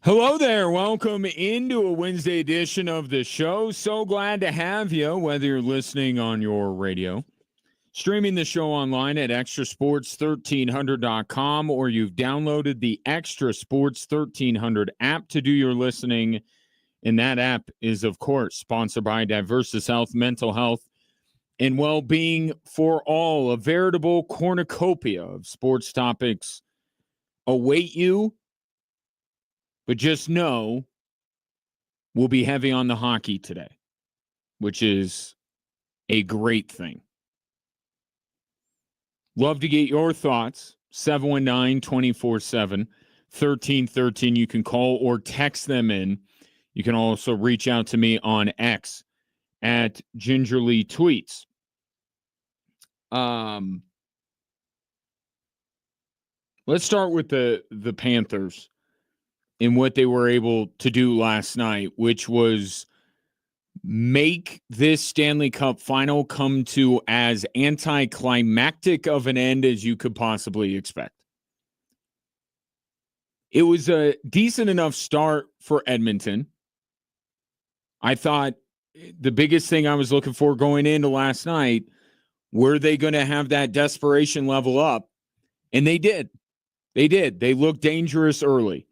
Hello there. Welcome into a Wednesday edition of the show. So glad to have you, whether you're listening on your radio, streaming the show online at extrasports1300.com, or you've downloaded the Extra Sports 1300 app to do your listening. And that app is, of course, sponsored by Diversus Health, Mental Health, and Well-Being for All. A veritable cornucopia of sports topics await you. But just know we'll be heavy on the hockey today, which is a great thing. Love to get your thoughts. 719-247-1313. You can call or text them in. You can also reach out to me on X at Gingerly Tweets. Let's start with the Panthers and what they were able to do last night, which was make this Stanley Cup final come to as anticlimactic of an end as you could possibly expect. It was a decent enough start for Edmonton. I thought the biggest thing I was looking for going into last night, were they going to have that desperation level up? And they did. They did. They looked dangerous early.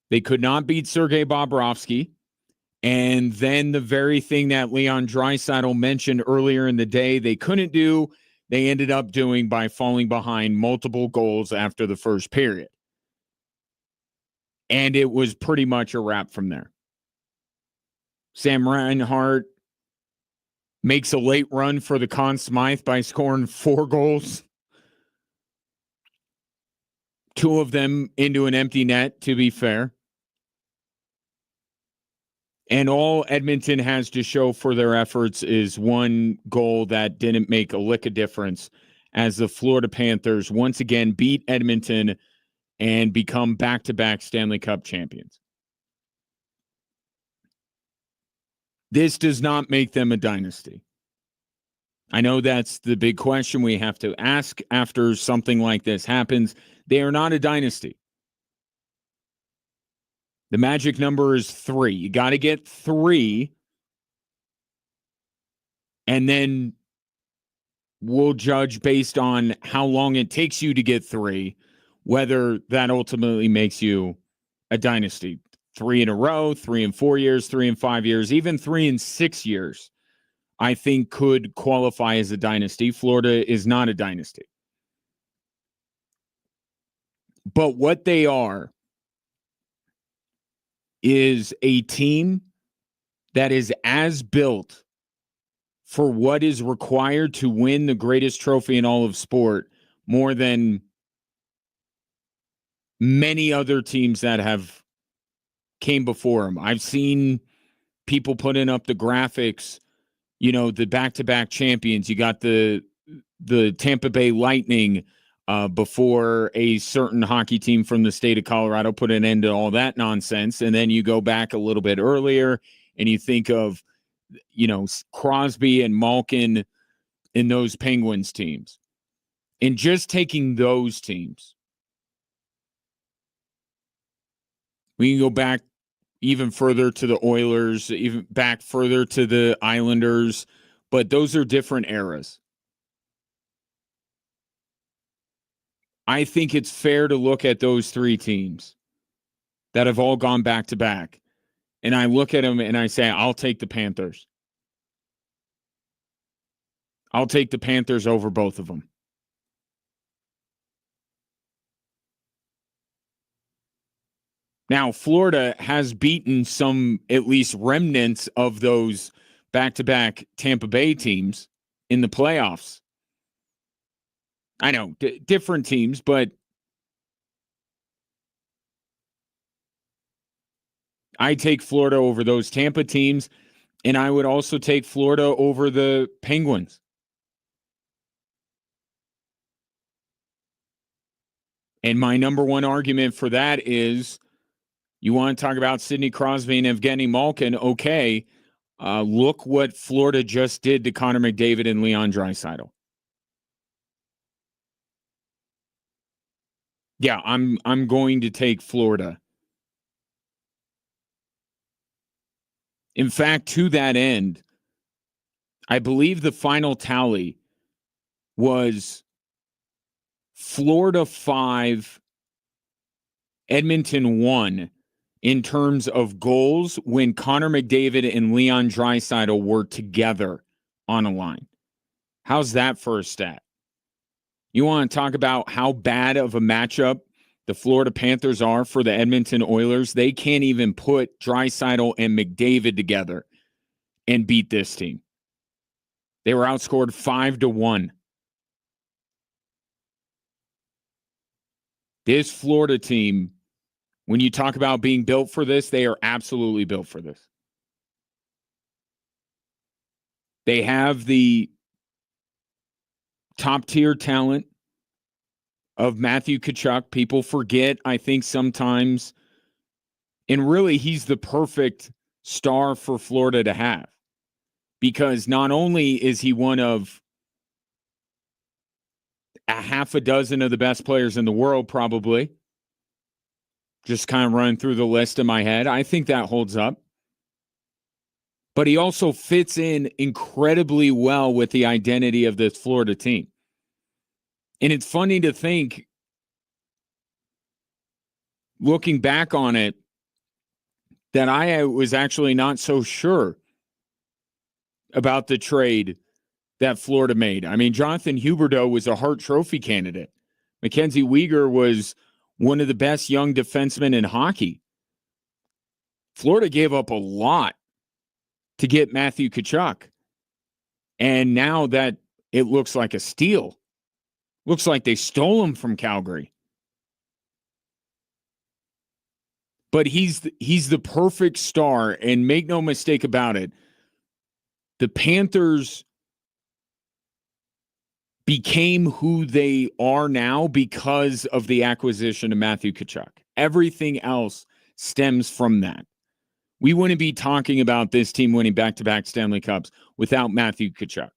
They could not beat Sergei Bobrovsky. And then the very thing that Leon Draisaitl mentioned earlier in the day they couldn't do, they ended up doing by falling behind multiple goals after the first period. And it was pretty much a wrap from there. Sam Reinhart makes a late run for the Conn Smythe by scoring 4 goals. 2 of them into an empty net, to be fair. And all Edmonton has to show for their efforts is 1 goal that didn't make a lick of difference as the Florida Panthers once again beat Edmonton and become back-to-back Stanley Cup champions. This does not make them a dynasty. I know that's the big question we have to ask after something like this happens. They are not a dynasty. The magic number is 3. You got to get 3, and then we'll judge based on how long it takes you to get 3, whether that ultimately makes you a dynasty. 3 in a row, 3 in 4 years, 3 in 5 years, even 3 in 6 years, I think could qualify as a dynasty. Florida is not a dynasty. But what they are is a team that is as built for what is required to win the greatest trophy in all of sport, more than many other teams that have came before them. I've seen people putting up the graphics, the back-to-back champions. You got the Tampa Bay Lightning before a certain hockey team from the state of Colorado put an end to all that nonsense. And then you go back a little bit earlier and you think of, Crosby and Malkin in those Penguins teams. And just taking those teams, we can go back even further to the Oilers, even back further to the Islanders, but those are different eras. I think it's fair to look at those 3 teams that have all gone back to back. And I look at them and I say, I'll take the Panthers. I'll take the Panthers over both of them. Now, Florida has beaten some, at least remnants of those back-to-back Tampa Bay teams in the playoffs. I know, different teams, but I take Florida over those Tampa teams, and I would also take Florida over the Penguins. And my number one argument for that is, you want to talk about Sidney Crosby and Evgeny Malkin, okay, look what Florida just did to Connor McDavid and Leon Draisaitl. Yeah, I'm going to take Florida In fact, to that end, I believe the final tally was Florida 5, Edmonton 1 in terms of goals when Connor McDavid and Leon Draisaitl were together on a line. How's that for a stat? You want to talk about how bad of a matchup the Florida Panthers are for the Edmonton Oilers? They can't even put Draisaitl and McDavid together and beat this team. They were outscored 5-1. This Florida team, when you talk about being built for this, they are absolutely built for this. They have the top-tier talent of Matthew Tkachuk. People forget, I think, sometimes, and really he's the perfect star for Florida to have, because not only is he one of a half a dozen of the best players in the world, probably, just kind of running through the list in my head. I think that holds up. But he also fits in incredibly well with the identity of this Florida team. And it's funny to think, looking back on it, that I was actually not so sure about the trade that Florida made. I mean, Jonathan Huberdeau was a Hart Trophy candidate. Mackenzie Weegar was one of the best young defensemen in hockey. Florida gave up a lot to get Matthew Tkachuk. And now that it looks like a steal, looks like they stole him from Calgary. But he's the perfect star, and make no mistake about it, the Panthers became who they are now because of the acquisition of Matthew Tkachuk. Everything else stems from that. We wouldn't be talking about this team winning back-to-back Stanley Cups without Matthew Tkachuk.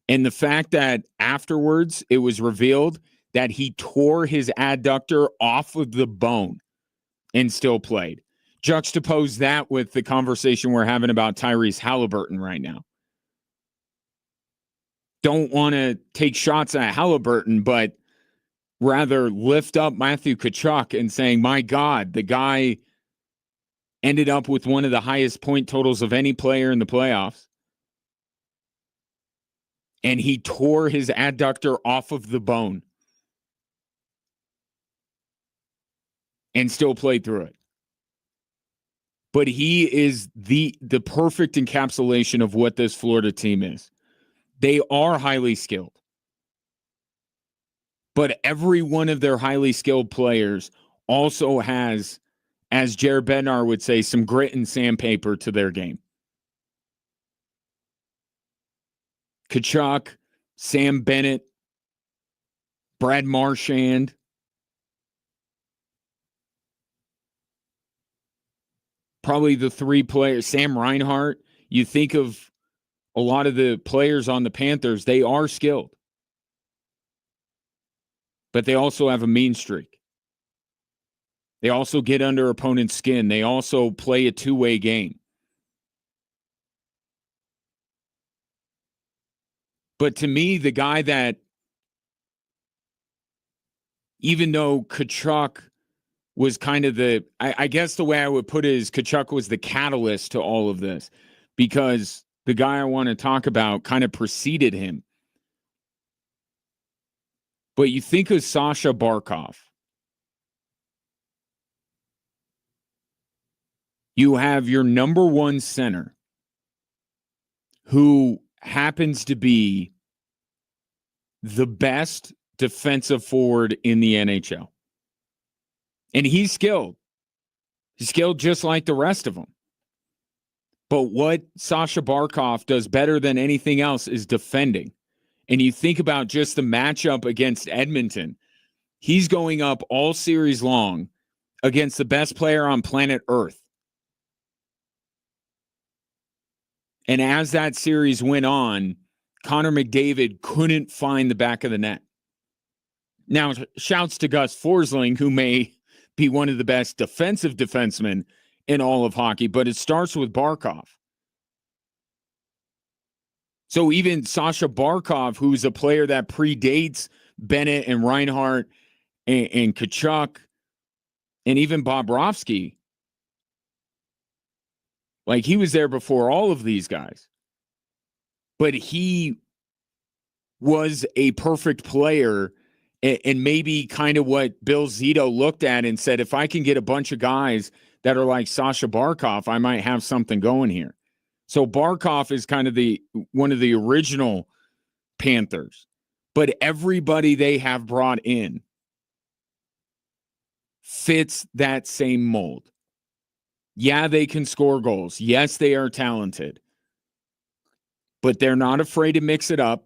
And the fact that afterwards it was revealed that he tore his adductor off of the bone and still played. Juxtapose that with the conversation we're having about Tyrese Halliburton right now. Don't want to take shots at Halliburton, but rather lift up Matthew Tkachuk and saying, my God, the guy ended up with one of the highest point totals of any player in the playoffs. And he tore his adductor off of the bone and still played through it. But he is the perfect encapsulation of what this Florida team is. They are highly skilled. But every one of their highly skilled players also has, as Jared Bednar would say, some grit and sandpaper to their game. Tkachuk, Sam Bennett, Brad Marchand, probably the three players, Sam Reinhart. You think of a lot of the players on the Panthers, they are skilled. But they also have a mean streak. They also get under opponents' skin. They also play a two-way game. But to me, the guy that, even though Tkachuk was kind of I guess the way I would put it is Tkachuk was the catalyst to all of this, because the guy I want to talk about kind of preceded him. But you think of Sasha Barkov. You have your number one center, who happens to be the best defensive forward in the NHL. And he's skilled. He's skilled just like the rest of them. But what Sasha Barkov does better than anything else is defending. And you think about just the matchup against Edmonton. He's going up all series long against the best player on planet Earth. And as that series went on, Connor McDavid couldn't find the back of the net. Now, shouts to Gus Forsling, who may be one of the best defensive defensemen in all of hockey, but it starts with Barkov. So even Sasha Barkov, who's a player that predates Bennett and Reinhart and Tkachuk and even Bobrovsky, like he was there before all of these guys. But he was a perfect player and maybe kind of what Bill Zito looked at and said, if I can get a bunch of guys that are like Sasha Barkov, I might have something going here. So Barkov is kind of one of the original Panthers, but everybody they have brought in fits that same mold. Yeah, they can score goals. Yes, they are talented, but they're not afraid to mix it up.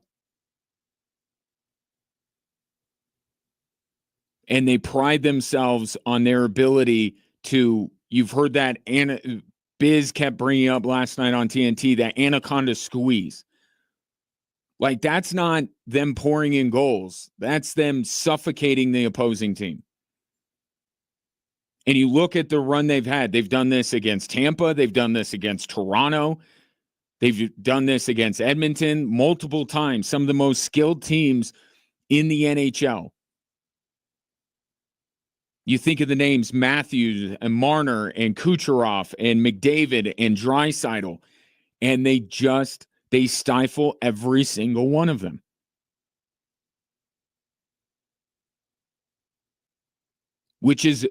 And they pride themselves on their ability to, you've heard that Biz kept bringing up last night on TNT, that anaconda squeeze. Like, that's not them pouring in goals. That's them suffocating the opposing team. And you look at the run they've had. They've done this against Tampa. They've done this against Toronto. They've done this against Edmonton multiple times. Some of the most skilled teams in the NHL. You think of the names Matthews and Marner and Kucherov and McDavid and Draisaitl, and they stifle every single one of them. Which is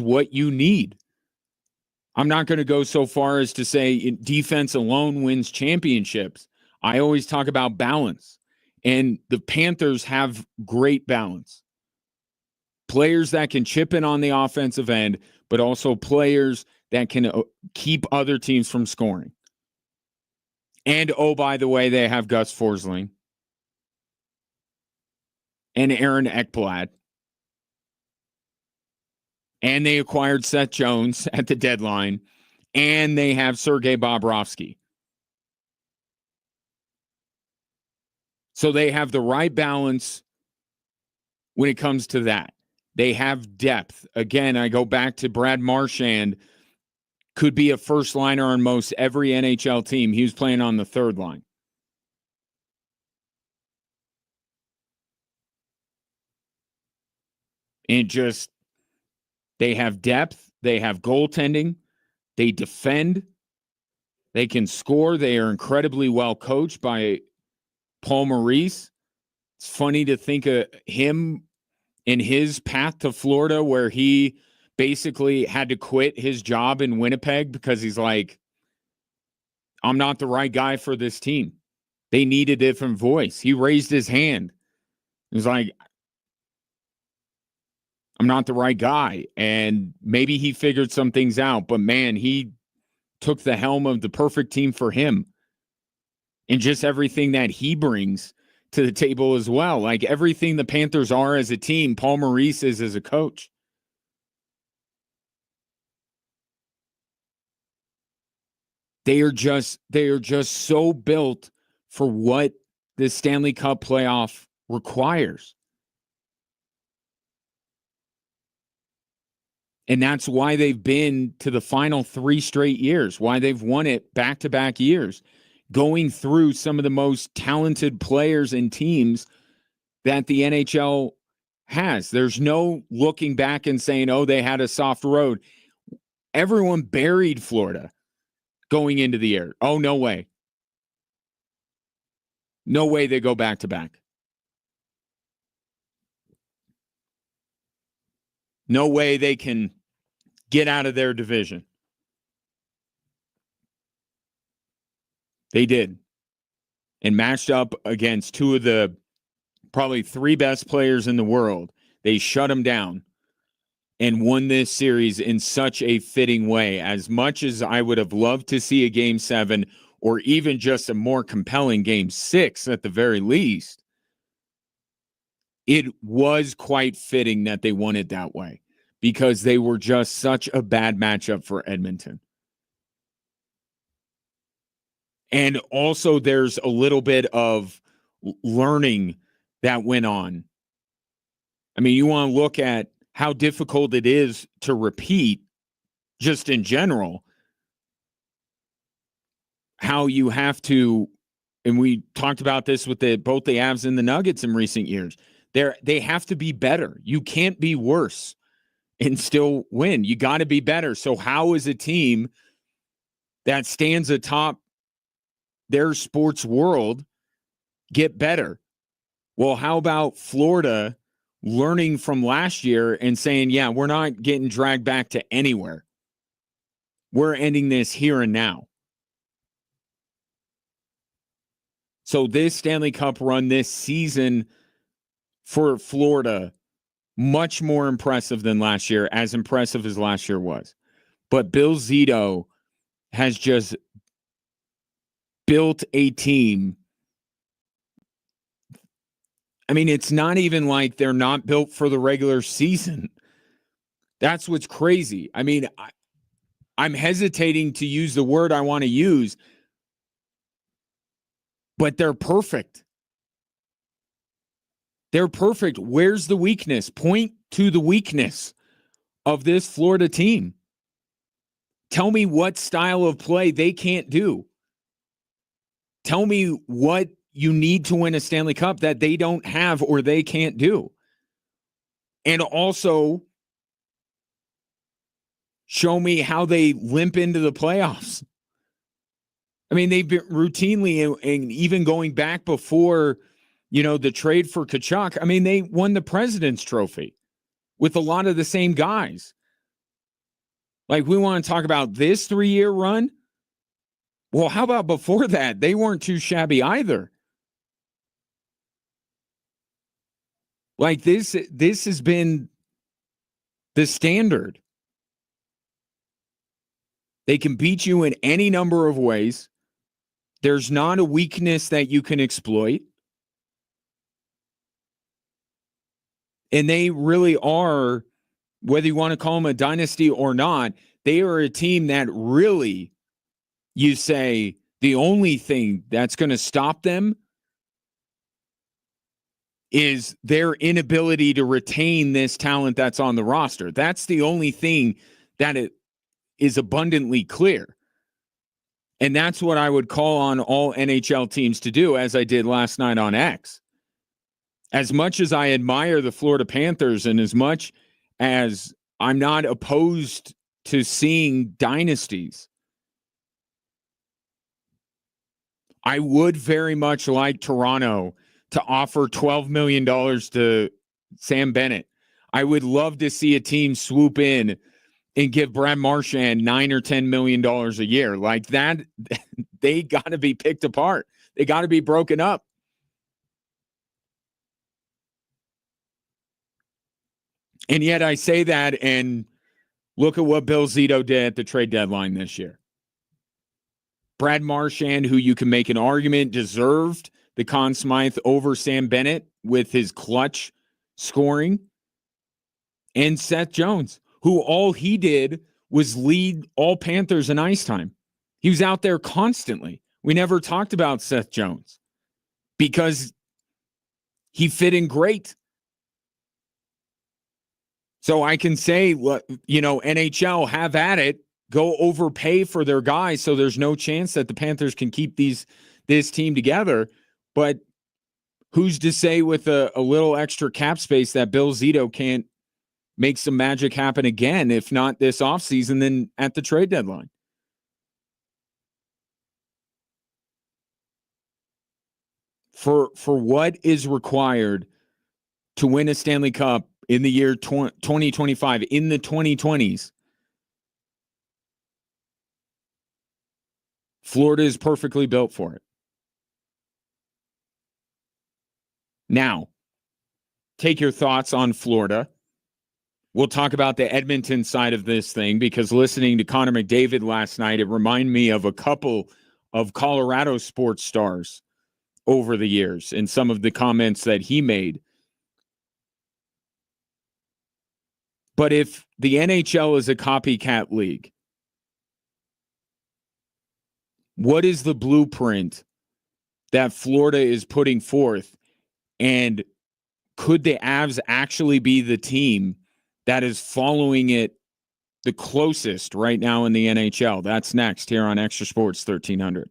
what you need. I'm not going to go so far as to say defense alone wins championships. I always talk about balance, and the Panthers have great balance. Players that can chip in on the offensive end, but also players that can keep other teams from scoring. And, oh, by the way, they have Gus Forsling and Aaron Ekblad. And they acquired Seth Jones at the deadline. And they have Sergei Bobrovsky. So they have the right balance when it comes to that. They have depth. Again, I go back to Brad Marchand. Could be a first liner on most every NHL team. He was playing on the third line. And just, they have depth. They have goaltending. They defend. They can score. They are incredibly well coached by Paul Maurice. It's funny to think of him in his path to Florida, where he basically had to quit his job in Winnipeg because he's like, I'm not the right guy for this team. They need a different voice. He raised his hand. He's like, I'm not the right guy. And maybe he figured some things out, but man, he took the helm of the perfect team for him. And just everything that he brings to the table as well. Like everything the Panthers are as a team, Paul Maurice is as a coach. They are just so built for what the Stanley Cup playoff requires. And that's why they've been to the final 3 straight years, why they've won it back-to-back years, going through some of the most talented players and teams that the NHL has. There's no looking back and saying, oh, they had a soft road. Everyone buried Florida going into the year. Oh, no way. No way they go back-to-back. No way they can get out of their division. They did. And matched up against 2 of the probably 3 best players in the world. They shut them down and won this series in such a fitting way. As much as I would have loved to see a Game 7 or even just a more compelling Game 6 at the very least, it was quite fitting that they won it that way because they were just such a bad matchup for Edmonton. And also there's a little bit of learning that went on. I mean, you want to look at how difficult it is to repeat just in general, how you have to, and we talked about this with both the Avs and the Nuggets in recent years. They have to be better. You can't be worse and still win. You got to be better. So how is a team that stands atop their sports world get better? Well, how about Florida learning from last year and saying, yeah, we're not getting dragged back to anywhere. We're ending this here and now. So this Stanley Cup run this season for Florida, much more impressive than last year, as impressive as last year was. But Bill Zito has just built a team. I mean, it's not even like they're not built for the regular season. That's what's crazy. I mean, I'm hesitating to use the word I want to use, but they're perfect. They're perfect. Where's the weakness? Point to the weakness of this Florida team. Tell me what style of play they can't do. Tell me what you need to win a Stanley Cup that they don't have or they can't do. And also show me how they limp into the playoffs. I mean, they've been routinely, and even going back before, the trade for Tkachuk, I mean, they won the President's Trophy with a lot of the same guys. Like, we want to talk about this 3-year run? Well, how about before that? They weren't too shabby either. Like, this has been the standard. They can beat you in any number of ways. There's not a weakness that you can exploit. And they really are, whether you want to call them a dynasty or not, they are a team that really, you say, the only thing that's going to stop them is their inability to retain this talent that's on the roster. That's the only thing that it is abundantly clear. And that's what I would call on all NHL teams to do, as I did last night on X. As much as I admire the Florida Panthers and as much as I'm not opposed to seeing dynasties, I would very much like Toronto to offer $12 million to Sam Bennett. I would love to see a team swoop in and give Brad Marchand $9 or $10 million a year. Like that, they got to be picked apart. They got to be broken up. And yet I say that, and look at what Bill Zito did at the trade deadline this year. Brad Marchand, who you can make an argument deserved the Conn Smythe over Sam Bennett with his clutch scoring, and Seth Jones, who all he did was lead all Panthers in ice time. He was out there constantly. We never talked about Seth Jones because he fit in great. So I can say, NHL, have at it. Go overpay for their guys so there's no chance that the Panthers can keep this team together. But who's to say with a little extra cap space that Bill Zito can't make some magic happen again, if not this offseason, then at the trade deadline? For what is required to win a Stanley Cup in the year 2025, in the 2020s, Florida is perfectly built for it. Now, take your thoughts on Florida. We'll talk about the Edmonton side of this thing, because listening to Connor McDavid last night, it reminded me of a couple of Colorado sports stars over the years and some of the comments that he made. But if the NHL is a copycat league, what is the blueprint that Florida is putting forth? And could the Avs actually be the team that is following it the closest right now in the NHL. That's next here on Extra Sports 1300.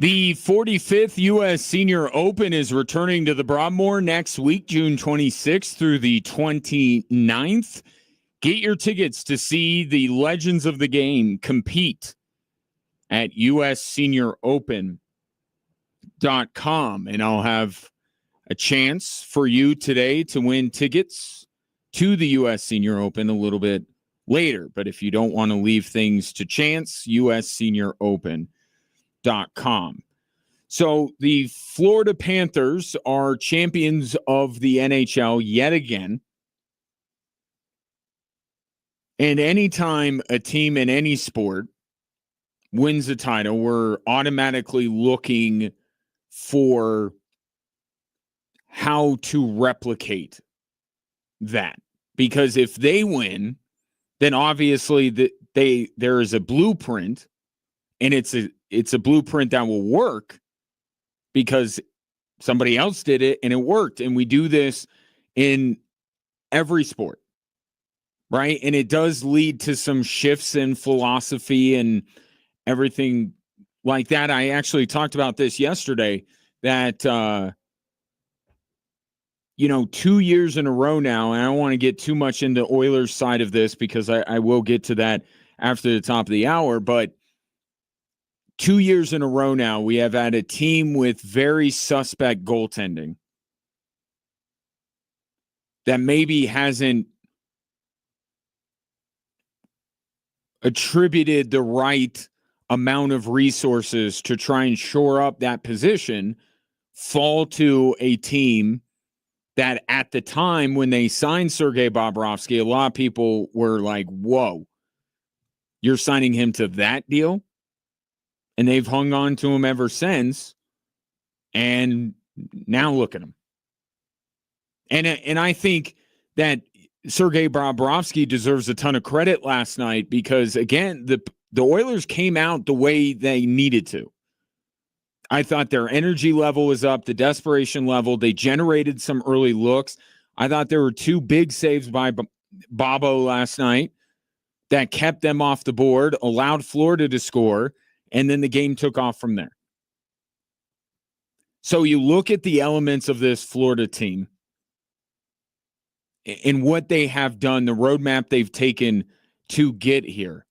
The 45th U.S. Senior Open is returning to the Broadmoor next week, June 26th through the 29th. Get your tickets to see the legends of the game compete at ussenioropen.com. And I'll have a chance for you today to win tickets to the U.S. Senior Open a little bit later. But if you don't want to leave things to chance, ussenioropen.com. So the Florida Panthers are champions of the NHL yet again. And anytime a team in any sport wins a title, we're automatically looking for how to replicate that. Because if they win, then obviously there is a blueprint, and it's a blueprint that will work because somebody else did it and it worked. And we do this in every sport, right? And it does lead to some shifts in philosophy and everything like that. I actually talked about this yesterday, that 2 years in a row now, and I don't want to get too much into Oilers side of this because I will get to that after the top of the hour, but 2 years in a row now, we have had a team with very suspect goaltending that maybe hasn't attributed the right amount of resources to try and shore up that position, fall to a team that at the time when they signed Sergei Bobrovsky, a lot of people were like, whoa, you're signing him to that deal? And they've hung on to him ever since. And now look at him. And I think that Sergei Bobrovsky deserves a ton of credit last night because, again, the Oilers came out the way they needed to. I thought their energy level was up, the desperation level. They generated some early looks. I thought there were two big saves by Bobo last night that kept them off the board, allowed Florida to score, and then the game took off from there. So you look at the elements of this Florida team and what they have done, the roadmap they've taken to get here.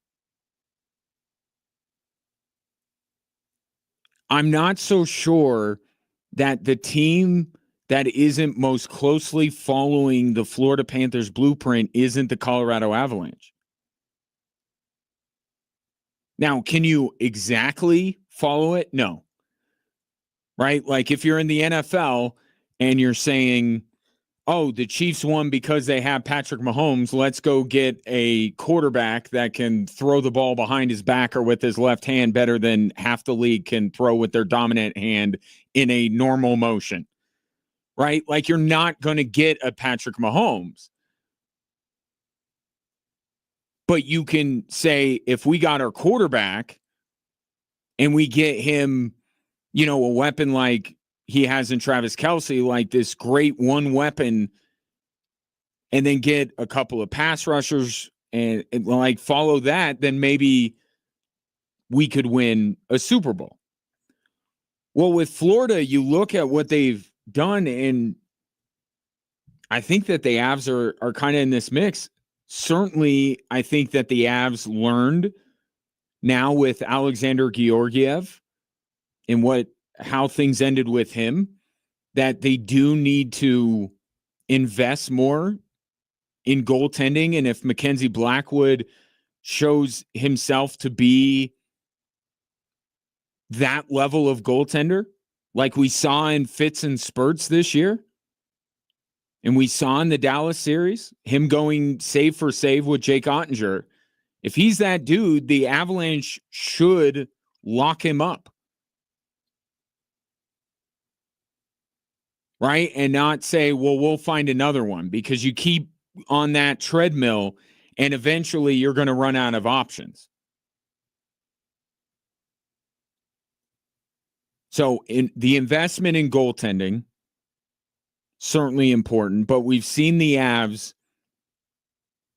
I'm not so sure that the team that isn't most closely following the Florida Panthers blueprint isn't the Colorado Avalanche. Now, can you exactly follow it? No. Right? Like if you're in the NFL and you're saying, oh, the Chiefs won because they have Patrick Mahomes, let's go get a quarterback that can throw the ball behind his back or with his left hand better than half the league can throw with their dominant hand in a normal motion. Right? Like you're not going to get a Patrick Mahomes. But you can say, if we got our quarterback and we get him, a weapon like he has in Travis Kelce, like this great one weapon, and then get a couple of pass rushers and like follow that, then maybe we could win a Super Bowl. Well, with Florida, you look at what they've done, and I think that the Avs are kind of in this mix. Certainly, I think that the Avs learned now with Alexander Georgiev and how things ended with him, that they do need to invest more in goaltending. And if Mackenzie Blackwood shows himself to be that level of goaltender, like we saw in fits and spurts this year, and we saw in the Dallas series, him going save for save with Jake Ottinger. If he's that dude, the Avalanche should lock him up. Right? And not say, well, we'll find another one, because you keep on that treadmill and eventually you're going to run out of options. So in the investment in goaltending, certainly important, but we've seen the Avs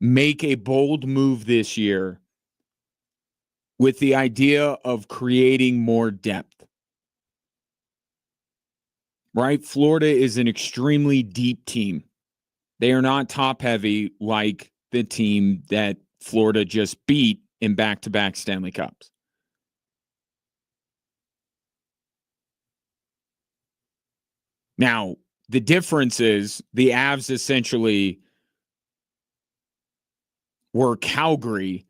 make a bold move this year with the idea of creating more depth. right? Florida is an extremely deep team. They are not top heavy like the team that Florida just beat in back-to-back Stanley Cups. Now, the difference is the Avs essentially were Calgary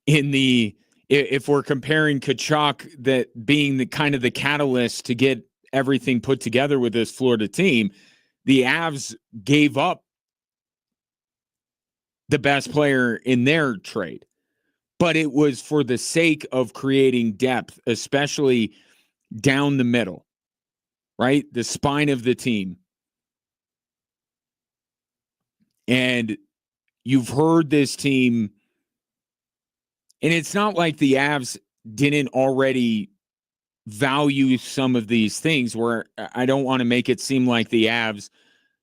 in the, if we're comparing Tkachuk that being the kind of the catalyst to get everything put together with this Florida team, the Avs gave up the best player in their trade. But it was for the sake of creating depth, especially down the middle, right? The spine of the team. And you've heard this team, and it's not like the Avs didn't already value some of these things, where I don't want to make it seem like the Avs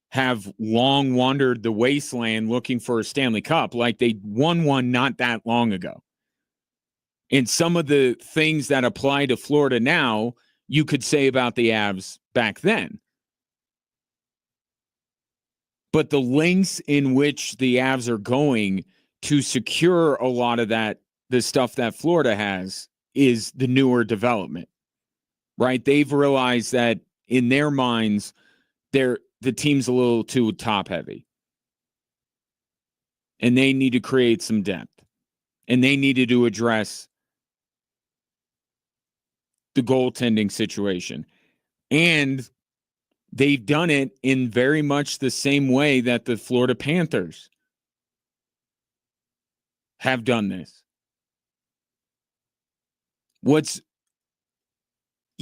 have long wandered the wasteland looking for a Stanley Cup. Like, they won one not that long ago. And some of the things that apply to Florida now, you could say about the Avs back then. But the lengths in which the Avs are going to secure a lot of that, the stuff that Florida has, is the newer development, right? They've realized that in their minds, the team's a little too top heavy. And they need to create some depth. And they needed to address the goaltending situation. And they've done it in very much the same way that the Florida Panthers have done this. What's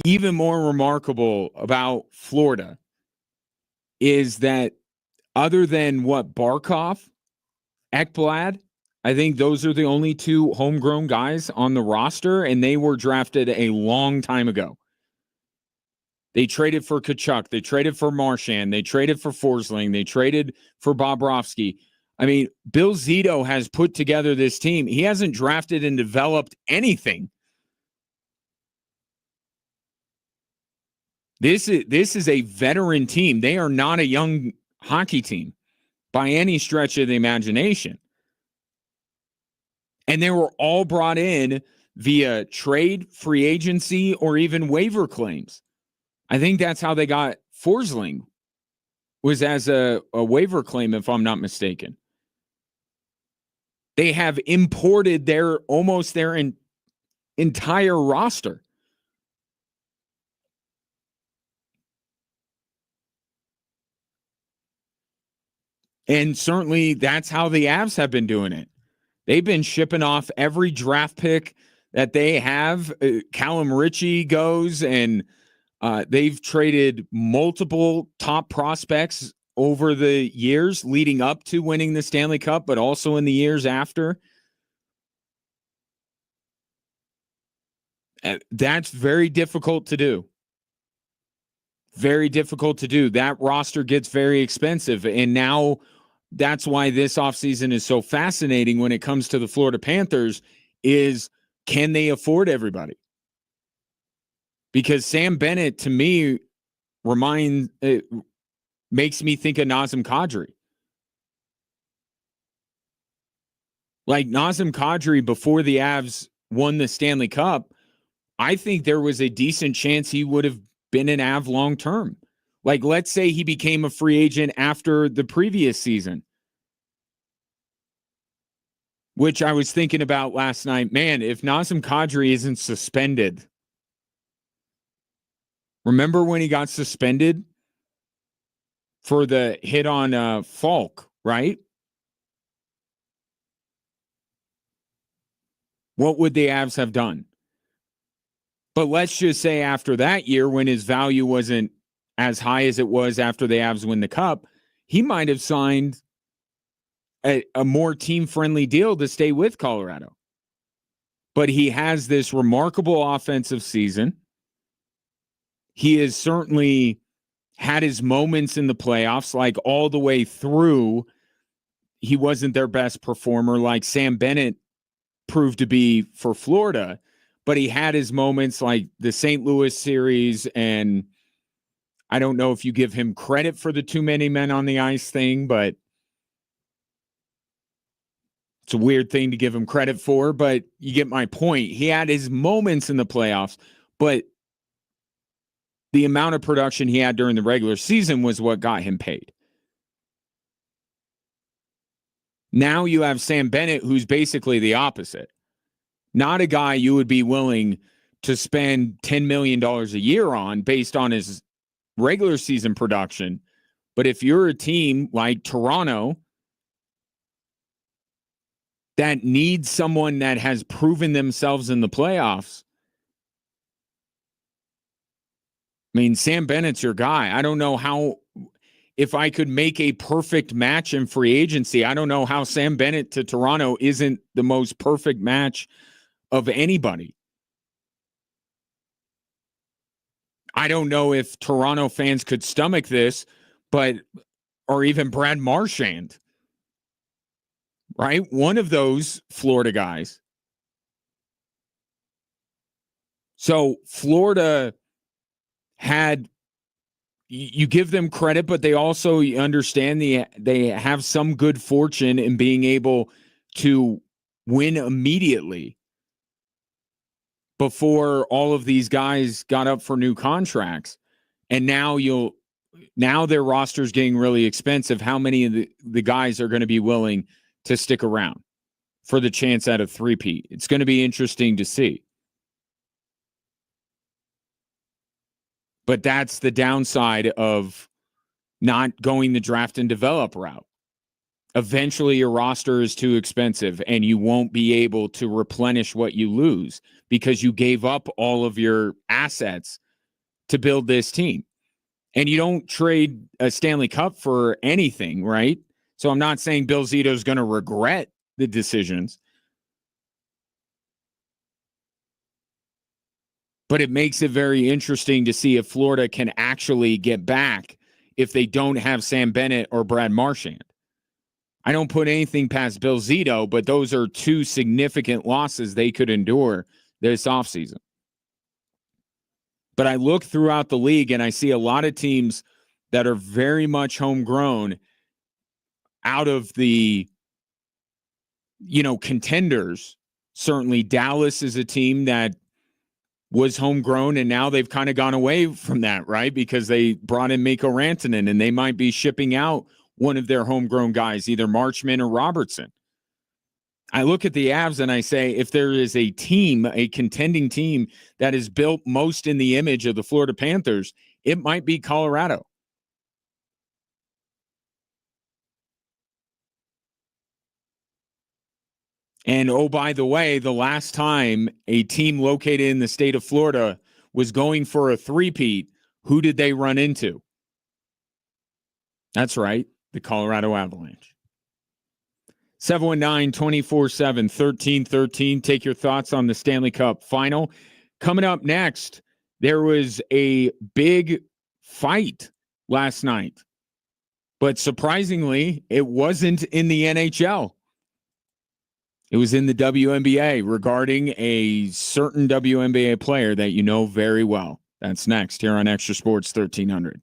even more remarkable about Florida is that other than Barkov, Ekblad, I think those are the only two homegrown guys on the roster, and they were drafted a long time ago. They traded for Tkachuk. They traded for Marchand. They traded for Forsling. They traded for Bobrovsky. I mean, Bill Zito has put together this team. He hasn't drafted and developed anything. This is a veteran team. They are not a young hockey team by any stretch of the imagination. And they were all brought in via trade, free agency, or even waiver claims. I think that's how they got Forsling, was as a waiver claim, if I'm not mistaken. They have imported their entire roster. And certainly that's how the Avs have been doing it. They've been shipping off every draft pick that they have. Callum Ritchie goes, and they've traded multiple top prospects over the years leading up to winning the Stanley Cup, but also in the years after. That's very difficult to do. Very difficult to do. That roster gets very expensive. And now that's why this offseason is so fascinating when it comes to the Florida Panthers, is can they afford everybody? Because Sam Bennett, to me, makes me think of Nazem Kadri. Like Nazem Kadri, before the Avs won the Stanley Cup, I think there was a decent chance he would have been an Av long term. Like, let's say he became a free agent after the previous season, which I was thinking about last night. Man, if Nazem Kadri isn't suspended. Remember when he got suspended for the hit on Falk, right? What would the Avs have done? But let's just say after that year, when his value wasn't as high as it was after the Avs win the Cup, he might have signed a more team-friendly deal to stay with Colorado. But he has this remarkable offensive season. He has certainly had his moments in the playoffs, like all the way through. He wasn't their best performer like Sam Bennett proved to be for Florida, but he had his moments like the St. Louis series and I don't know if you give him credit for the too many men on the ice thing, but it's a weird thing to give him credit for, but you get my point. He had his moments in the playoffs, but the amount of production he had during the regular season was what got him paid. Now you have Sam Bennett, who's basically the opposite. Not a guy you would be willing to spend $10 million a year on based on his regular season production. But if you're a team like Toronto that needs someone that has proven themselves in the playoffs, I mean, Sam Bennett's your guy. I don't know how, if I could make a perfect match in free agency, I don't know how Sam Bennett to Toronto isn't the most perfect match of anybody. I don't know if Toronto fans could stomach this, but, or even Brad Marchand, right? One of those Florida guys. So Florida had, you give them credit, but they also understand they have some good fortune in being able to win immediately before all of these guys got up for new contracts. And now their roster's getting really expensive. How many of the guys are going to be willing to stick around for the chance at a three-peat? It's going to be interesting to see. But that's the downside of not going the draft and develop route. Eventually your roster is too expensive and you won't be able to replenish what you lose because you gave up all of your assets to build this team. And you don't trade a Stanley Cup for anything, right? So I'm not saying Bill Zito's going to regret the decisions. But it makes it very interesting to see if Florida can actually get back if they don't have Sam Bennett or Brad Marchand. I don't put anything past Bill Zito, but those are two significant losses they could endure this offseason. But I look throughout the league and I see a lot of teams that are very much homegrown out of the, contenders. Certainly Dallas is a team that was homegrown, and now they've kind of gone away from that, right? Because they brought in Mikko Rantanen, and they might be shipping out one of their homegrown guys, either Marchman or Robertson. I look at the Avs and I say, if there is a team, a contending team that is built most in the image of the Florida Panthers, it might be Colorado. And oh, by the way, the last time a team located in the state of Florida was going for a three-peat, who did they run into? That's right, the Colorado Avalanche. 719-247-1313. Take your thoughts on the Stanley Cup final. Coming up next, there was a big fight last night. But surprisingly, it wasn't in the NHL. It was in the WNBA regarding a certain WNBA player that you know very well. That's next here on Extra Sports 1300.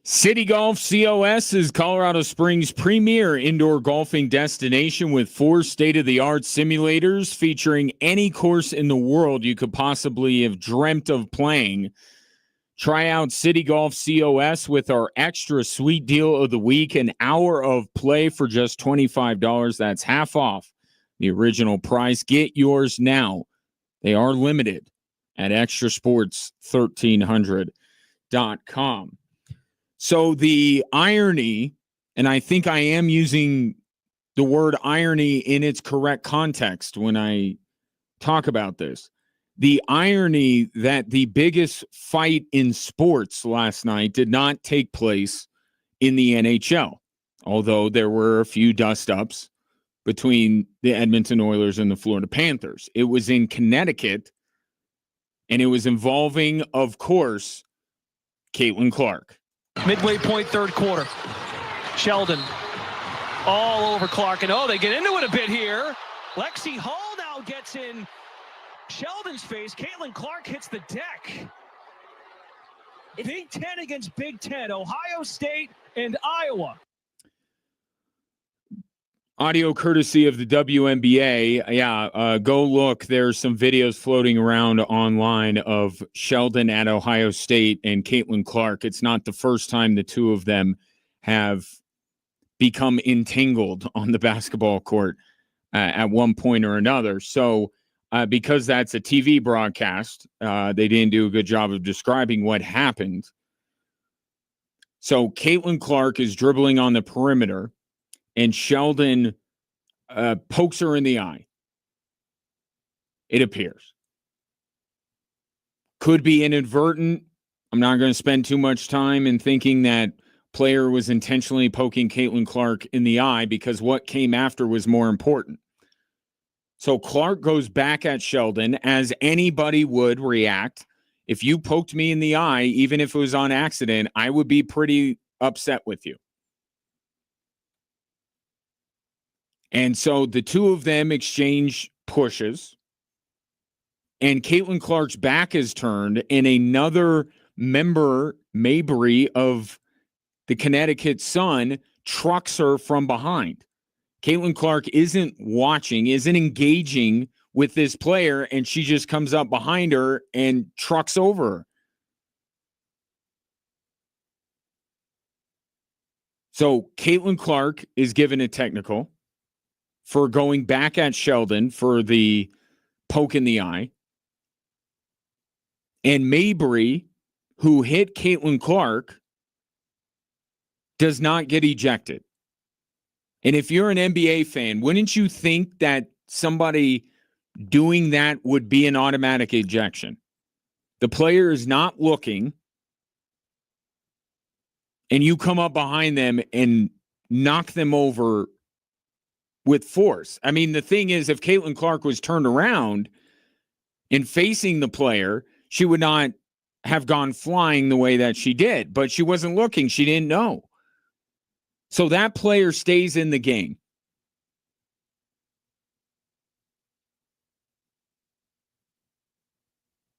City Golf COS is Colorado Springs' premier indoor golfing destination with 4 state-of-the-art simulators featuring any course in the world you could possibly have dreamt of playing. Try out City Golf COS with our extra sweet deal of the week, an hour of play for just $25. That's half off the original price. Get yours now. They are limited at extrasports1300.com. So the irony, and I think I am using the word irony in its correct context when I talk about this, the irony that the biggest fight in sports last night did not take place in the NHL, although there were a few dust-ups between the Edmonton Oilers and the Florida Panthers. It was in Connecticut, and it was involving, of course, Caitlin Clark. Midway point, third quarter. Sheldon all over Clark. And they get into it a bit here. Lexi Hall now gets in Sheldon's face. Caitlin Clark hits the deck. Big Ten against Big Ten. Ohio State and Iowa. Audio courtesy of the WNBA. Go look. There's some videos floating around online of Sheldon at Ohio State and Caitlin Clark. It's not the first time the two of them have become entangled on the basketball court at one point or another. So because that's a TV broadcast, they didn't do a good job of describing what happened. So Caitlin Clark is dribbling on the perimeter, and Sheldon pokes her in the eye. It appears. Could be inadvertent. I'm not going to spend too much time in thinking that player was intentionally poking Caitlin Clark in the eye, because what came after was more important. So Clark goes back at Sheldon, as anybody would react. If you poked me in the eye, even if it was on accident, I would be pretty upset with you. And so the two of them exchange pushes, and Caitlin Clark's back is turned, and another member, Mabry, of the Connecticut Sun, trucks her from behind. Caitlin Clark isn't watching, isn't engaging with this player, and she just comes up behind her and trucks over her. So Caitlin Clark is given a technical for going back at Sheldon for the poke in the eye. And Mabry, who hit Caitlin Clark, does not get ejected. And if you're an NBA fan, wouldn't you think that somebody doing that would be an automatic ejection? The player is not looking, and you come up behind them and knock them over with force. I mean, the thing is, if Caitlin Clark was turned around and facing the player, she would not have gone flying the way that she did. But she wasn't looking. She didn't know. So that player stays in the game.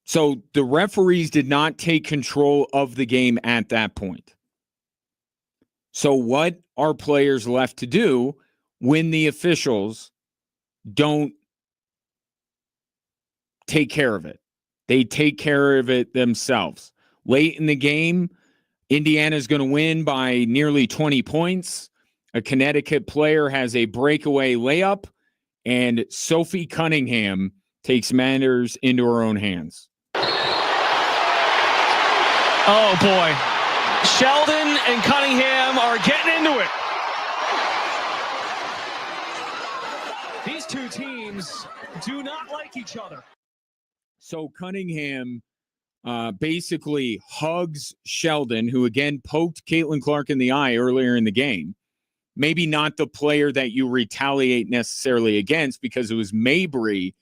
So the referees did not take control of the game at that point. So what are players left to do when the officials don't take care of it? They take care of it themselves. Late in the game, Indiana's going to win by nearly 20 points. A Connecticut player has a breakaway layup, and Sophie Cunningham takes matters into her own hands. Oh, boy. Sheldon and Cunningham are getting into it. These two teams do not like each other. So Cunningham basically hugs Sheldon, who again poked Caitlin Clark in the eye earlier in the game. Maybe not the player that you retaliate necessarily against, because it was Mabry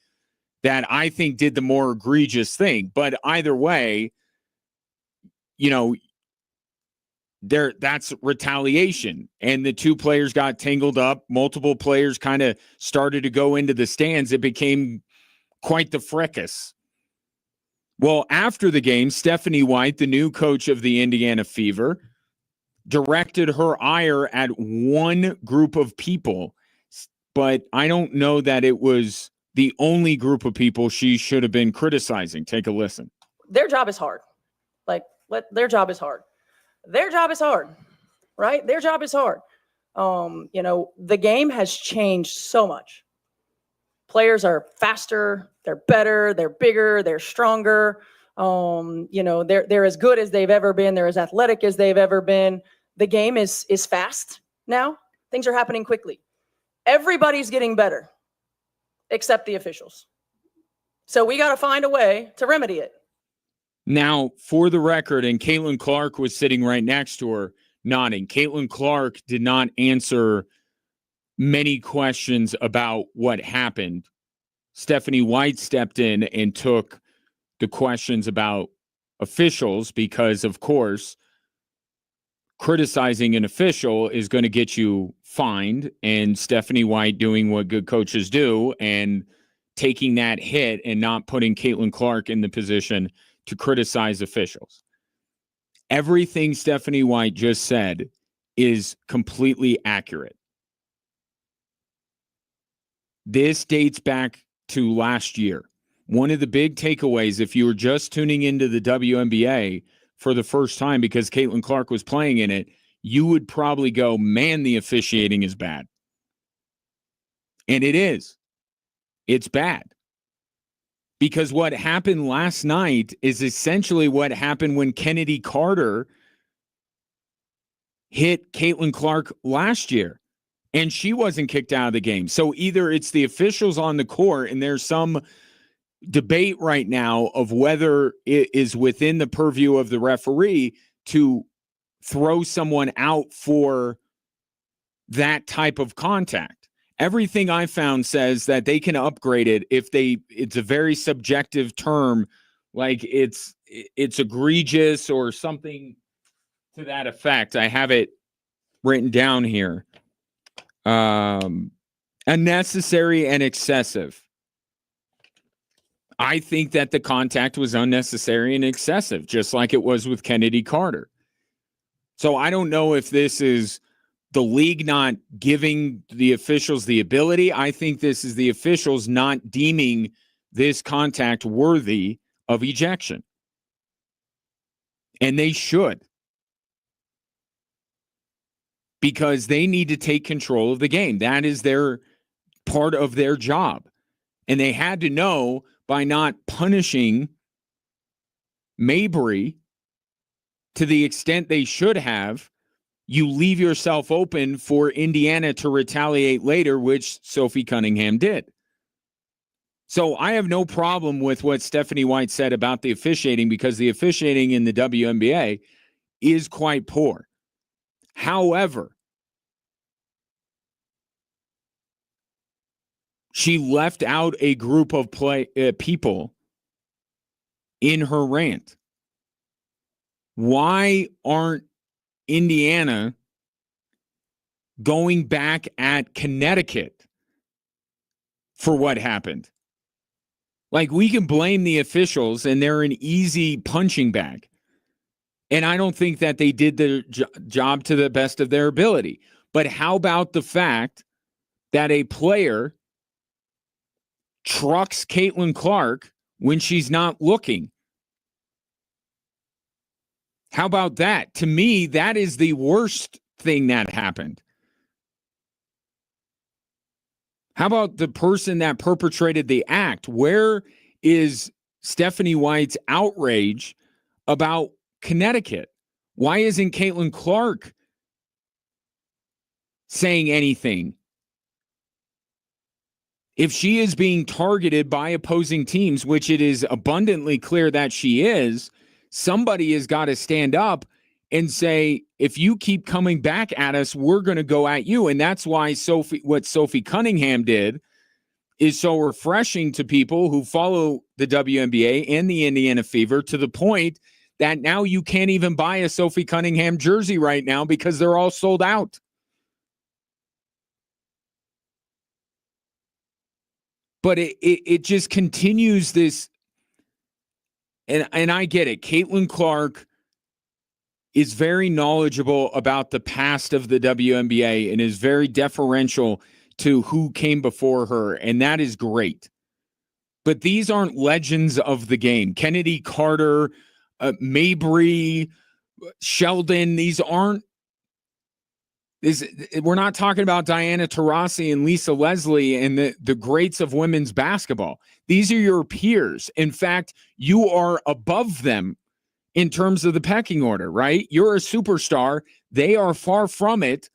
that I think did the more egregious thing. But either way, you know, that's retaliation. And the two players got tangled up. Multiple players kind of started to go into the stands. It became quite the fracas. Well, after the game, Stephanie White, the new coach of the Indiana Fever, directed her ire at one group of people, but I don't know that it was the only group of people she should have been criticizing. Take a listen. Their job is hard. Their job is hard. Their job is hard, right? Their job is hard. The game has changed so much. Players are faster, they're better, they're bigger, they're stronger. They're as good as they've ever been. They're as athletic as they've ever been. The game is fast now. Things are happening quickly. Everybody's getting better, except the officials. So we got to find a way to remedy it. Now, for the record, and Caitlin Clark was sitting right next to her, nodding. Caitlin Clark did not answer many questions about what happened. Stephanie White stepped in and took the questions about officials because, of course, criticizing an official is going to get you fined, and Stephanie White doing what good coaches do and taking that hit and not putting Caitlin Clark in the position to criticize officials. Everything Stephanie White just said is completely accurate. This dates back to last year. One of the big takeaways, if you were just tuning into the WNBA for the first time because Caitlin Clark was playing in it, you would probably go, man, the officiating is bad. And it is. It's bad. Because what happened last night is essentially what happened when Kennedy Carter hit Caitlin Clark last year, and she wasn't kicked out of the game. So either it's the officials on the court, and there's some debate right now of whether it is within the purview of the referee to throw someone out for that type of contact. Everything I found says that they can upgrade it if it's a very subjective term, like it's egregious or something to that effect. I have it written down here. Unnecessary and excessive. I think that the contact was unnecessary and excessive, just like it was with Kennedy Carter. So I don't know if this is the league not giving the officials the ability. I think this is the officials not deeming this contact worthy of ejection. And they should. Because they need to take control of the game. That is their part of their job. And they had to know by not punishing Mabry to the extent they should have, you leave yourself open for Indiana to retaliate later, which Sophie Cunningham did. So I have no problem with what Stephanie White said about the officiating because the officiating in the WNBA is quite poor. However, she left out a group of people in her rant. Why aren't Indiana going back at Connecticut for what happened? Like, we can blame the officials and they're an easy punching bag. And I don't think that they did their job to the best of their ability. But how about the fact that a player trucks Caitlin Clark when she's not looking? How about that? To me, that is the worst thing that happened. How about the person that perpetrated the act? Where is Stephanie White's outrage about Connecticut? Why isn't Caitlin Clark saying anything? If she is being targeted by opposing teams, which it is abundantly clear that she is, somebody has got to stand up and say, if you keep coming back at us, we're going to go at you. And that's why what Sophie Cunningham did is so refreshing to people who follow the WNBA and the Indiana Fever, to the point that now you can't even buy a Sophie Cunningham jersey right now because they're all sold out. But it just continues this. And I get it. Caitlin Clark is very knowledgeable about the past of the WNBA and is very deferential to who came before her, and that is great. But these aren't legends of the game. Kennedy Carter, Mabry, Sheldon, we're not talking about Diana Taurasi and Lisa Leslie and the greats of women's basketball. These are your peers. In fact, you are above them in terms of the pecking order, right? You're a superstar. They are far from it.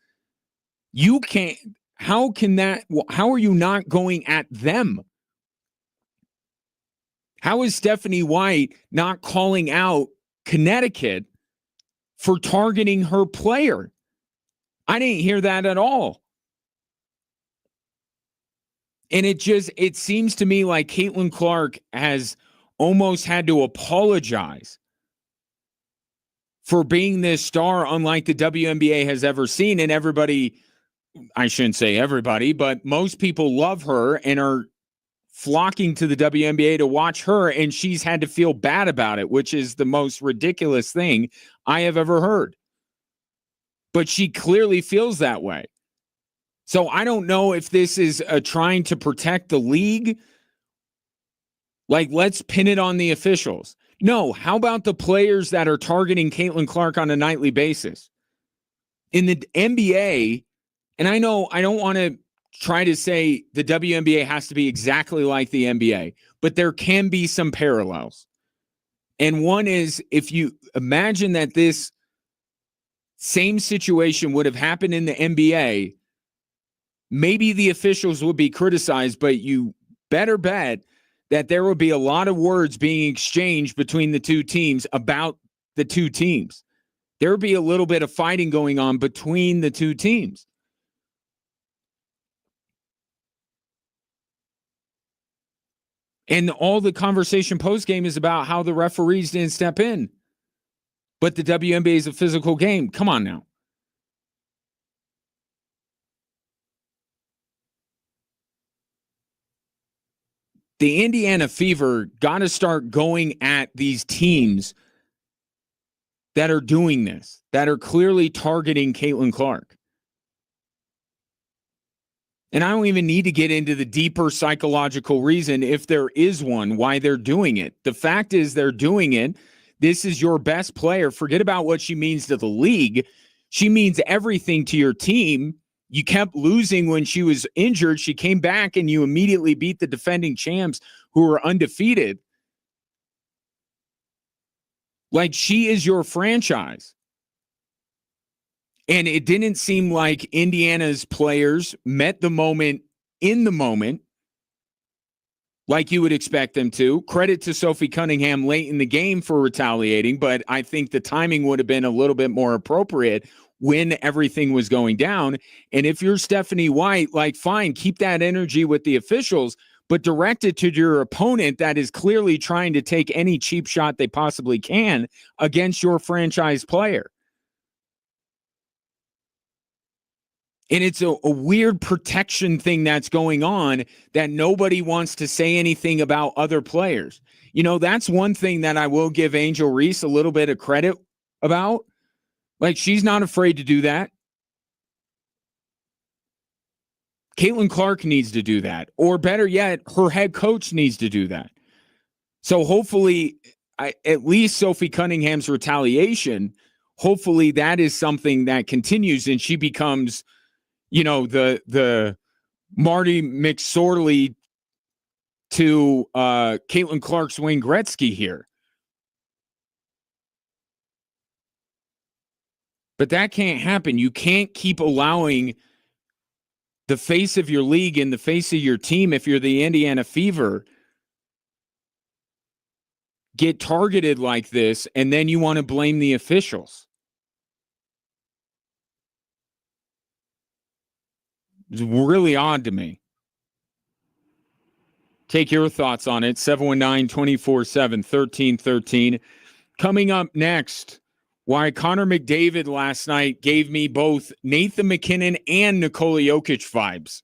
You can't, how are you not going at them? How is Stephanie White not calling out Connecticut for targeting her player? I didn't hear that at all. And it seems to me like Caitlin Clark has almost had to apologize for being this star unlike the WNBA has ever seen. And everybody, I shouldn't say everybody, but most people love her and are flocking to the WNBA to watch her, and she's had to feel bad about it, which is the most ridiculous thing I have ever heard. But she clearly feels that way. So I don't know if this is trying to protect the league. Like, let's pin it on the officials. No, how about the players that are targeting Caitlin Clark on a nightly basis? In the NBA, and I know I don't want to try to say the WNBA has to be exactly like the NBA, but there can be some parallels. And one is, if you imagine that this same situation would have happened in the NBA, maybe the officials would be criticized, but you better bet that there would be a lot of words being exchanged between the two teams about the two teams. There would be a little bit of fighting going on between the two teams. And all the conversation post-game is about how the referees didn't step in. But the WNBA is a physical game. Come on now. The Indiana Fever got to start going at these teams that are doing this, that are clearly targeting Caitlin Clark. And I don't even need to get into the deeper psychological reason, if there is one, why they're doing it. The fact is they're doing it. This is your best player. Forget about what she means to the league. She means everything to your team. You kept losing when she was injured. She came back and you immediately beat the defending champs who were undefeated. Like, she is your franchise. And it didn't seem like Indiana's players met the moment in the moment like you would expect them to. Credit to Sophie Cunningham late in the game for retaliating, but I think the timing would have been a little bit more appropriate when everything was going down. And if you're Stephanie White, like, fine, keep that energy with the officials, but direct it to your opponent that is clearly trying to take any cheap shot they possibly can against your franchise player. And it's a weird protection thing that's going on that nobody wants to say anything about other players. You know, that's one thing that I will give Angel Reese a little bit of credit about. Like, she's not afraid to do that. Caitlin Clark needs to do that. Or better yet, her head coach needs to do that. So hopefully, at least Sophie Cunningham's retaliation, hopefully that is something that continues and she becomes, you know, the Marty McSorley to Caitlin Clark's Wayne Gretzky here. But that can't happen. You can't keep allowing the face of your league and the face of your team, if you're the Indiana Fever, get targeted like this, and then you want to blame the officials. It's really odd to me. Take your thoughts on it. 719-247-1313. Coming up next, why Connor McDavid last night gave me both Nathan McKinnon and Nikola Jokic vibes.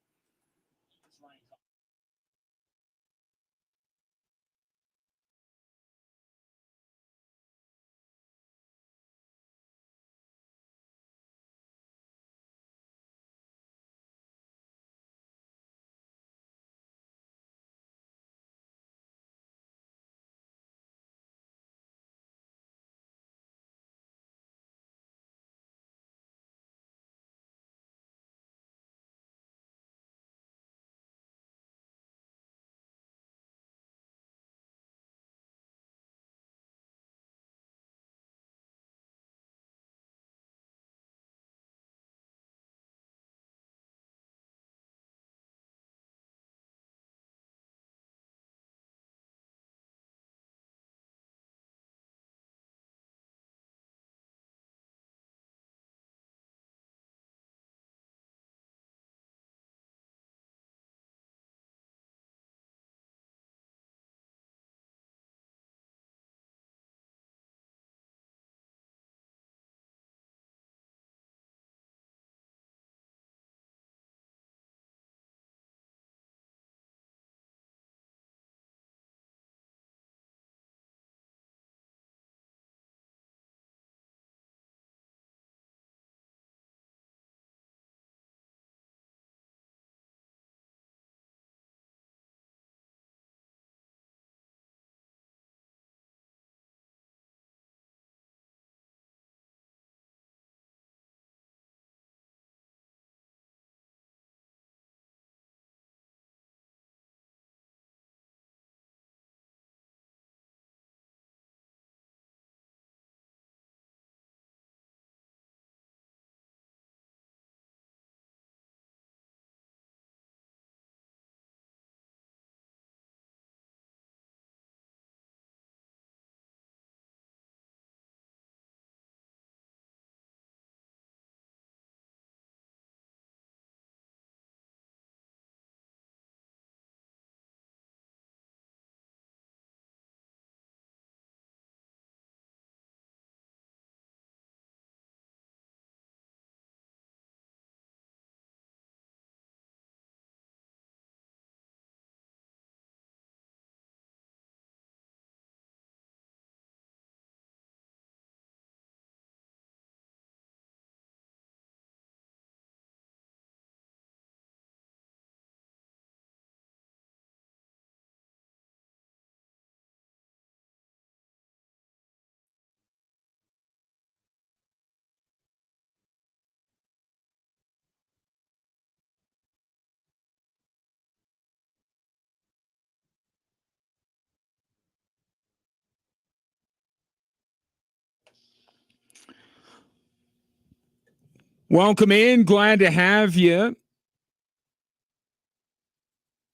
Welcome in. Glad to have you.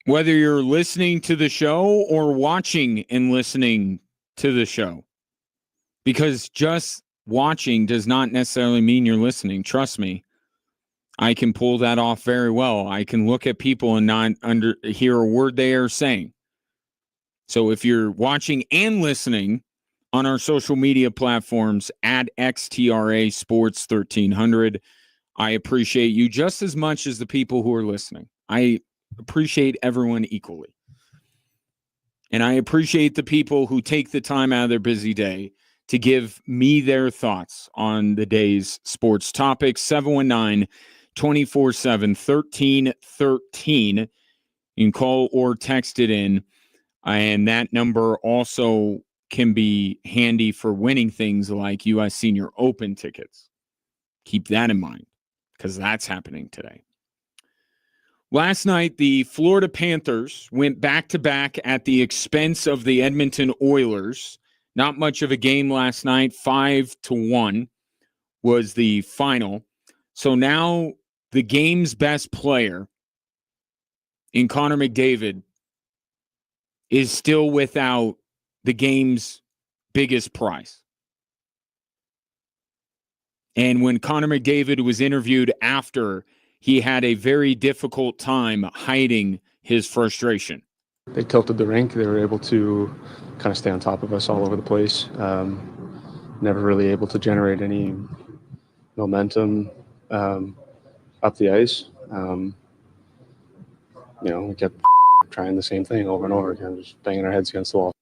Whether you're listening to the show or watching and listening to the show, because just watching does not necessarily mean you're listening. Trust me, I can pull that off very well. I can look at people and not hear a word they are saying. So if you're watching and listening on our social media platforms at XTRA Sports 1300, I appreciate you just as much as the people who are listening. I appreciate everyone equally. And I appreciate the people who take the time out of their busy day to give me their thoughts on the day's sports topics. 719-247-1313. You can call or text it in. And that number also can be handy for winning things like U.S. Senior Open tickets. Keep that in mind, because that's happening today. Last night, the Florida Panthers went back-to-back at the expense of the Edmonton Oilers. Not much of a game last night. 5-1 was the final. So now the game's best player in Connor McDavid is still without the game's biggest prize. And when Connor McDavid was interviewed after, he had a very difficult time hiding his frustration. They tilted the rink. They were able to kind of stay on top of us all over the place. Never really able to generate any momentum up the ice. We kept trying the same thing over and over again, just banging our heads against the wall.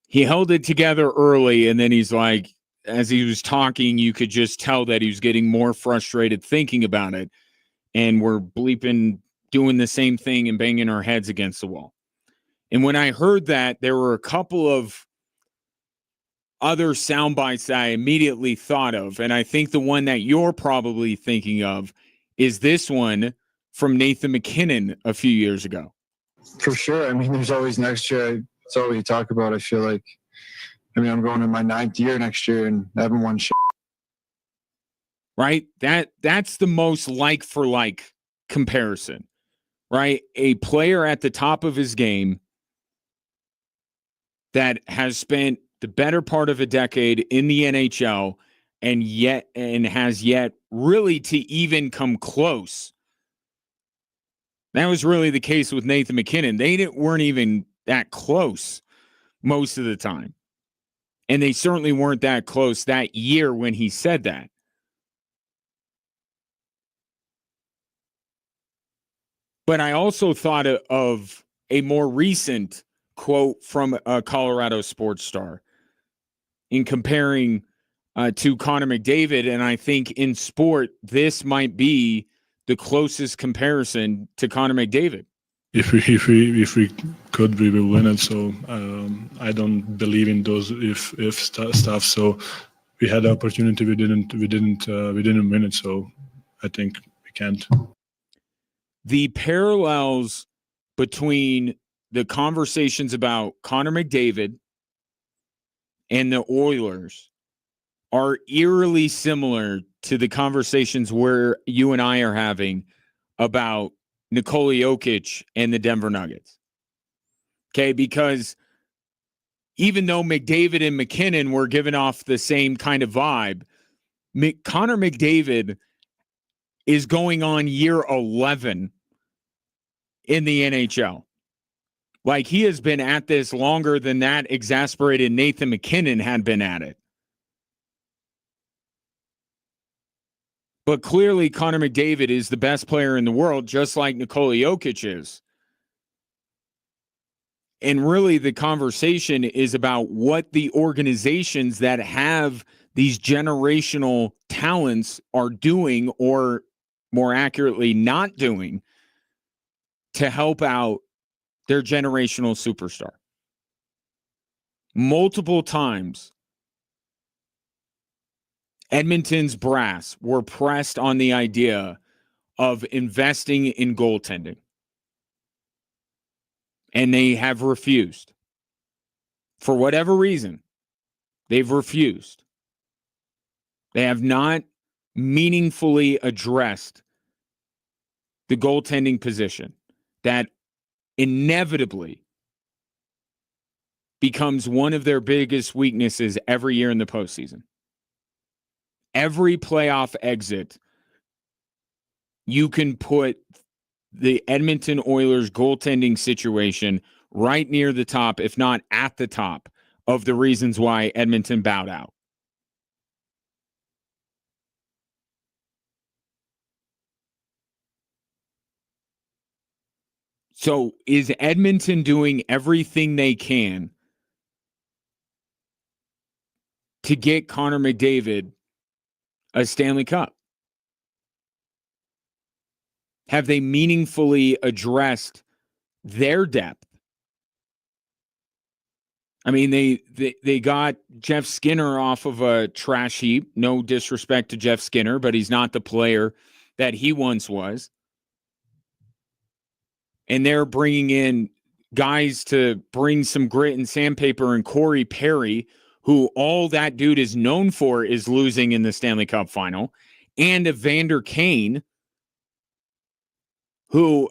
He held it together early, and then he's like, as he was talking, you could just tell that he was getting more frustrated thinking about it. And we're bleeping, doing the same thing and banging our heads against the wall. And when I heard that, there were a couple of other sound bites that I immediately thought of. And I think the one that you're probably thinking of is this one from Nathan MacKinnon a few years ago. For sure. I mean, there's always next year. It's all we talk about. I feel like, I'm going in my 9th year next year and I haven't won shit. Right? That's the most like for like comparison, right? A player at the top of his game that has spent the better part of a decade in the NHL and has yet really to even come close. That was really the case with Nathan MacKinnon. They weren't even that close most of the time. And they certainly weren't that close that year when he said that. But I also thought of a more recent quote from a Colorado sports star in comparing to Connor McDavid. And I think in sport, this might be the closest comparison to Connor McDavid. If we could, we will win it. So I don't believe in those if stuff. So we had the opportunity, we didn't win it. So I think we can't. The parallels between the conversations about Connor McDavid and the Oilers are eerily similar to the conversations where you and I are having about Nikola Jokic and the Denver Nuggets. Okay, because even though McDavid and McKinnon were giving off the same kind of vibe, Connor McDavid is going on year 11 in the NHL. Like, he has been at this longer than that exasperated Nathan MacKinnon had been at it. But clearly, Connor McDavid is the best player in the world, just like Nikola Jokic is. And really, the conversation is about what the organizations that have these generational talents are doing, or more accurately, not doing, to help out their generational superstar. Multiple times, Edmonton's brass were pressed on the idea of investing in goaltending. And they have refused. For whatever reason, they've refused. They have not meaningfully addressed the goaltending position that inevitably becomes one of their biggest weaknesses every year in the postseason. Every playoff exit, you can put the Edmonton Oilers goaltending situation right near the top, if not at the top, of the reasons why Edmonton bowed out. So is Edmonton doing everything they can to get Connor McDavid a Stanley Cup? Have they meaningfully addressed their depth? I mean, they got Jeff Skinner off of a trash heap. No disrespect to Jeff Skinner, but he's not the player that he once was. And they're bringing in guys to bring some grit and sandpaper, and Corey Perry, who all that dude is known for is losing in the Stanley Cup final, and Evander Kane, who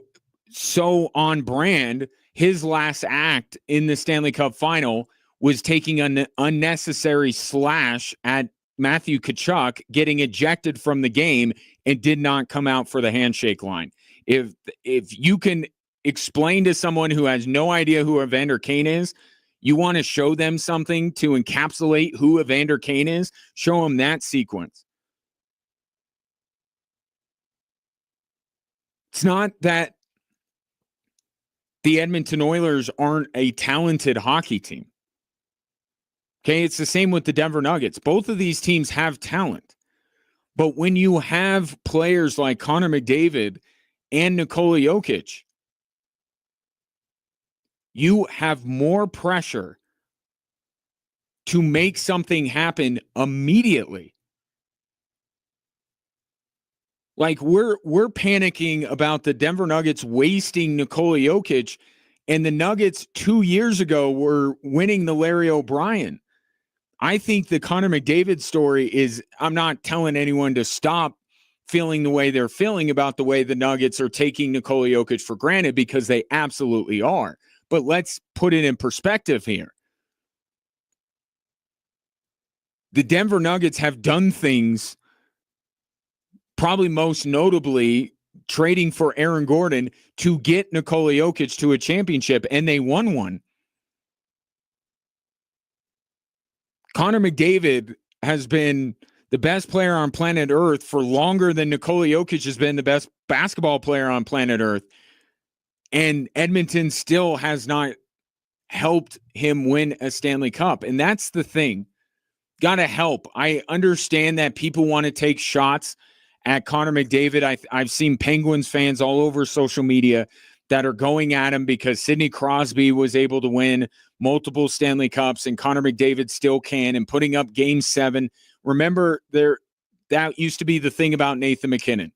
so on brand, his last act in the Stanley Cup final was taking an unnecessary slash at Matthew Tkachuk, getting ejected from the game, and did not come out for the handshake line. If you can explain to someone who has no idea who Evander Kane is, you want to show them something to encapsulate who Evander Kane is, show them that sequence. It's not that the Edmonton Oilers aren't a talented hockey team. Okay, it's the same with the Denver Nuggets. Both of these teams have talent. But when you have players like Connor McDavid and Nikola Jokic, you have more pressure to make something happen immediately. Like we're panicking about the Denver Nuggets wasting Nikola Jokic, and the Nuggets 2 years ago were winning the Larry O'Brien. I think the Connor McDavid story is, I'm not telling anyone to stop feeling the way they're feeling about the way the Nuggets are taking Nikola Jokic for granted, because they absolutely are. But let's put it in perspective here. The Denver Nuggets have done things, probably most notably trading for Aaron Gordon to get Nikola Jokic to a championship, and they won one. Connor McDavid has been the best player on planet Earth for longer than Nikola Jokic has been the best basketball player on planet Earth. And Edmonton still has not helped him win a Stanley Cup. And that's the thing. Got to help. I understand that people want to take shots at Connor McDavid. I've seen Penguins fans all over social media that are going at him because Sidney Crosby was able to win multiple Stanley Cups and Connor McDavid still can, and putting up Game 7. Remember, that used to be the thing about Nathan MacKinnon.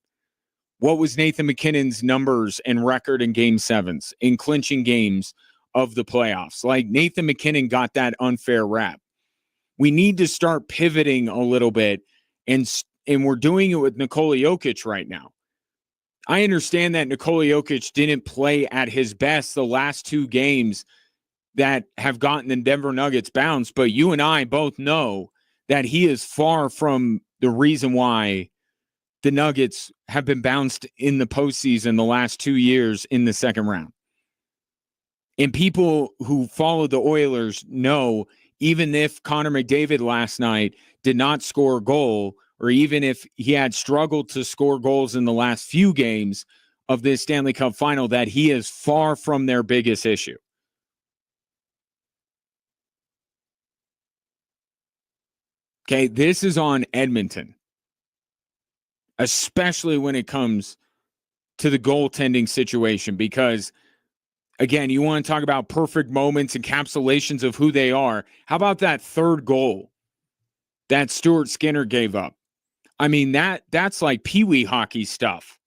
What was Nathan MacKinnon's numbers and record in Game 7s, in clinching games of the playoffs? Like, Nathan MacKinnon got that unfair rap. We need to start pivoting a little bit, and we're doing it with Nikola Jokic right now. I understand that Nikola Jokic didn't play at his best the last 2 games that have gotten the Denver Nuggets bounced, but you and I both know that he is far from the reason why the Nuggets have been bounced in the postseason the last 2 years in the second round. And people who follow the Oilers know, even if Connor McDavid last night did not score a goal, or even if he had struggled to score goals in the last few games of this Stanley Cup final, that he is far from their biggest issue. Okay, this is on Edmonton, especially when it comes to the goaltending situation, because, again, you want to talk about perfect moments, encapsulations of who they are. How about that third goal that Stuart Skinner gave up? I mean, that's like peewee hockey stuff.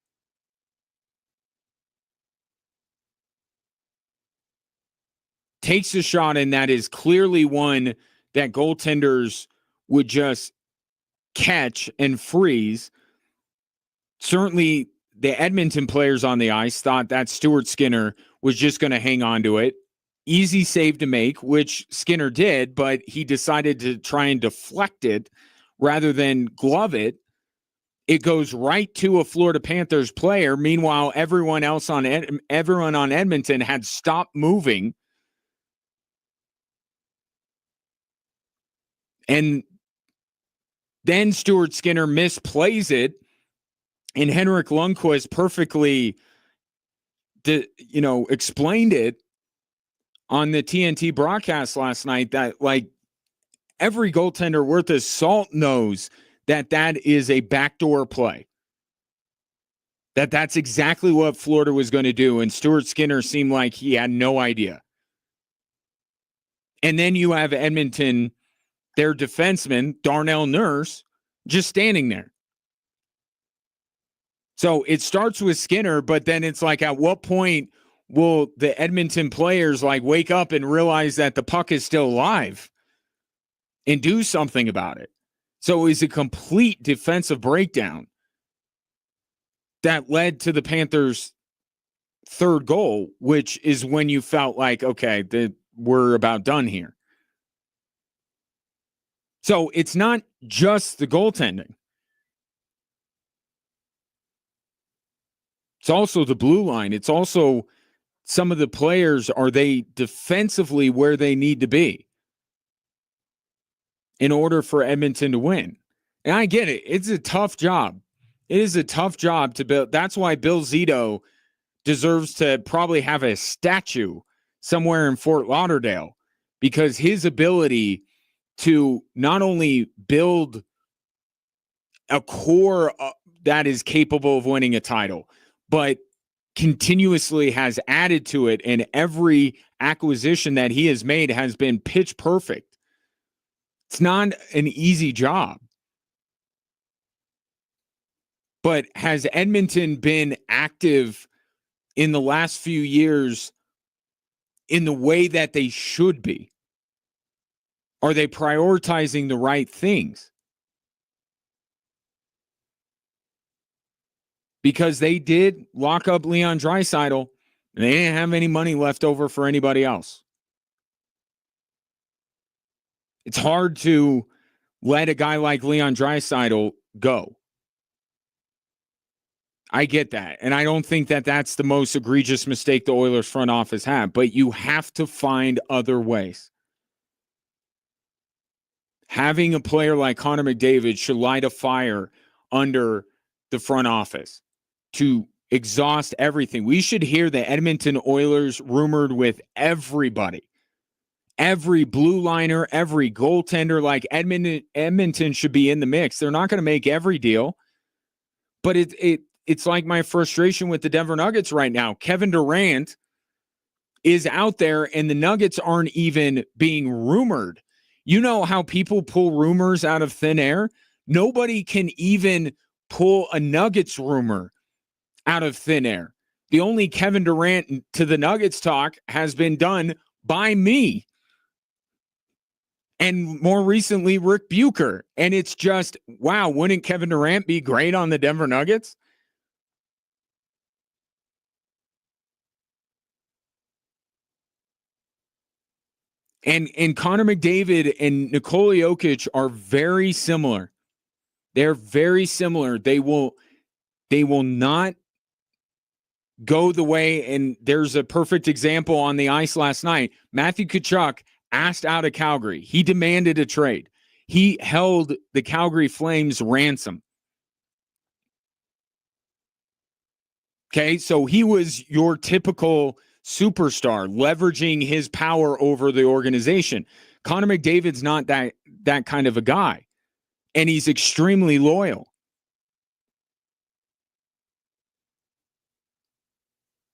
Takes a shot, and that is clearly one that goaltenders would just catch and freeze. Certainly the Edmonton players on the ice thought that Stuart Skinner was just going to hang on to it. Easy save to make, which Skinner did, but he decided to try and deflect it rather than glove it. It goes right to a Florida Panthers player. Meanwhile, everyone on Edmonton had stopped moving. And then Stuart Skinner misplays it, and Henrik Lundqvist perfectly explained it on the TNT broadcast last night that, like, every goaltender worth his salt knows that is a backdoor play. That's exactly what Florida was going to do, and Stuart Skinner seemed like he had no idea. And then you have Edmonton, their defenseman, Darnell Nurse, just standing there. So it starts with Skinner, but then it's like, at what point will the Edmonton players wake up and realize that the puck is still alive and do something about it? So it was a complete defensive breakdown that led to the Panthers' third goal, which is when you felt like, okay, we're about done here. So it's not just the goaltending. It's also the blue line. It's also some of the players. Are they defensively where they need to be in order for Edmonton to win? And I get it. It's a tough job. It is a tough job to build. That's why Bill Zito deserves to probably have a statue somewhere in Fort Lauderdale, because his ability to not only build a core that is capable of winning a title, but continuously has added to it, and every acquisition that he has made has been pitch perfect. It's not an easy job. But has Edmonton been active in the last few years in the way that they should be? Are they prioritizing the right things? Because they did lock up Leon Draisaitl, and they didn't have any money left over for anybody else. It's hard to let a guy like Leon Draisaitl go. I get that. And I don't think that that's the most egregious mistake the Oilers front office had, but you have to find other ways. Having a player like Connor McDavid should light a fire under the front office to exhaust everything. We should hear the Edmonton Oilers rumored with everybody. Every blue liner, every goaltender. Like, Edmonton should be in the mix. They're not going to make every deal, but it's like my frustration with the Denver Nuggets right now. Kevin Durant is out there, and the Nuggets aren't even being rumored. You know how people pull rumors out of thin air? Nobody can even pull a Nuggets rumor out of thin air. The only Kevin Durant to the Nuggets talk has been done by me. And more recently, Rick Bucher. And it's just, wow, wouldn't Kevin Durant be great on the Denver Nuggets? And Connor McDavid and Nikola Jokic are very similar. They're very similar. They will not go the way, and there's a perfect example on the ice last night. Matthew Tkachuk asked out of Calgary. He demanded a trade. He held the Calgary Flames ransom. Okay, so he was your typical superstar, leveraging his power over the organization. Connor McDavid's not that kind of a guy, and he's extremely loyal.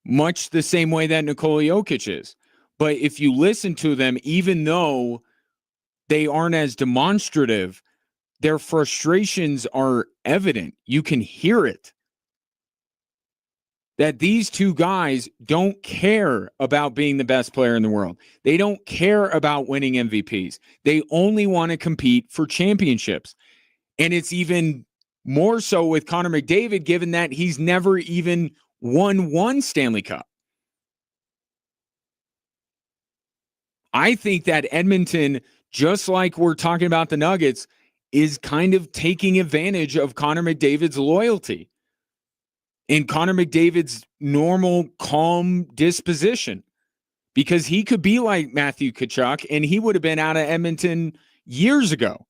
Much the same way that Nikola Jokic is. But if you listen to them, even though they aren't as demonstrative, their frustrations are evident. You can hear it. That these two guys don't care about being the best player in the world. They don't care about winning MVPs. They only want to compete for championships. And it's even more so with Connor McDavid, given that he's never even won one Stanley Cup. I think that Edmonton, just like we're talking about the Nuggets, is kind of taking advantage of Connor McDavid's loyalty and Connor McDavid's normal, calm disposition, because he could be like Matthew Tkachuk and he would have been out of Edmonton years ago.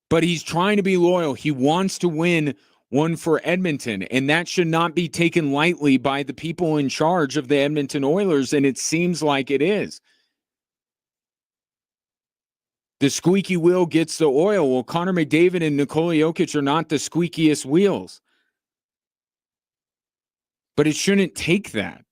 But he's trying to be loyal. He wants to win one for Edmonton, and that should not be taken lightly by the people in charge of the Edmonton Oilers, and it seems like it is. The squeaky wheel gets the oil. Well, Connor McDavid and Nikola Jokic are not the squeakiest wheels. But it shouldn't take that.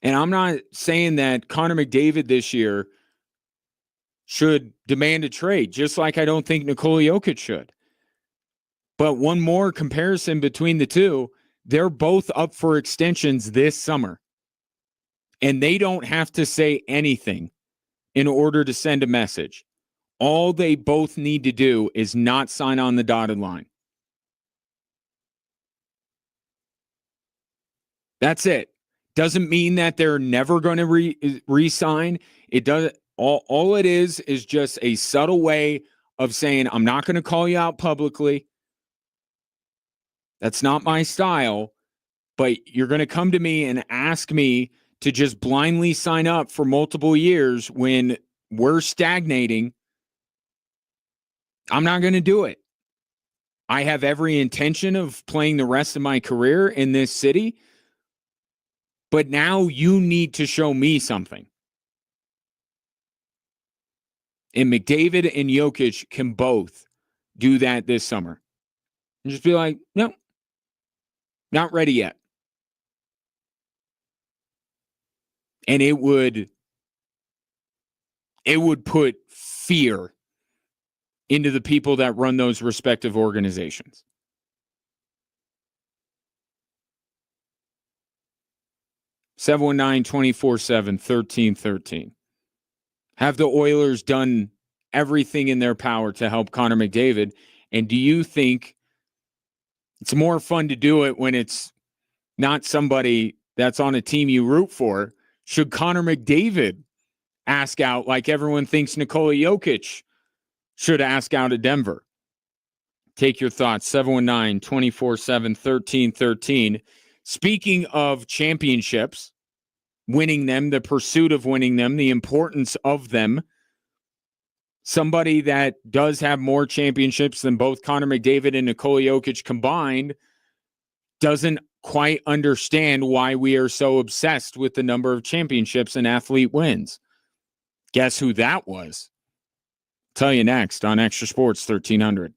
And I'm not saying that Connor McDavid this year should demand a trade, just like I don't think Nikola Jokic should. But one more comparison between the two, they're both up for extensions this summer. And they don't have to say anything in order to send a message. All they both need to do is not sign on the dotted line. That's it. Doesn't mean that they're never going to re-sign. It does. All it is just a subtle way of saying, I'm not going to call you out publicly. That's not my style. But you're going to come to me and ask me to just blindly sign up for multiple years when we're stagnating. I'm not going to do it. I have every intention of playing the rest of my career in this city. But now you need to show me something. And McDavid and Jokic can both do that this summer. And just be like, no, not ready yet. And it would put fear into the people that run those respective organizations. (719-24/7-1313). Have the Oilers done everything in their power to help Connor McDavid? And do you think it's more fun to do it when it's not somebody that's on a team you root for? Should Connor McDavid ask out like everyone thinks Nikola Jokic should ask out of Denver? Take your thoughts. 719-24/7-1313. Speaking of championships, winning them, the pursuit of winning them, the importance of them, somebody that does have more championships than both Connor McDavid and Nikola Jokic combined doesn't quite understand why we are so obsessed with the number of championships an athlete wins. Guess who that was? Tell you next on Extra Sports 1300.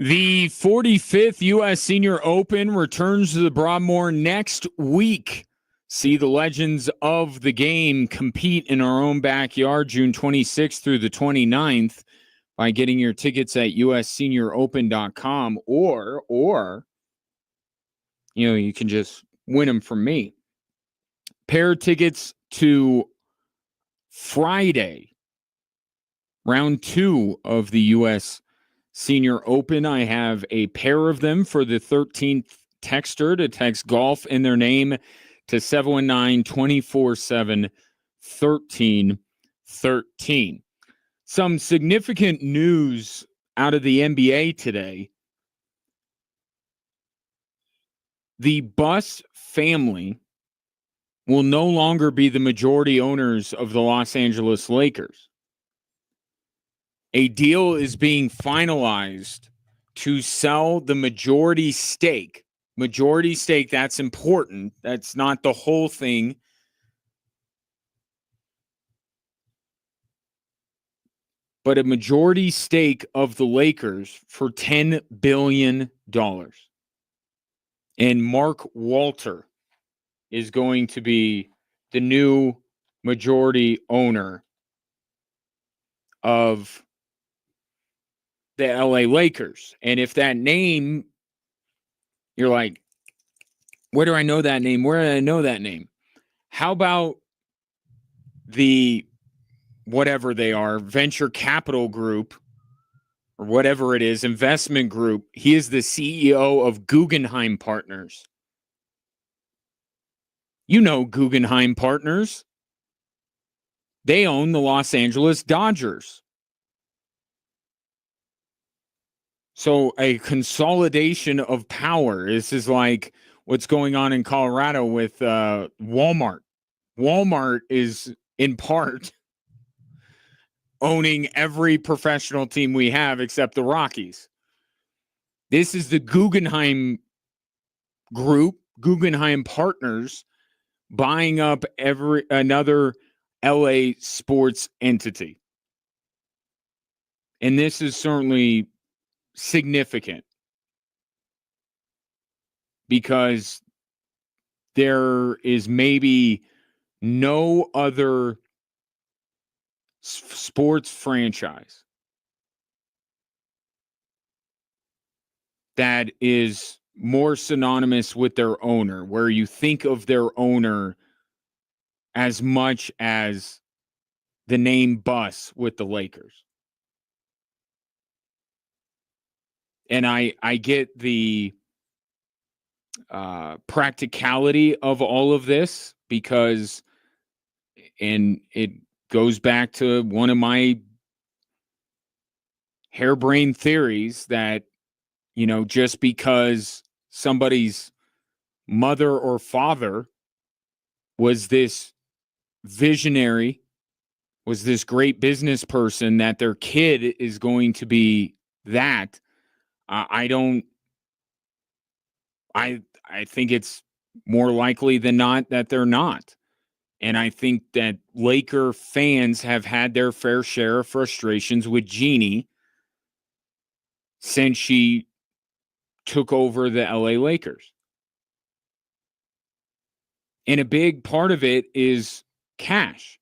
The 45th U.S. Senior Open returns to the Broadmoor next week. See the legends of the game compete in our own backyard June 26th through the 29th by getting your tickets at ussenioropen.com or you can just win them from me. Pair tickets to Friday, round 2 of the U.S. Senior Open. I have a pair of them for the 13th texter to text golf in their name to 719-247-1313. Some significant news out of the NBA today. The Buss family will no longer be the majority owners of the Los Angeles Lakers. A deal is being finalized to sell the majority stake. Majority stake, that's important. That's not the whole thing. But a majority stake of the Lakers for $10 billion. And Mark Walter is going to be the new majority owner of the LA Lakers. And if that name, you're like, where do I know that name? Where do I know that name? How about the, whatever they are, venture capital group, or whatever it is, investment group? He is the CEO of Guggenheim Partners. You know Guggenheim Partners. They own the Los Angeles Dodgers. So a consolidation of power. This is like what's going on in Colorado with Walmart. Walmart is in part owning every professional team we have except the Rockies. This is the Guggenheim Group, Guggenheim Partners, buying up another LA sports entity. And this is certainly significant because there is maybe no other sports franchise that is more synonymous with their owner, where you think of their owner as much as the name Buss with the Lakers. And I get the practicality of all of this because, and it goes back to one of my harebrained theories that, just because somebody's mother or father was this visionary, was this great business person, that their kid is going to be that. I think it's more likely than not that they're not. And I think that Laker fans have had their fair share of frustrations with Jeannie since she took over the LA Lakers. And a big part of it is cash.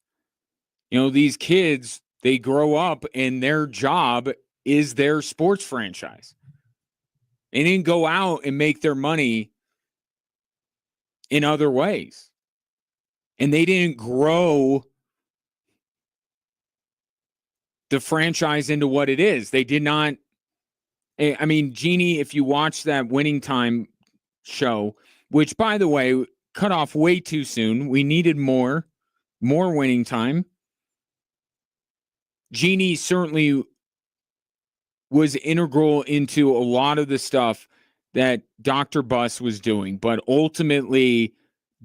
These kids, they grow up and their job is their sports franchise. They didn't go out and make their money in other ways. And they didn't grow the franchise into what it is. They did not. I mean, Jeannie, if you watch that Winning Time show, which, by the way, cut off way too soon. We needed more Winning Time. Jeannie certainly was integral into a lot of the stuff that Dr. Buss was doing. But ultimately,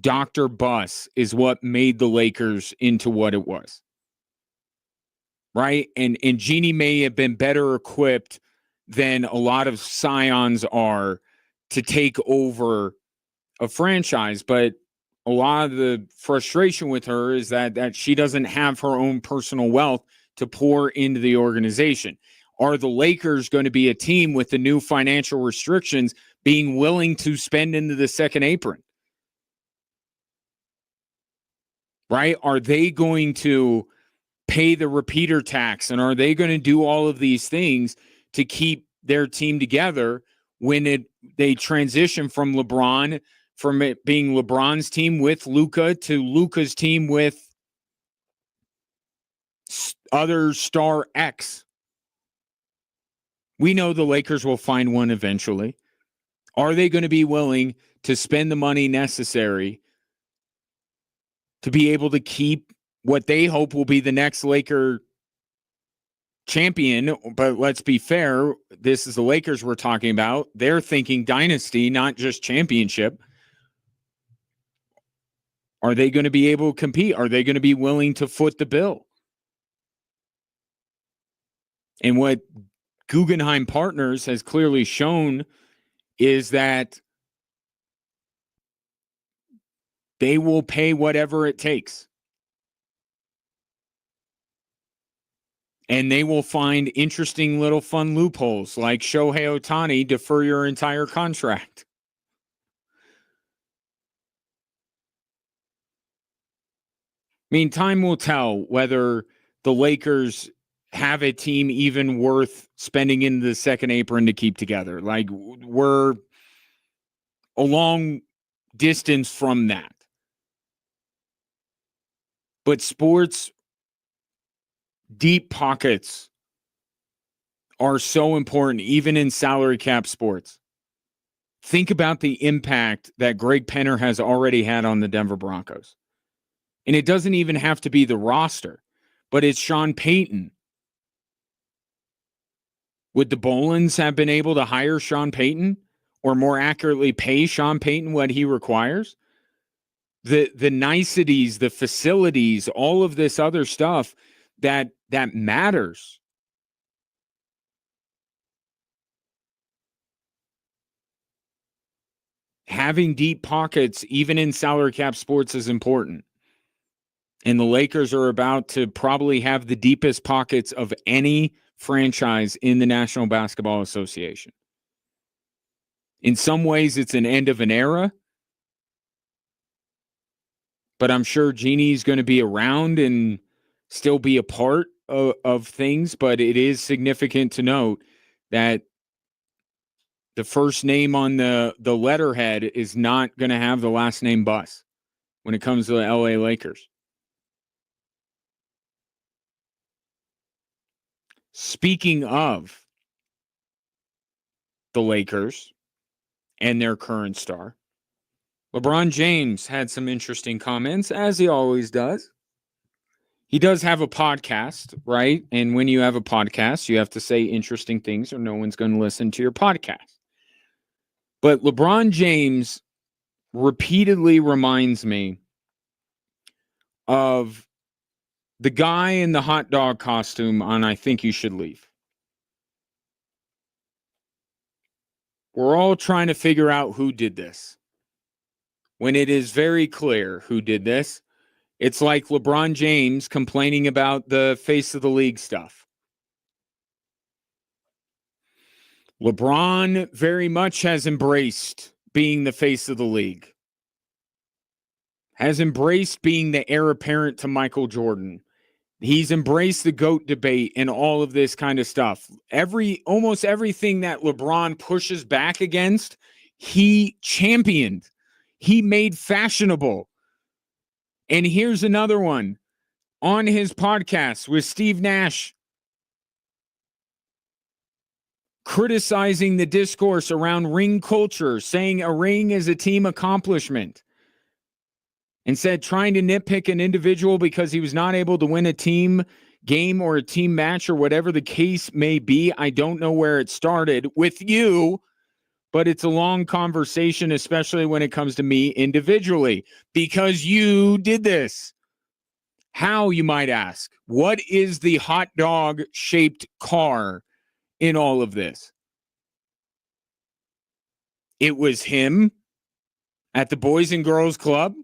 Dr. Buss is what made the Lakers into what it was. Right? And Jeannie may have been better equipped than a lot of scions are to take over a franchise. But a lot of the frustration with her is that she doesn't have her own personal wealth to pour into the organization. Are the Lakers going to be a team with the new financial restrictions being willing to spend into the second apron? Right? Are they going to pay the repeater tax, and are they going to do all of these things to keep their team together when they transition from it being LeBron's team with Luka to Luka's team with other star X? We know the Lakers will find one eventually. Are they going to be willing to spend the money necessary to be able to keep what they hope will be the next Laker champion? But let's be fair, this is the Lakers we're talking about. They're thinking dynasty, not just championship. Are they going to be able to compete? Are they going to be willing to foot the bill? And what Guggenheim Partners has clearly shown is that they will pay whatever it takes. And they will find interesting little fun loopholes like Shohei Ohtani, defer your entire contract. I mean, time will tell whether the Lakers have a team even worth spending into the second apron to keep together. Like, we're a long distance from that. But sports deep pockets are so important, even in salary cap sports. Think about the impact that Greg Penner has already had on the Denver Broncos. And it doesn't even have to be the roster, but it's Sean Payton. Would the Bolins have been able to hire Sean Payton, or more accurately pay Sean Payton what he requires? The niceties, the facilities, all of this other stuff that matters. Having deep pockets, even in salary cap sports, is important. And the Lakers are about to probably have the deepest pockets of any franchise in the National Basketball Association. In some ways, it's an end of an era. But I'm sure Jeannie's going to be around and still be a part of things. But it is significant to note that the first name on the letterhead is not going to have the last name Buss when it comes to the LA Lakers. Speaking of the Lakers and their current star, LeBron James had some interesting comments, as he always does. He does have a podcast, right? And when you have a podcast, you have to say interesting things or no one's going to listen to your podcast. But LeBron James repeatedly reminds me of the guy in the hot dog costume on I Think You Should Leave. We're all trying to figure out who did this, when it is very clear who did this. It's like LeBron James complaining about the face of the league stuff. LeBron very much has embraced being the face of the league, has embraced being the heir apparent to Michael Jordan. He's embraced the GOAT debate and all of this kind of stuff. Almost everything that LeBron pushes back against, he championed. He made fashionable. And here's another one on his podcast with Steve Nash, criticizing the discourse around ring culture, saying a ring is a team accomplishment, and said trying to nitpick an individual because he was not able to win a team game or a team match or whatever the case may be. I don't know where it started with you, but it's a long conversation, especially when it comes to me individually, because you did this. How, you might ask? What is the hot dog shaped car in all of this? It was him at the Boys and Girls Club,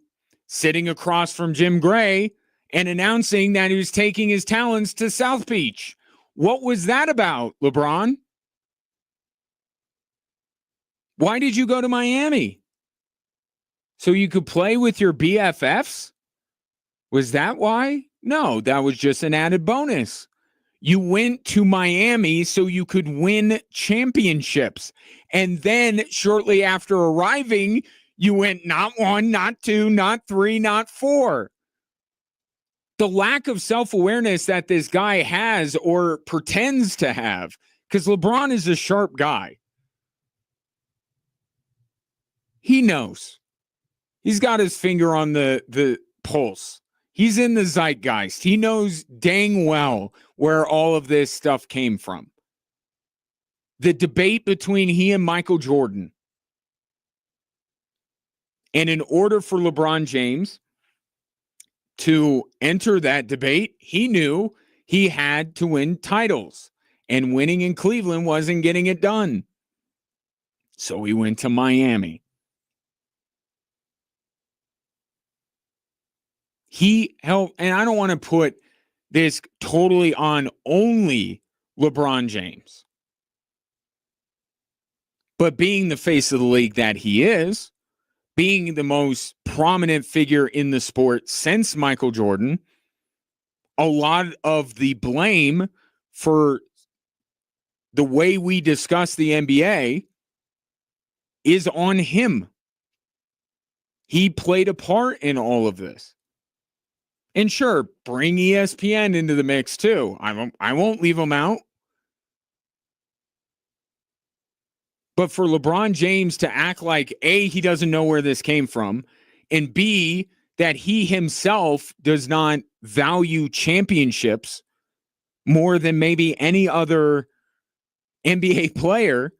sitting across from Jim Gray and announcing that he was taking his talents to South Beach. What was that about, LeBron? Why did you go to Miami? So you could play with your BFFs? Was that why? No, that was just an added bonus. You went to Miami so you could win championships. And then shortly after arriving, you went not 1, not 2, not 3, not 4. The lack of self-awareness that this guy has or pretends to have, because LeBron is a sharp guy. He knows. He's got his finger on the pulse. He's in the zeitgeist. He knows dang well where all of this stuff came from. The debate between he and Michael Jordan. And in order for LeBron James to enter that debate, he knew he had to win titles. And winning in Cleveland wasn't getting it done. So he went to Miami. He helped, and I don't want to put this totally on only LeBron James. But being the face of the league that he is, being the most prominent figure in the sport since Michael Jordan, a lot of the blame for the way we discuss the NBA is on him. He played a part in all of this. And sure, bring ESPN into the mix too. I won't leave them out. But for LeBron James to act like A, he doesn't know where this came from, and B, that he himself does not value championships more than maybe any other NBA player.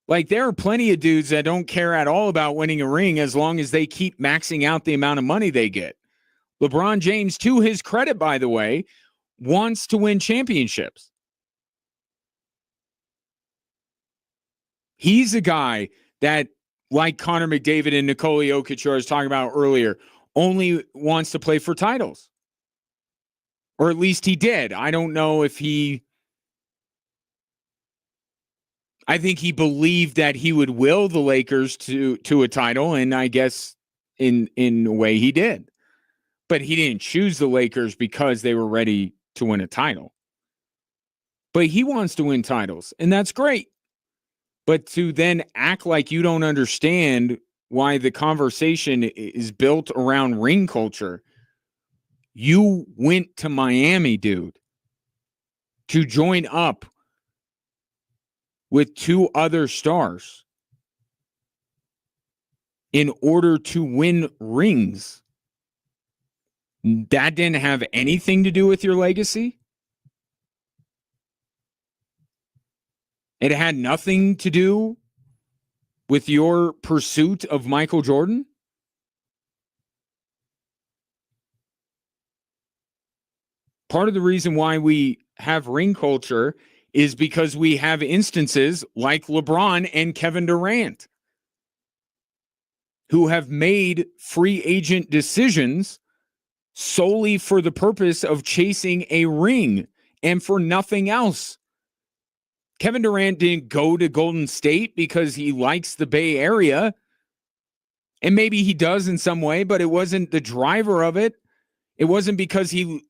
Like, there are plenty of dudes that don't care at all about winning a ring as long as they keep maxing out the amount of money they get. LeBron James, to his credit, by the way, wants to win championships. He's a guy that, like Connor McDavid and Nikola Jokic, I was talking about earlier, only wants to play for titles. Or at least he did. I don't know if I think he believed that he would will the Lakers to a title, and I guess in a way he did. But he didn't choose the Lakers because they were ready to win a title. But he wants to win titles, and that's great. But to then act like you don't understand why the conversation is built around ring culture. You went to Miami, dude, to join up with 2 other stars in order to win rings. That didn't have anything to do with your legacy. It had nothing to do with your pursuit of Michael Jordan. Part of the reason why we have ring culture is because we have instances like LeBron and Kevin Durant who have made free agent decisions solely for the purpose of chasing a ring and for nothing else. Kevin Durant didn't go to Golden State because he likes the Bay Area. And maybe he does in some way, but it wasn't the driver of it. It wasn't because he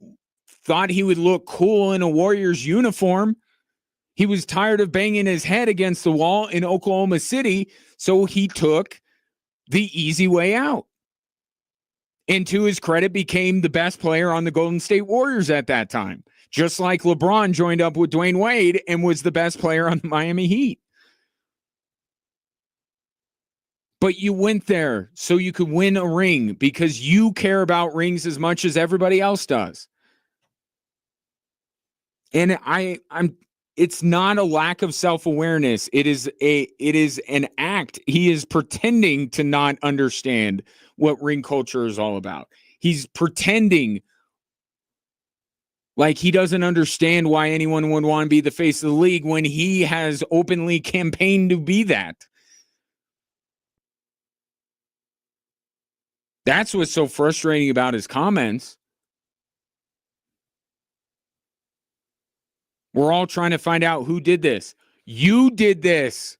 thought he would look cool in a Warriors uniform. He was tired of banging his head against the wall in Oklahoma City, so he took the easy way out. And to his credit, became the best player on the Golden State Warriors at that time. Just like LeBron joined up with Dwayne Wade and was the best player on the Miami Heat. But you went there so you could win a ring because you care about rings as much as everybody else does. And it's not a lack of self-awareness. It is an act. He is pretending to not understand what ring culture is all about. He's pretending like he doesn't understand why anyone would want to be the face of the league when he has openly campaigned to be that. That's what's so frustrating about his comments. We're all trying to find out who did this. You did this.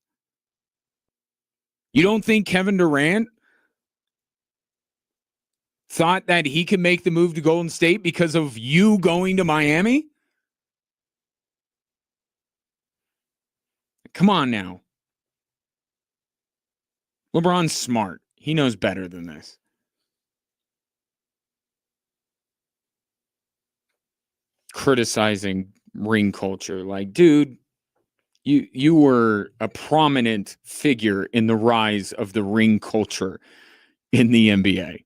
You don't think Kevin Durant thought that he could make the move to Golden State because of you going to Miami? Come on now. LeBron's smart. He knows better than this. Criticizing ring culture. Like, dude, you were a prominent figure in the rise of the ring culture in the NBA.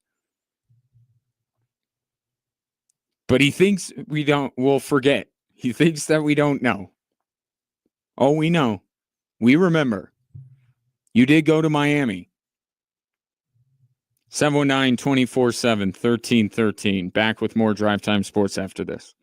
But he thinks we'll forget. He thinks that we don't know. Oh, we know. We remember. You did go to Miami. 719-247-1313. Back with more Drive Time Sports after this.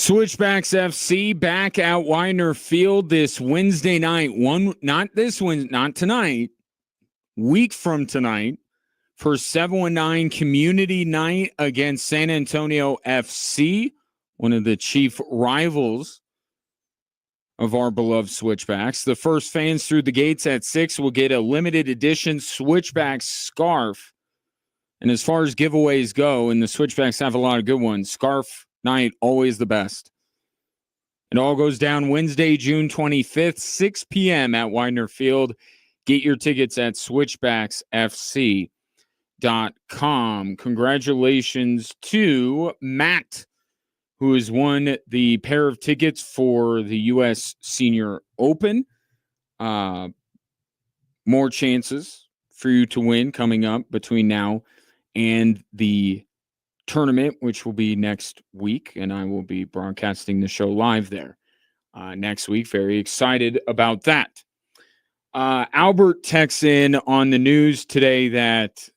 Switchbacks FC back at Widener Field this Wednesday night. Not tonight. Week from tonight for 719 Community Night against San Antonio FC, one of the chief rivals of our beloved Switchbacks. The first fans through the gates at 6 will get a limited edition Switchbacks scarf. And as far as giveaways go, and the Switchbacks have a lot of good ones, scarf night, always the best. It all goes down Wednesday, June 25th, 6 p.m. at Widener Field. Get your tickets at switchbacksfc.com. Congratulations to Matt, who has won the pair of tickets for the U.S. Senior Open. More chances for you to win coming up between now and the tournament, which will be next week, and I will be broadcasting the show live there next week. Very excited about that. Albert texts in on the news today that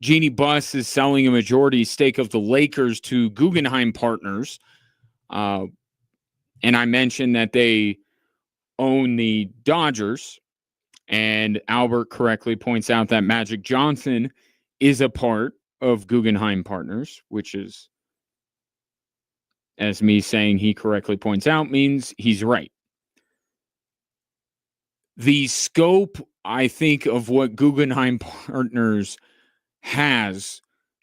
Jeannie Buss is selling a majority stake of the Lakers to Guggenheim Partners. And I mentioned that they own the Dodgers. And Albert correctly points out that Magic Johnson is a part of Guggenheim Partners, which is, as me saying he correctly points out, means he's right. The scope, I think, of what Guggenheim Partners has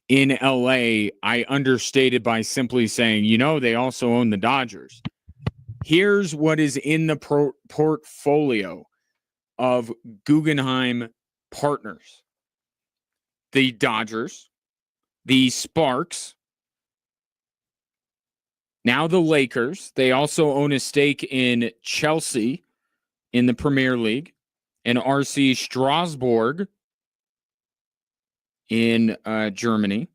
in LA, I understated by simply saying, they also own the Dodgers. Here's what is in the portfolio of Guggenheim Partners: the Dodgers, the Sparks, now the Lakers. They also own a stake in Chelsea in the Premier League, and RC Strasbourg in Germany.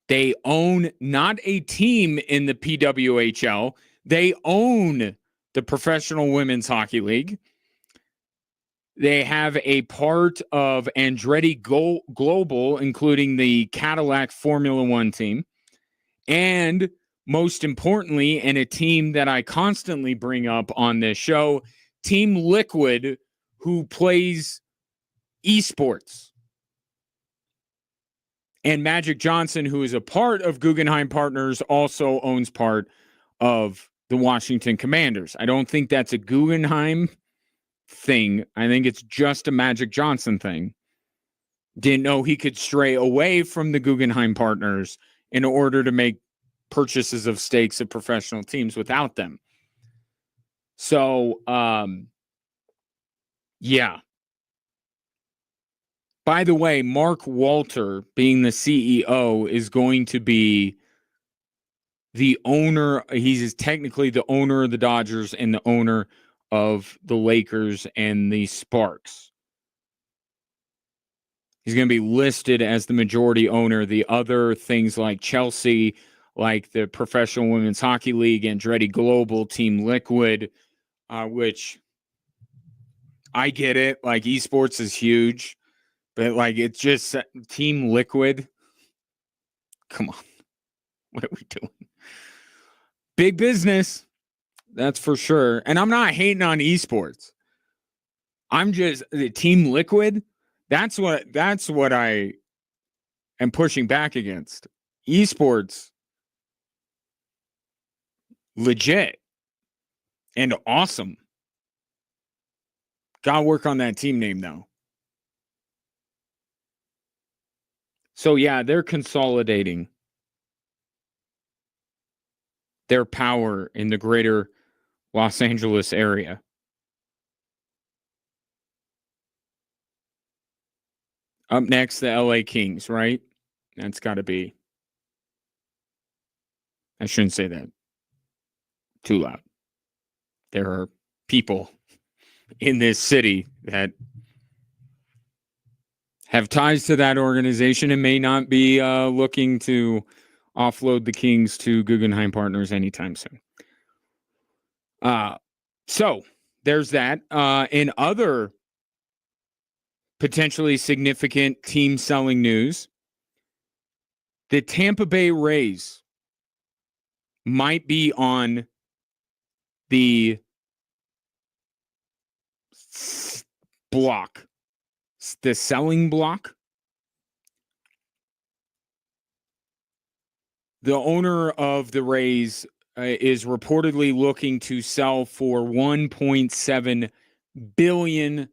They own not a team in the PWHL. They own the Professional Women's Hockey League. They have a part of Andretti Global, including the Cadillac Formula One team. And most importantly, and a team that I constantly bring up on this show, Team Liquid, who plays esports. And Magic Johnson, who is a part of Guggenheim Partners, also owns part of the Washington Commanders. I don't think that's a Guggenheim thing. I think it's just a Magic Johnson thing. Didn't know he could stray away from the Guggenheim Partners in order to make purchases of stakes of professional teams without them. So, yeah. By the way, Mark Walter, being the CEO, is going to be the owner. He's technically the owner of the Dodgers and the owner of the Lakers and the Sparks. He's going to be listed as the majority owner. The other things like Chelsea, like the Professional Women's Hockey League, Andretti Global, Team Liquid, which I get it. Like, esports is huge, but like, it's just Team Liquid. Come on. What are we doing? Big business. That's for sure. And I'm not hating on esports. I'm just the Team Liquid. That's what I am pushing back against. Esports, legit and awesome. Gotta work on that team name though. So yeah, they're consolidating their power in the greater Los Angeles area. Up next, the LA Kings, right? That's got to be. I shouldn't say that too loud. There are people in this city that have ties to that organization and may not be looking to offload the Kings to Guggenheim Partners anytime soon. So there's that. In other potentially significant team selling news, the Tampa Bay Rays might be on the block, the selling block. The owner of the Rays is reportedly looking to sell for $1.7 billion.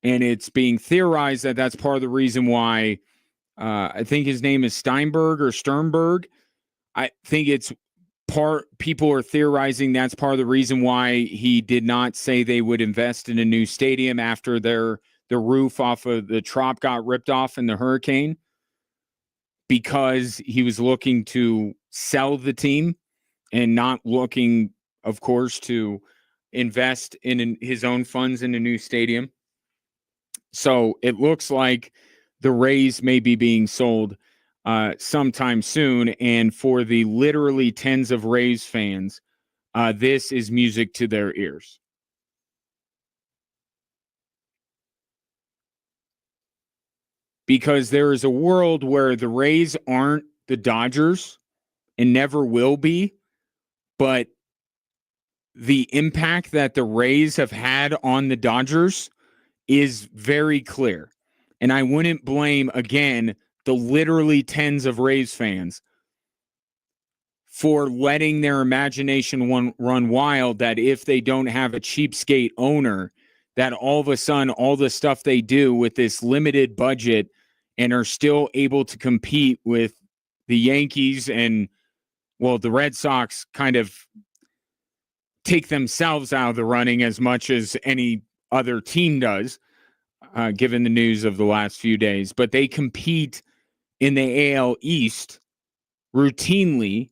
And it's being theorized that that's part of the reason why I think his name is Steinberg or Sternberg. I think it's people are theorizing that's part of the reason why he did not say they would invest in a new stadium after the roof off of the Trop got ripped off in the hurricane, because he was looking to sell the team and not looking, of course, to invest in his own funds in a new stadium. So it looks like the Rays may be being sold sometime soon. And for the literally tens of Rays fans, this is music to their ears. Because there is a world where the Rays aren't the Dodgers and never will be, but the impact that the Rays have had on the Dodgers is very clear. And I wouldn't blame, again, the literally tens of Rays fans for letting their imagination run wild, that if they don't have a cheapskate owner, that all of a sudden all the stuff they do with this limited budget and are still able to compete with the Yankees and, well, the Red Sox kind of take themselves out of the running as much as any other team does, given the news of the last few days. But they compete in the AL East routinely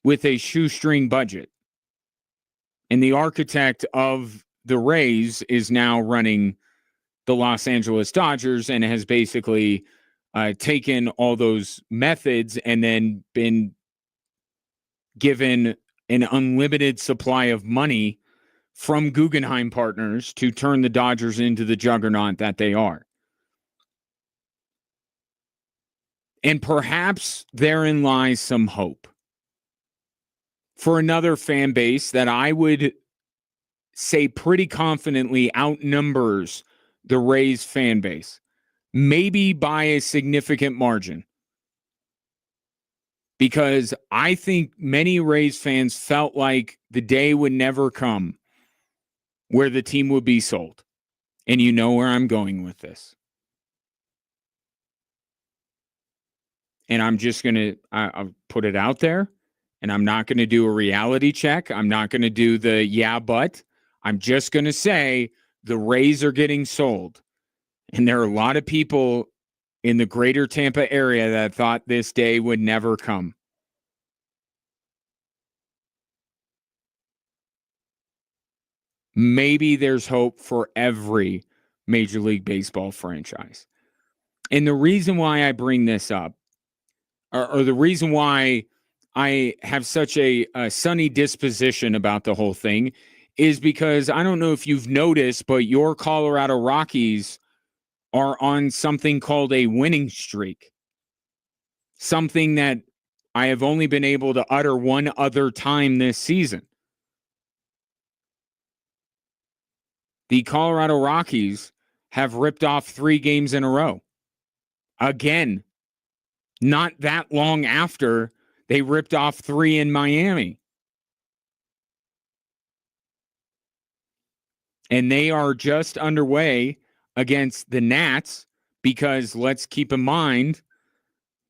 with a shoestring budget. And the architect of the Rays is now running the Los Angeles Dodgers and has basically taken all those methods and then been given an unlimited supply of money from Guggenheim Partners to turn the Dodgers into the juggernaut that they are. And perhaps therein lies some hope for another fan base that I would say pretty confidently outnumbers the Rays fan base, maybe by a significant margin. Because I think many Rays fans felt like the day would never come where the team would be sold. And you know where I'm going with this. And I'm just going to I'll put it out there, and I'm not going to do a reality check. I'm not going to do the yeah, but. I'm just going to say the Rays are getting sold. And there are a lot of people in the greater Tampa area that thought this day would never come. Maybe there's hope for every Major League Baseball franchise. And the reason why I bring this up, or the reason why I have such a sunny disposition about the whole thing, is because I don't know if you've noticed, but your Colorado Rockies are on something called a winning streak. Something that I have only been able to utter one other time this season. The Colorado Rockies have ripped off 3 games in a row. Again, not that long after they ripped off 3 in Miami. And they are just underway against the Nats, because let's keep in mind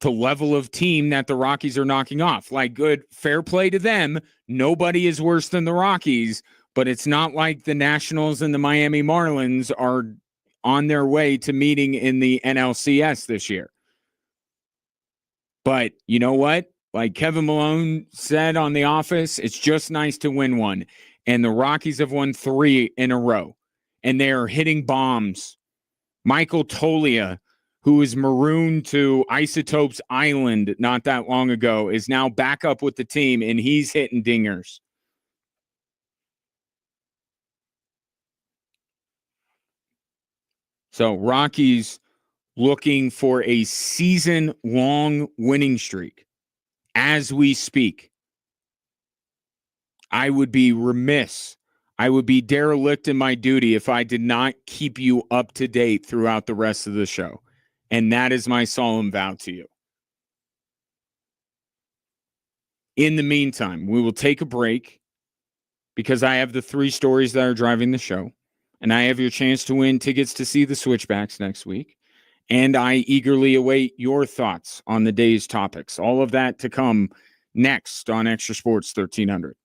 the level of team that the Rockies are knocking off. Like, good, fair play to them. Nobody is worse than the Rockies, but it's not like the Nationals and the Miami Marlins are on their way to meeting in the NLCS this year. But you know what? Like Kevin Malone said on The Office, it's just nice to win one. And the Rockies have won 3 in a row. And they are hitting bombs. Michael Toglia, who was marooned to Isotopes Island not that long ago, is now back up with the team, and he's hitting dingers. So Rockies looking for a season-long winning streak. as we speak. I would be remiss. I would be derelict in my duty if I did not keep you up to date throughout the rest of the show. And that is my solemn vow to you. In the meantime, we will take a break because I have the 3 stories that are driving the show, and I have your chance to win tickets to see the Switchbacks next week. And I eagerly await your thoughts on the day's topics. All of that to come next on Extra Sports 1300.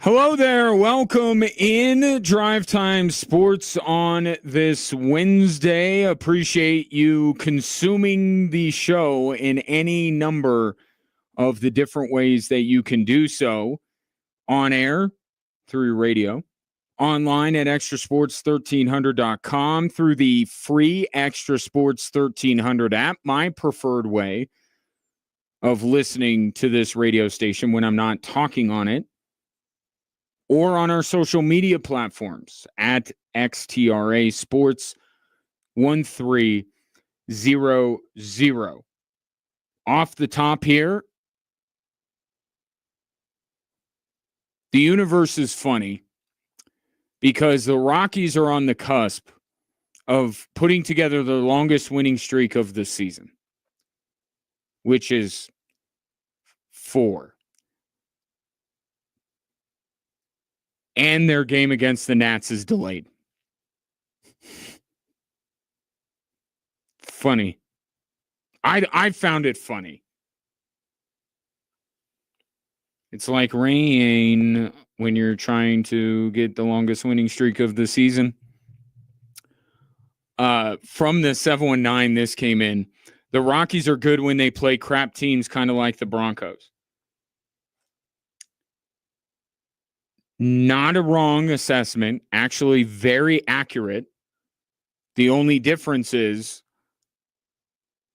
Hello there. Welcome in Drive Time Sports on this Wednesday. Appreciate you consuming the show in any number of the different ways that you can do so. On air, through your radio, online at extrasports1300.com, through the free Extra Sports 1300 app, my preferred way of listening to this radio station when I'm not talking on it, or on our social media platforms at XTRA Sports 1300. Off the top here, the universe is funny because the Rockies are on the cusp of putting together the longest winning streak of the season, which is 4. And their game against the Nats is delayed. Funny. I found it funny. It's like rain when you're trying to get the longest winning streak of the season. From the 719, this came in. The Rockies are good when they play crap teams, kind of like the Broncos. Not a wrong assessment, actually very accurate. The only difference is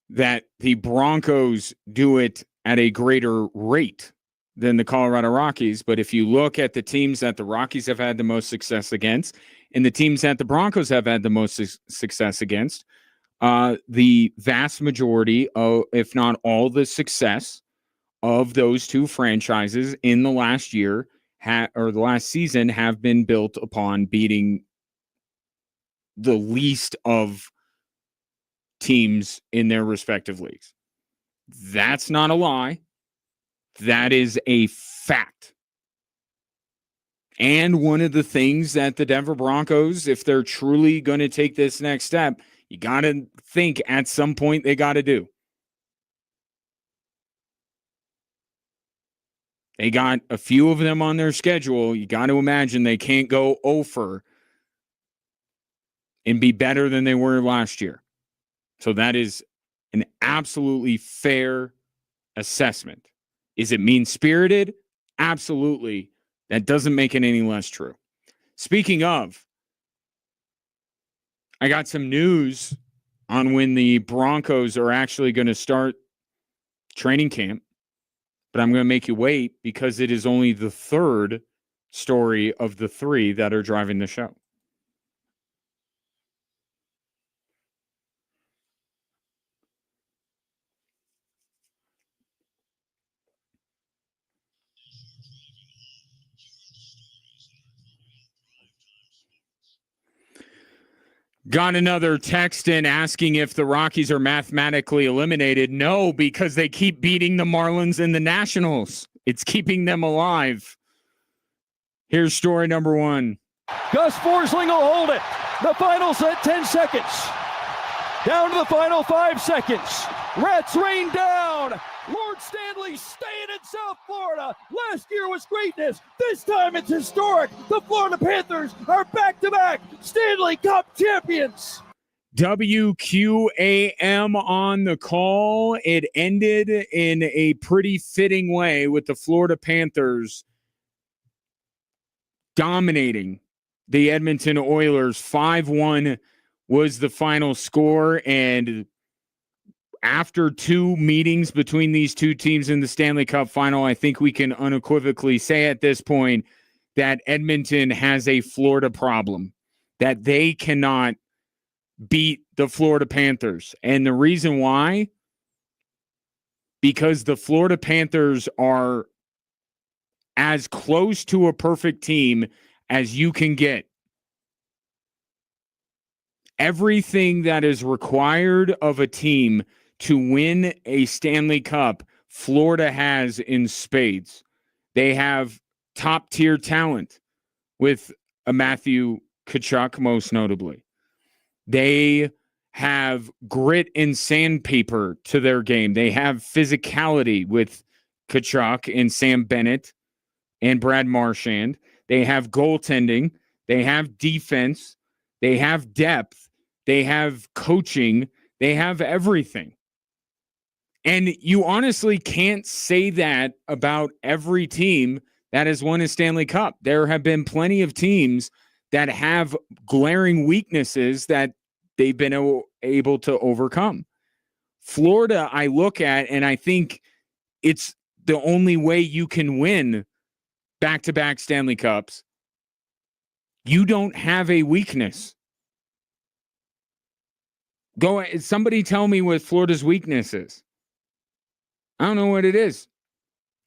that the Broncos do it at a greater rate than the Colorado Rockies. But if you look at the teams that the Rockies have had the most success against and the teams that the Broncos have had the most success against, the vast majority of, if not all the success of those two franchises in the last year or the last season have been built upon beating the least of teams in their respective leagues. That's not a lie. That is a fact. And one of the things that the Denver Broncos, if they're truly going to take this next step, you got to think at some point they got to do. They got a few of them on their schedule. You got to imagine they can't go over and be better than they were last year. So that is an absolutely fair assessment. Is it mean-spirited? Absolutely. That doesn't make it any less true. Speaking of, I got some news on when the Broncos are actually going to start training camp. But I'm going to make you wait because it is only the third story of the 3 that are driving the show. Got another text in asking if the Rockies are mathematically eliminated. No, because they keep beating the Marlins and the Nationals. It's keeping them alive. Here's story number 1. Gus Forsling will hold it. The final set, 10 seconds. Down to the final 5 seconds. Rats rain down. Lord Stanley staying in South Florida. Last year was greatness. This time it's historic. The Florida Panthers are back-to-back Stanley Cup champions. WQAM on the call. It ended in a pretty fitting way with the Florida Panthers dominating the Edmonton Oilers. 5-1 was the final score, and after 2 meetings between these two teams in the Stanley Cup final, I think we can unequivocally say at this point that Edmonton has a Florida problem, that they cannot beat the Florida Panthers. And the reason why? Because the Florida Panthers are as close to a perfect team as you can get. Everything that is required of a team to win a Stanley Cup, Florida has in spades. They have top-tier talent with a Matthew Tkachuk, most notably. They have grit and sandpaper to their game. They have physicality with Tkachuk and Sam Bennett and Brad Marchand. They have goaltending. They have defense. They have depth. They have coaching. They have everything. And you honestly can't say that about every team that has won a Stanley Cup. There have been plenty of teams that have glaring weaknesses that they've been able to overcome. Florida, I look at, and I think it's the only way you can win back-to-back Stanley Cups. You don't have a weakness. Somebody tell me what Florida's weakness is. I don't know what it is.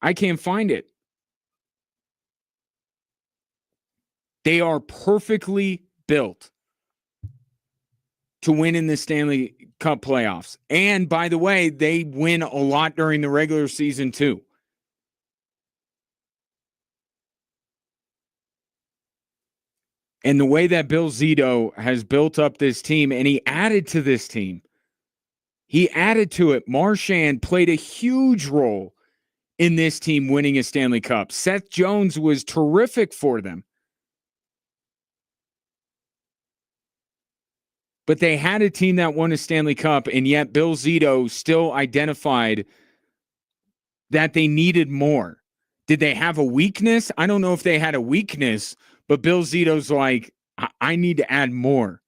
I can't find it. They are perfectly built to win in the Stanley Cup playoffs. And by the way, they win a lot during the regular season too. And the way that Bill Zito has built up this team, and he added to this team. He added to it. Marchand played a huge role in this team winning a Stanley Cup. Seth Jones was terrific for them. But they had a team that won a Stanley Cup, and yet Bill Zito still identified that they needed more. Did they have a weakness? I don't know if they had a weakness, but Bill Zito's like, I need to add more.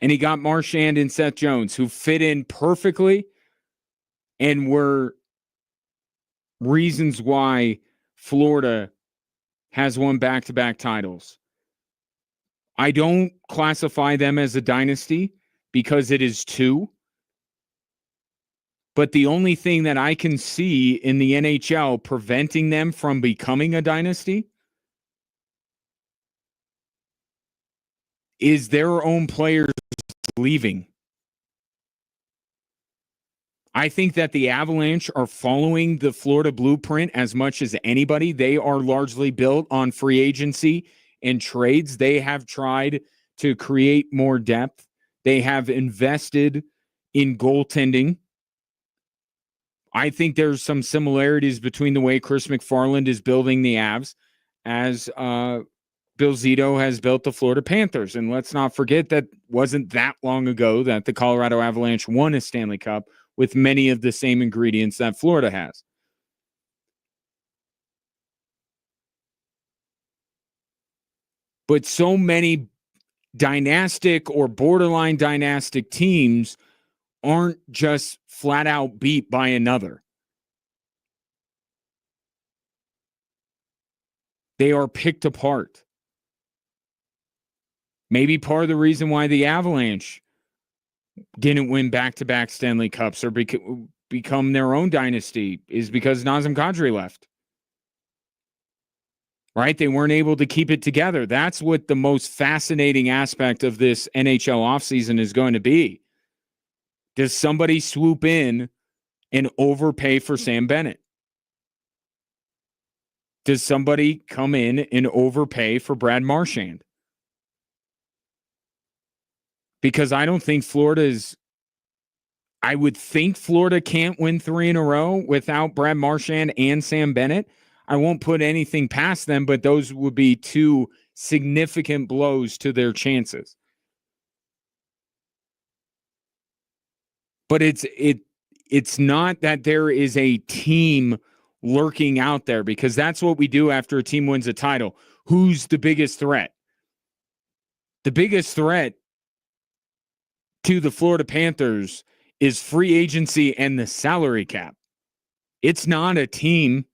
And he got Marchand and Seth Jones, who fit in perfectly and were reasons why Florida has won back-to-back titles. I don't classify them as a dynasty because it is two. But the only thing that I can see in the NHL preventing them from becoming a dynasty is their own players leaving. I think that the Avalanche are following the Florida blueprint as much as anybody. They are largely built on free agency and trades. They have tried to create more depth. They have invested in goaltending. I think there's some similarities between the way Chris McFarland is building the Avs as Bill Zito has built the Florida Panthers. And let's not forget that wasn't that long ago that the Colorado Avalanche won a Stanley Cup with many of the same ingredients that Florida has. But so many dynastic or borderline dynastic teams aren't just flat out beat by another. They are picked apart. Maybe part of the reason why the Avalanche didn't win back-to-back Stanley Cups or become their own dynasty is because Nazem Kadri left. Right? They weren't able to keep it together. That's what the most fascinating aspect of this NHL offseason is going to be. Does somebody swoop in and overpay for Sam Bennett? Does somebody come in and overpay for Brad Marchand? Because I don't think I would think Florida can't win 3 in a row without Brad Marchand and Sam Bennett. I won't put anything past them, but those would be two significant blows to their chances. But it's not that there is a team lurking out there, because that's what we do after a team wins a title. Who's the biggest threat? The biggest threat to the Florida Panthers is free agency and the salary cap. It's not a team.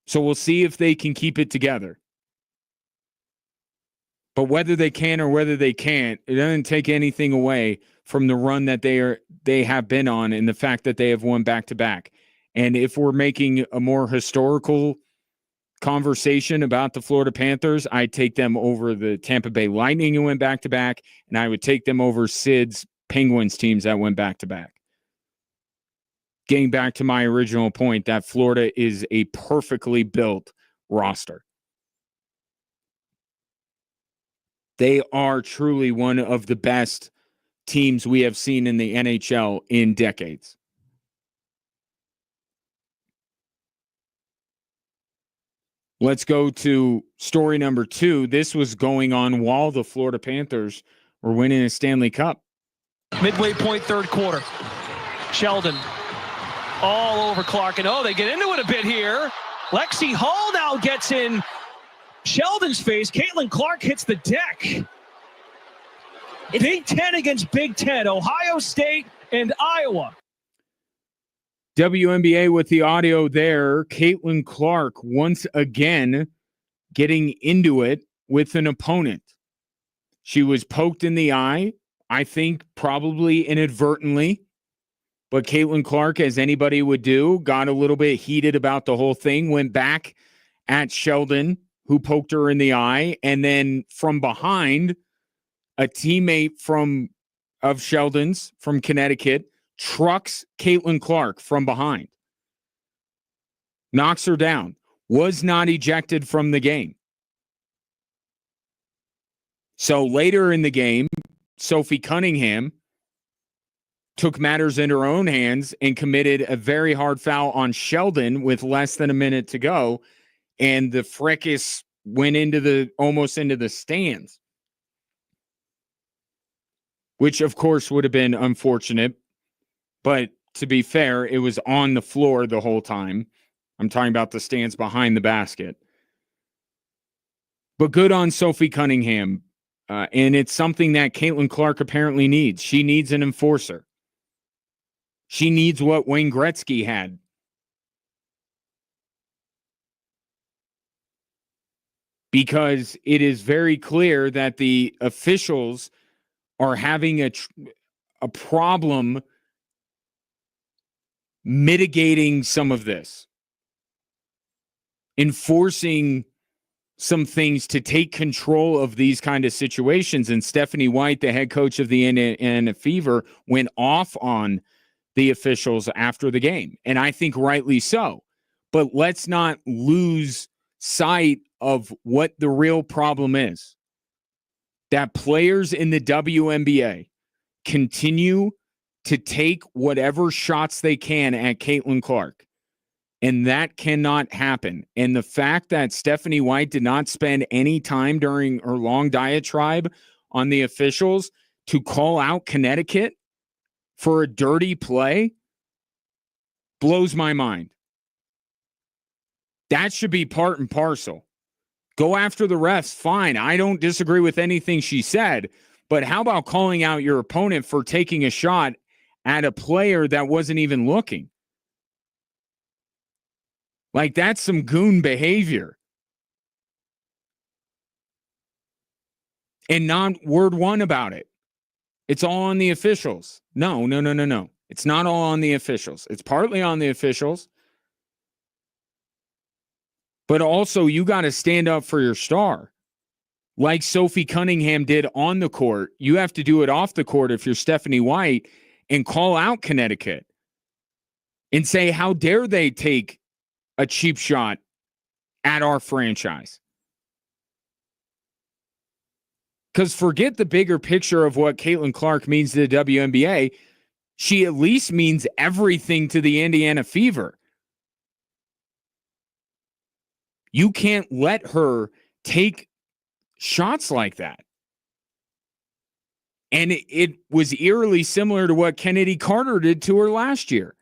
So we'll see if they can keep it together. But whether they can or whether they can't, it doesn't take anything away from the run that they have been on and the fact that they have won back-to-back. And if we're making a more historical conversation about the Florida Panthers, I'd take them over the Tampa Bay Lightning who went back-to-back, and I would take them over Sid's Penguins teams that went back-to-back. Getting back to my original point that Florida is a perfectly built roster. They are truly one of the best teams we have seen in the NHL in decades. Let's go to story number 2. This was going on while the Florida Panthers were winning a Stanley Cup. Midway point, third quarter. Sheldon all over Clark. And they get into it a bit here. Lexi Hall now gets in Sheldon's face. Caitlin Clark hits the deck. Big Ten against Big Ten. Ohio State and Iowa. WNBA with the audio there. Caitlin Clark once again getting into it with an opponent. She was poked in the eye, I think probably inadvertently. But Caitlin Clark, as anybody would do, got a little bit heated about the whole thing, went back at Sheldon, who poked her in the eye, and then from behind, a teammate of Sheldon's from Connecticut trucks Caitlin Clark from behind, knocks her down, was not ejected from the game. So later in the game, Sophie Cunningham took matters in her own hands and committed a very hard foul on Sheldon with less than a minute to go, and the fracas went almost into the stands, which of course would have been unfortunate. But to be fair, it was on the floor the whole time. I'm talking about the stands behind the basket. But good on Sophie Cunningham. And it's something that Caitlin Clark apparently needs. She needs an enforcer. She needs what Wayne Gretzky had. Because it is very clear that the officials are having a problem mitigating some of this, enforcing some things to take control of these kind of situations. And Stephanie White, the head coach of the Indiana Fever, went off on the officials after the game. And I think rightly so. But let's not lose sight of what the real problem is. That players in the WNBA continue to take whatever shots they can at Caitlin Clark. And that cannot happen. And the fact that Stephanie White did not spend any time during her long diatribe on the officials to call out Connecticut for a dirty play blows my mind. That should be part and parcel. Go after the refs, fine. I don't disagree with anything she said. But how about calling out your opponent for taking a shot at a player that wasn't even looking? Like, that's some goon behavior. And not word one about it. It's all on the officials. No. It's not all on the officials. It's partly on the officials. But also, you got to stand up for your star. Like Sophie Cunningham did on the court, you have to do it off the court if you're Stephanie White, and call out Connecticut and say, how dare they take a cheap shot at our franchise? Because forget the bigger picture of what Caitlin Clark means to the WNBA. She at least means everything to the Indiana Fever. You can't let her take shots like that. And it was eerily similar to what Kennedy Carter did to her last year.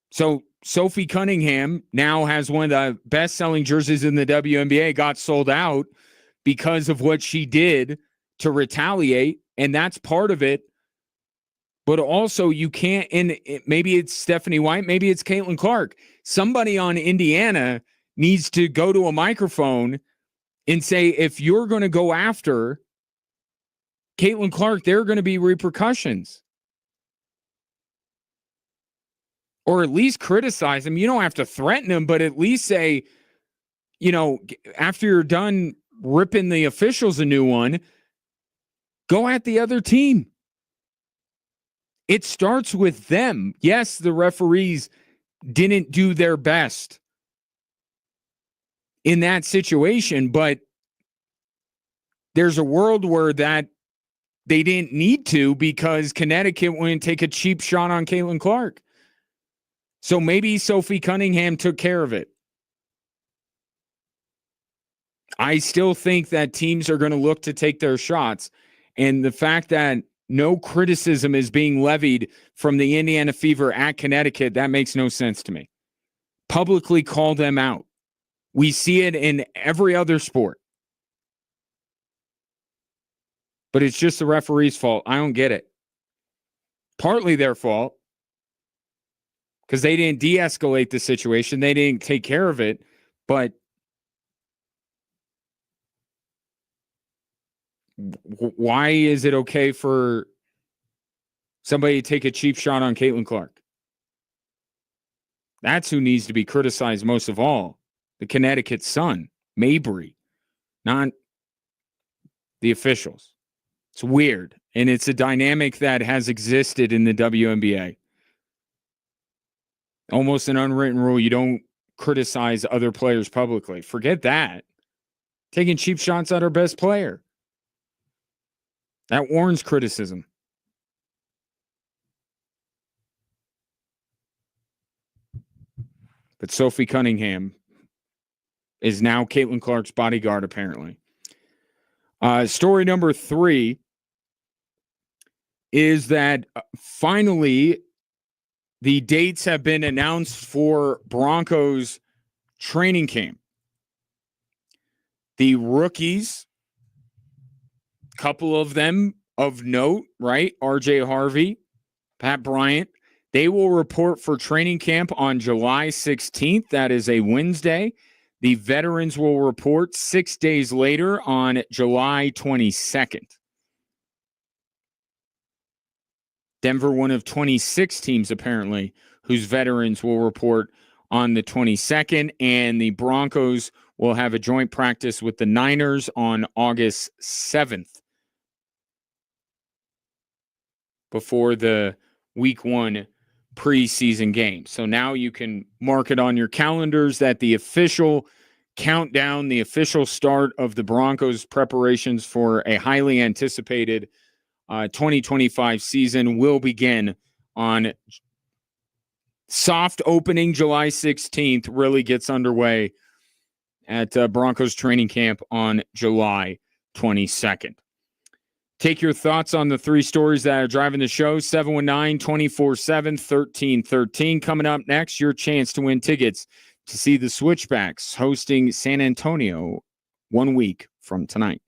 So Sophie Cunningham now has one of the best-selling jerseys in the WNBA, got sold out because of what she did to retaliate, and that's part of it. But also, you can't, and maybe it's Stephanie White, maybe it's Caitlin Clark. Somebody on Indiana needs to go to a microphone and say, if you're going to go after Caitlin Clark, there are going to be repercussions. Or at least criticize him. You don't have to threaten him, but at least say, after you're done ripping the officials a new one, go at the other team. It starts with them. Yes, the referees didn't do their best in that situation, but there's a world where that they didn't need to, because Connecticut wouldn't take a cheap shot on Caitlin Clark. So maybe Sophie Cunningham took care of it. I still think that teams are going to look to take their shots. And the fact that no criticism is being levied from the Indiana Fever at Connecticut, that makes no sense to me. Publicly call them out. We see it in every other sport. But it's just the referee's fault. I don't get it. Partly their fault because they didn't de-escalate the situation. They didn't take care of it. But why is it okay for somebody to take a cheap shot on Caitlin Clark? That's who needs to be criticized most of all. The Connecticut Sun, Mabry, not the officials. It's weird. And it's a dynamic that has existed in the WNBA. Almost an unwritten rule. You don't criticize other players publicly. Forget that. Taking cheap shots at our best player. That warrants criticism. But Sophie Cunningham is now Caitlin Clark's bodyguard, apparently. Story number 3 is that finally the dates have been announced for Broncos training camp. The rookies, couple of them of note, right? RJ Harvey, Pat Bryant, they will report for training camp on July 16th. That is a Wednesday. The veterans will report 6 days later on July 22nd. Denver, one of 26 teams apparently, whose veterans will report on the 22nd, and the Broncos will have a joint practice with the Niners on August 7th before the Week 1 preseason game. So now you can mark it on your calendars that the official countdown, the official start of the Broncos preparations for a highly anticipated 2025 season will begin on soft opening July 16th, really gets underway at Broncos training camp on July 22nd. Take your thoughts on the 3 stories that are driving the show. 719-247-1313. Coming up next, your chance to win tickets to see the Switchbacks hosting San Antonio 1 week from tonight.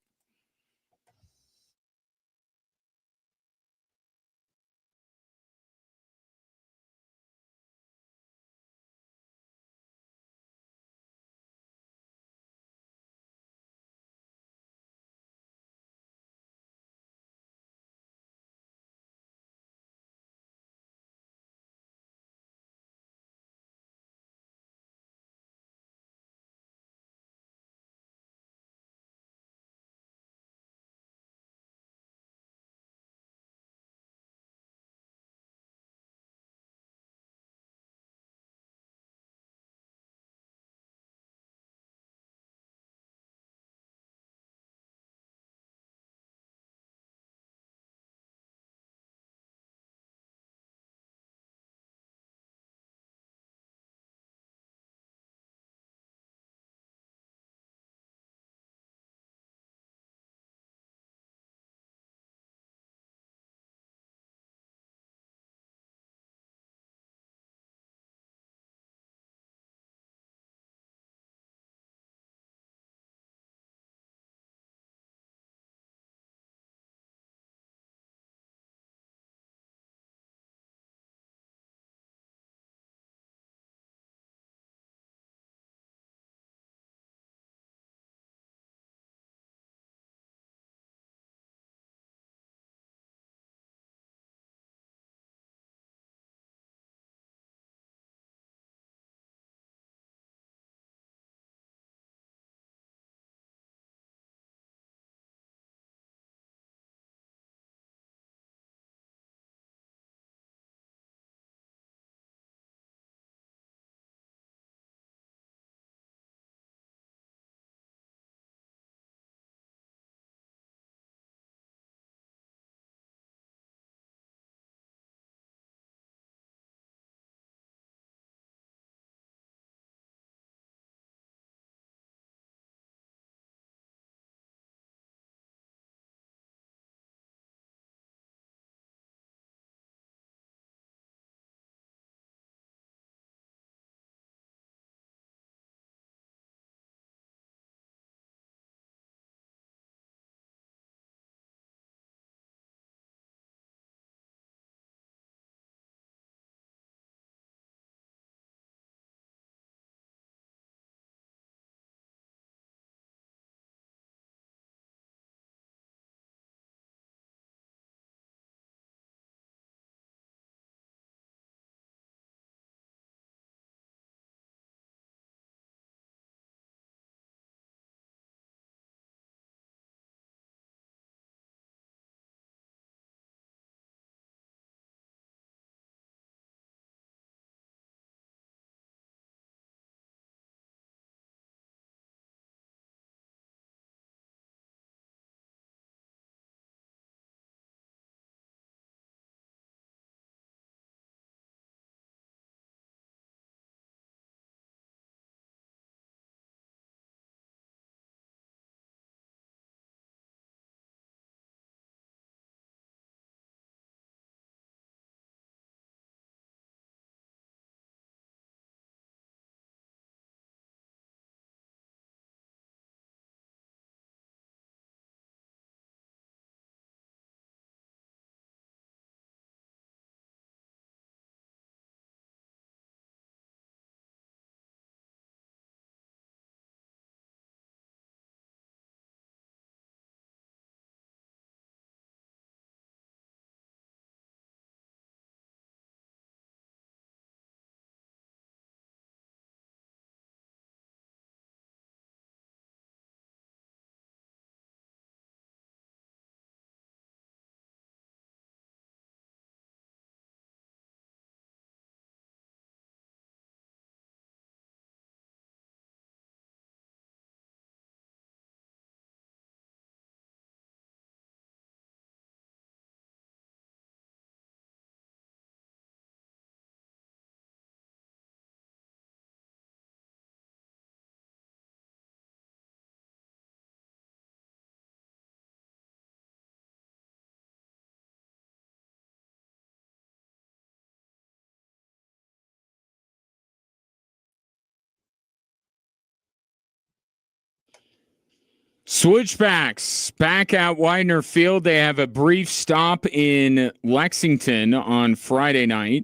Switchbacks back at Widener Field. They have a brief stop in Lexington on Friday night.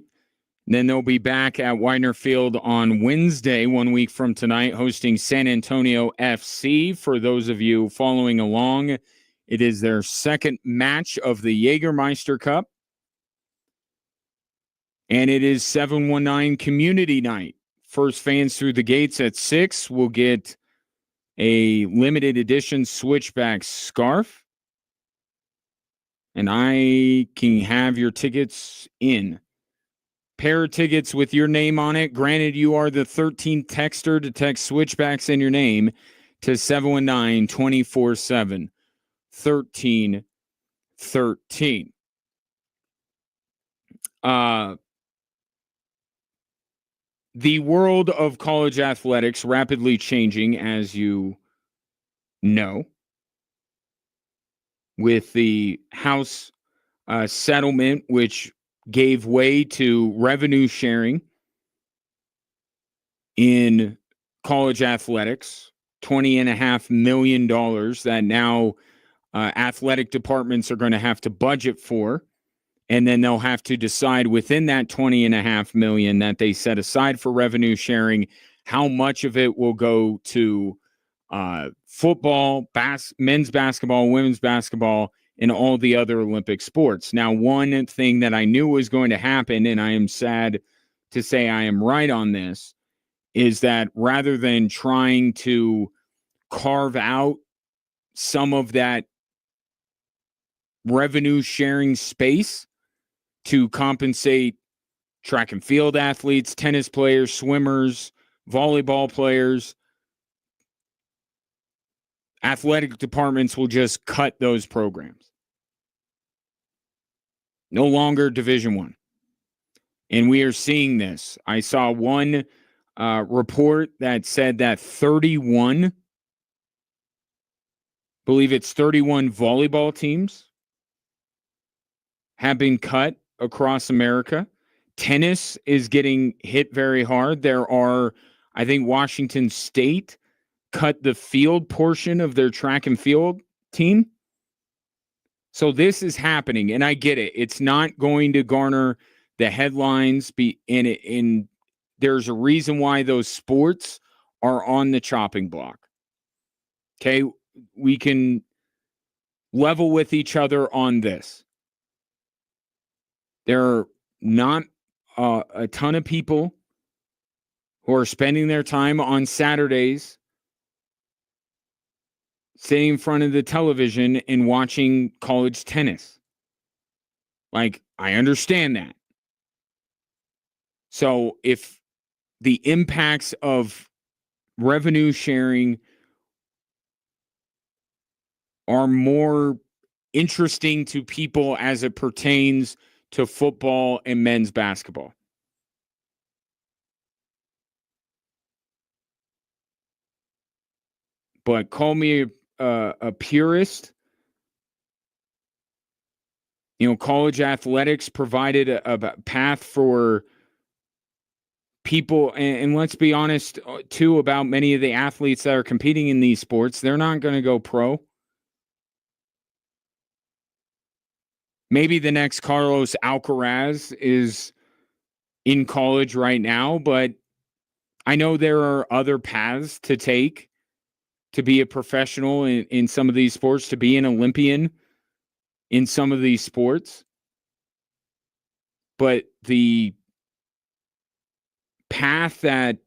Then they'll be back at Widener Field on Wednesday, 1 week from tonight, hosting San Antonio FC. For those of you following along, it is their second match of the Jägermeister Cup. And it is 719 Community Night. First fans through the gates at 6 will get a limited edition Switchback scarf. And I can have your tickets in. Pair of tickets with your name on it. Granted, you are the 13th texter to text Switchbacks in your name to 719-247-1313. The world of college athletics rapidly changing, as you know, with the House settlement, which gave way to revenue sharing in college athletics, $20.5 million that now athletic departments are going to have to budget for. And then they'll have to decide within that $20.5 million that they set aside for revenue sharing, how much of it will go to football, men's basketball, women's basketball, and all the other Olympic sports. Now, one thing that I knew was going to happen, and I am sad to say I am right on this, is that rather than trying to carve out some of that revenue sharing space to compensate track and field athletes, tennis players, swimmers, volleyball players, athletic departments will just cut those programs. No longer Division I. And we are seeing this. I saw one report that said that 31 volleyball teams have been cut across America. Tennis is getting hit very hard. There are, I think, Washington State cut the field portion of their track and field team. So this is happening, and I get it. It's not going to garner the headlines. And there's a reason why those sports are on the chopping block. Okay, we can level with each other on this. There are not a ton of people who are spending their time on Saturdays sitting in front of the television and watching college tennis. Like, I understand that. So if the impacts of revenue sharing are more interesting to people as it pertains to football and men's basketball, but call me a purist. You know, college athletics provided a path for people, and let's be honest, too, about many of the athletes that are competing in these sports. They're not going to go pro. Maybe the next Carlos Alcaraz is in college right now, but I know there are other paths to take to be a professional in some of these sports, to be an Olympian in some of these sports. But the path that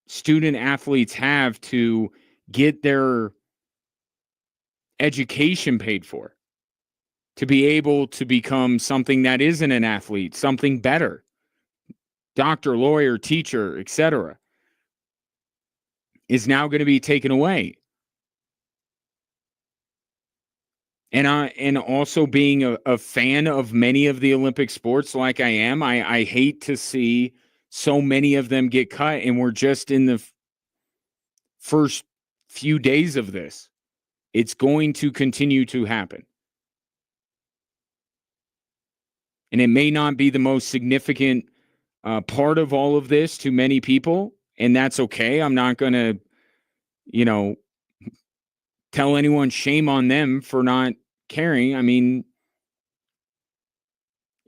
student athletes have to get their education paid for, to be able to become something that isn't an athlete, something better, doctor, lawyer, teacher, etc., is now going to be taken away. And also being a fan of many of the Olympic sports like I am, I hate to see so many of them get cut, and we're just in the first few days of this. It's going to continue to happen. And it may not be the most significant part of all of this to many people, and that's okay. I'm not going to, tell anyone shame on them for not caring. I mean,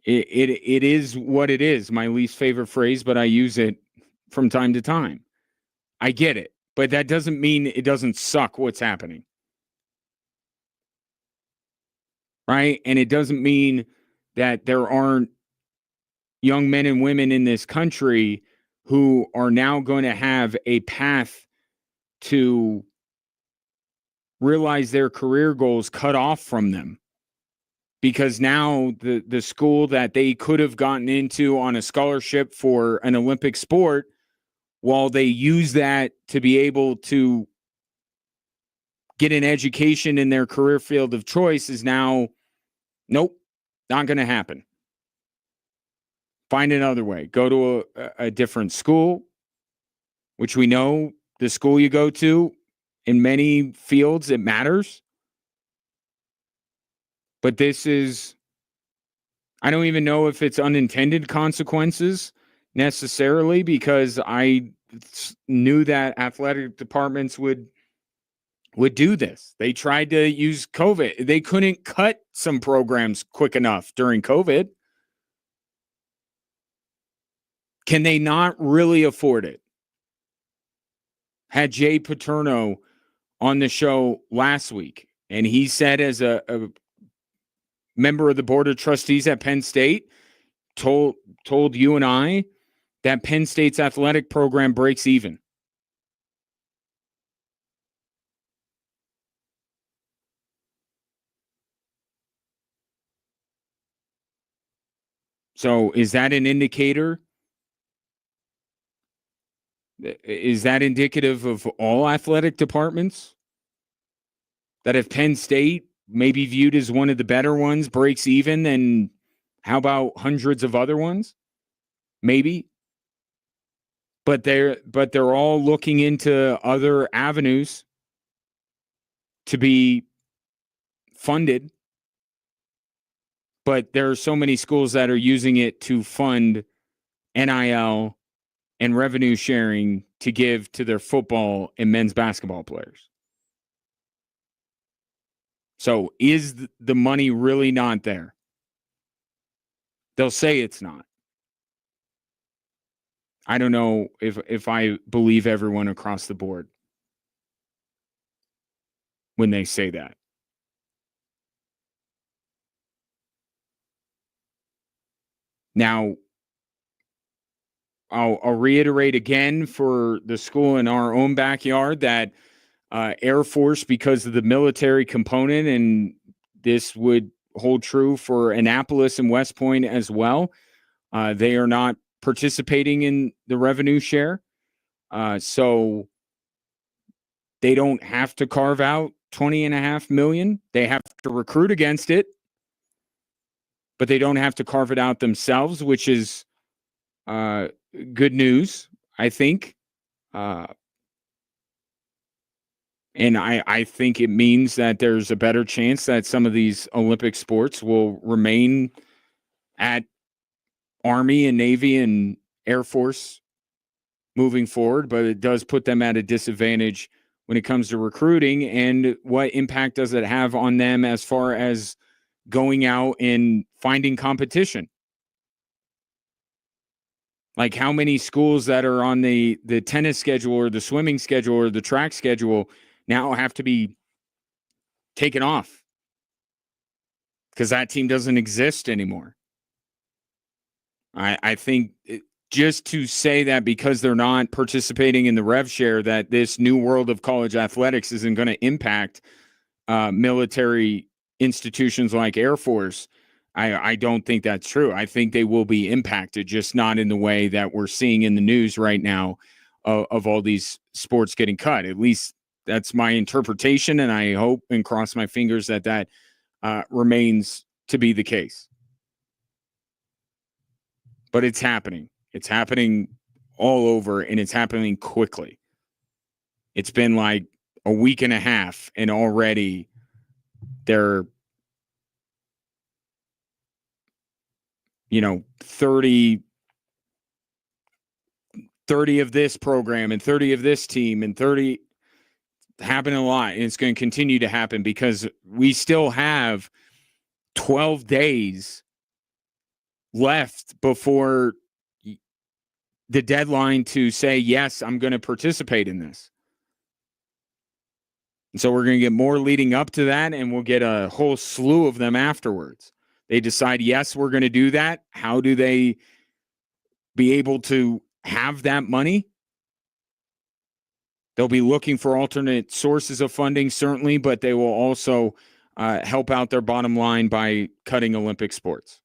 it is what it is. My least favorite phrase, but I use it from time to time. I get it, but that doesn't mean it doesn't suck what's happening. Right? And it doesn't mean that there aren't young men and women in this country who are now going to have a path to realize their career goals cut off from them. Because now the school that they could have gotten into on a scholarship for an Olympic sport, while they use that to be able to get an education in their career field of choice, is now, nope, not going to happen. Find another way. Go to a different school, which we know the school you go to, in many fields, it matters. But this is, I don't even know if it's unintended consequences necessarily, because I knew that athletic departments would do this. They tried to use COVID. They couldn't cut some programs quick enough during COVID. Can they not really afford it? Had Jay Paterno on the show last week, and he said, as a member of the board of trustees at Penn State, told you and I that Penn State's athletic program breaks even. So is that an indicator? Is that indicative of all athletic departments? That if Penn State, maybe viewed as one of the better ones, breaks even, then how about hundreds of other ones? Maybe. But they're all looking into other avenues to be funded. But there are so many schools that are using it to fund NIL and revenue sharing to give to their football and men's basketball players. So is the money really not there? They'll say it's not. I don't know if I believe everyone across the board when they say that. Now, I'll reiterate again for the school in our own backyard that Air Force, because of the military component, and this would hold true for Annapolis and West Point as well, they are not participating in the revenue share. So they don't have to carve out $20.5 million. They have to recruit against it, but they don't have to carve it out themselves, which is good news, I think. And I think it means that there's a better chance that some of these Olympic sports will remain at Army and Navy and Air Force moving forward, but it does put them at a disadvantage when it comes to recruiting. And what impact does it have on them as far as going out and finding competition? Like, how many schools that are on the tennis schedule or the swimming schedule or the track schedule now have to be taken off because that team doesn't exist anymore? I think just to say that because they're not participating in the rev share, that this new world of college athletics isn't going to impact military institutions like Air Force, I don't think that's true. I think they will be impacted, just not in the way that we're seeing in the news right now of all these sports getting cut. At least that's my interpretation, and I hope and cross my fingers that remains to be the case. But it's happening. It's happening all over, and it's happening quickly. It's been like a week and a half, and already they're, 30 of this program and 30 of this team and 30. happening a lot, and it's going to continue to happen because we still have 12 days left before the deadline to say, yes, I'm going to participate in this. And so we're going to get more leading up to that, and we'll get a whole slew of them afterwards. They decide, yes, we're going to do that. How do they be able to have that money? They'll be looking for alternate sources of funding, certainly, but they will also help out their bottom line by cutting Olympic sports.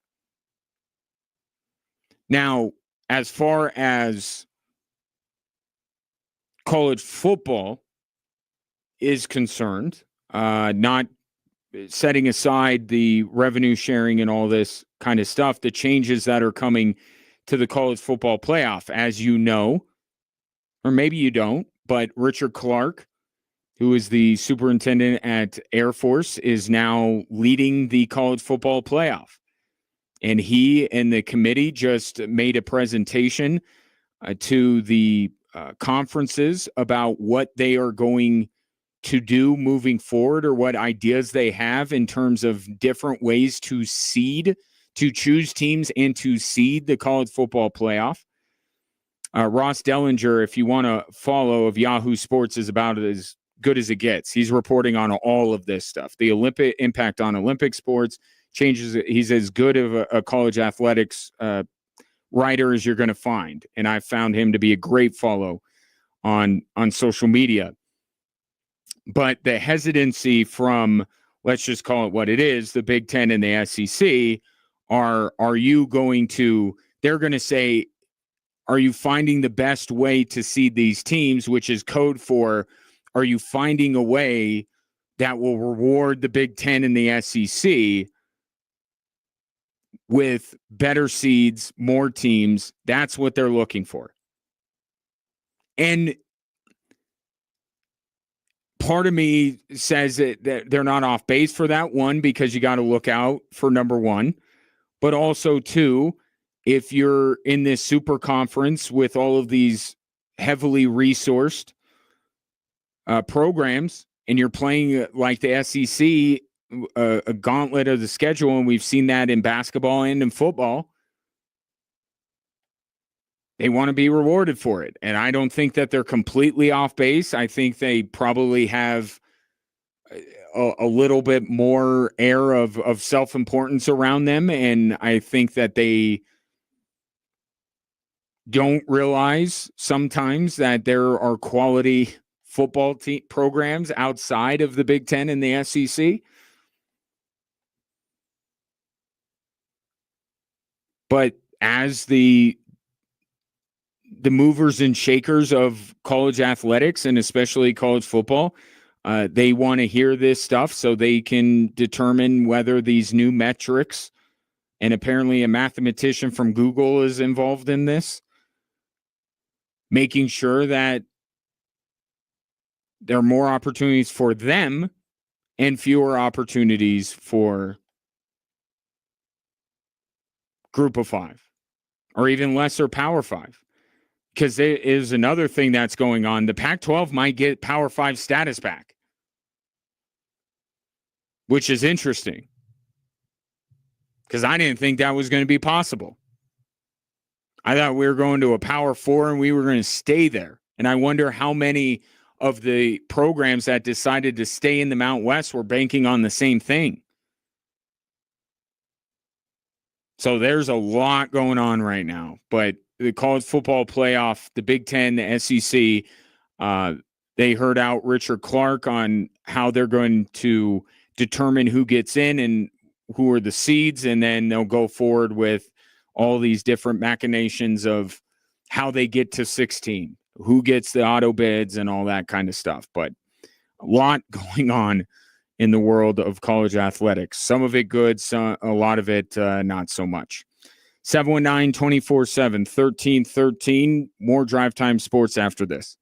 Now, as far as college football is concerned, not setting aside the revenue sharing and all this kind of stuff, the changes that are coming to the college football playoff, as you know, or maybe you don't, but Richard Clark, who is the superintendent at Air Force, is now leading the college football playoff. And he and the committee just made a presentation to the conferences about what they are going to do moving forward, or what ideas they have in terms of different ways to choose teams and to seed the college football playoff. Ross Dellinger, if you want to follow, of Yahoo Sports, is about as good as it gets. He's reporting on all of this stuff, the Olympic impact on Olympic sports changes. He's as good of a college athletics writer as you're going to find, and I found him to be a great follow on social media. But the hesitancy from, let's just call it what it is, the Big Ten and the SEC, are you going to? They're going to say, are you finding the best way to seed these teams, which is code for, are you finding a way that will reward the Big Ten and the SEC with better seeds, more teams? That's what they're looking for. And part of me says that they're not off base for that, one, because you got to look out for number one, but also two, if you're in this super conference with all of these heavily resourced programs, and you're playing like the SEC, a gauntlet of the schedule, and we've seen that in basketball and in football, they want to be rewarded for it. And I don't think that they're completely off base. I think they probably have a little bit more air of self-importance around them. And I think that they don't realize sometimes that there are quality football programs outside of the Big Ten and the SEC. But as the movers and shakers of college athletics, and especially college football, they want to hear this stuff so they can determine whether these new metrics, and apparently a mathematician from Google is involved in this, making sure that there are more opportunities for them and fewer opportunities for Group of Five, or even lesser Power Five. Because there is another thing that's going on. The Pac-12 might get Power 5 status back, which is interesting, because I didn't think that was going to be possible. I thought we were going to a Power 4 and we were going to stay there. And I wonder how many of the programs that decided to stay in the Mount West were banking on the same thing. So there's a lot going on right now. But the college football playoff, the Big Ten, the SEC, they heard out Richard Clark on how they're going to determine who gets in and who are the seeds, and then they'll go forward with all these different machinations of how they get to 16, who gets the auto bids and all that kind of stuff. But a lot going on in the world of college athletics. Some of it good, a lot of it not so much. 719-24-7, 1313. More Drive Time Sports after this.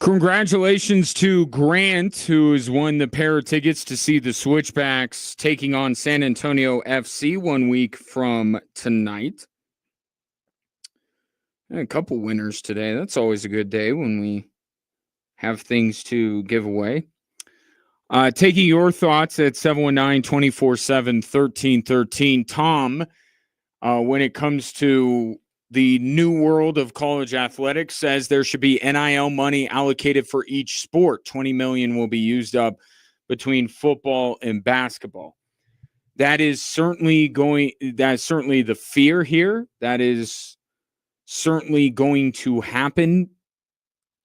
Congratulations to Grant, who has won the pair of tickets to see the Switchbacks taking on San Antonio FC 1 week from tonight. And a couple winners today. That's always a good day when we have things to give away. Taking your thoughts at 719-247-1313. Tom, when it comes to the new world of college athletics, says there should be NIL money allocated for each sport. $20 million will be used up between football and basketball. That's certainly the fear here. That is certainly going to happen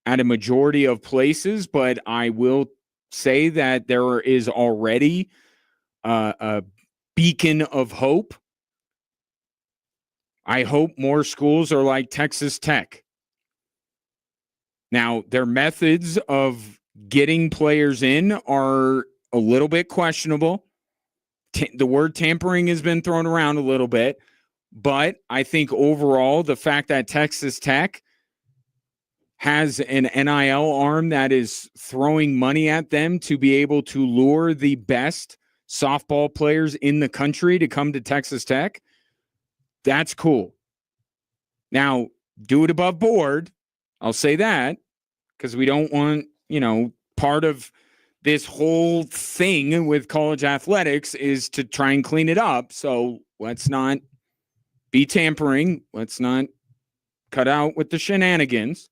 at a majority of places, but I will say that there is already a beacon of hope. I hope more schools are like Texas Tech. Now, their methods of getting players in are a little bit questionable. The word tampering has been thrown around a little bit, but I think overall the fact that Texas Tech has an NIL arm that is throwing money at them to be able to lure the best softball players in the country to come to Texas Tech, that's cool. Now, do it above board. I'll say that because we don't want, part of this whole thing with college athletics is to try and clean it up. So let's not be tampering. Let's not cut out with the shenanigans.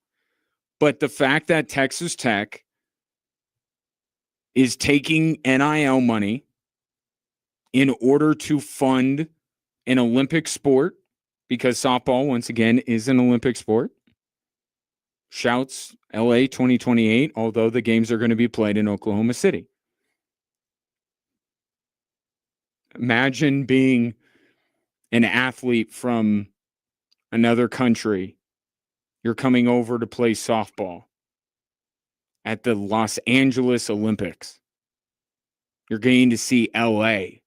But the fact that Texas Tech is taking NIL money in order to fund an Olympic sport, because softball, once again, is an Olympic sport. Shouts LA 2028, although the games are going to be played in Oklahoma City. Imagine being an athlete from another country. You're coming over to play softball at the Los Angeles Olympics. You're getting to see LA.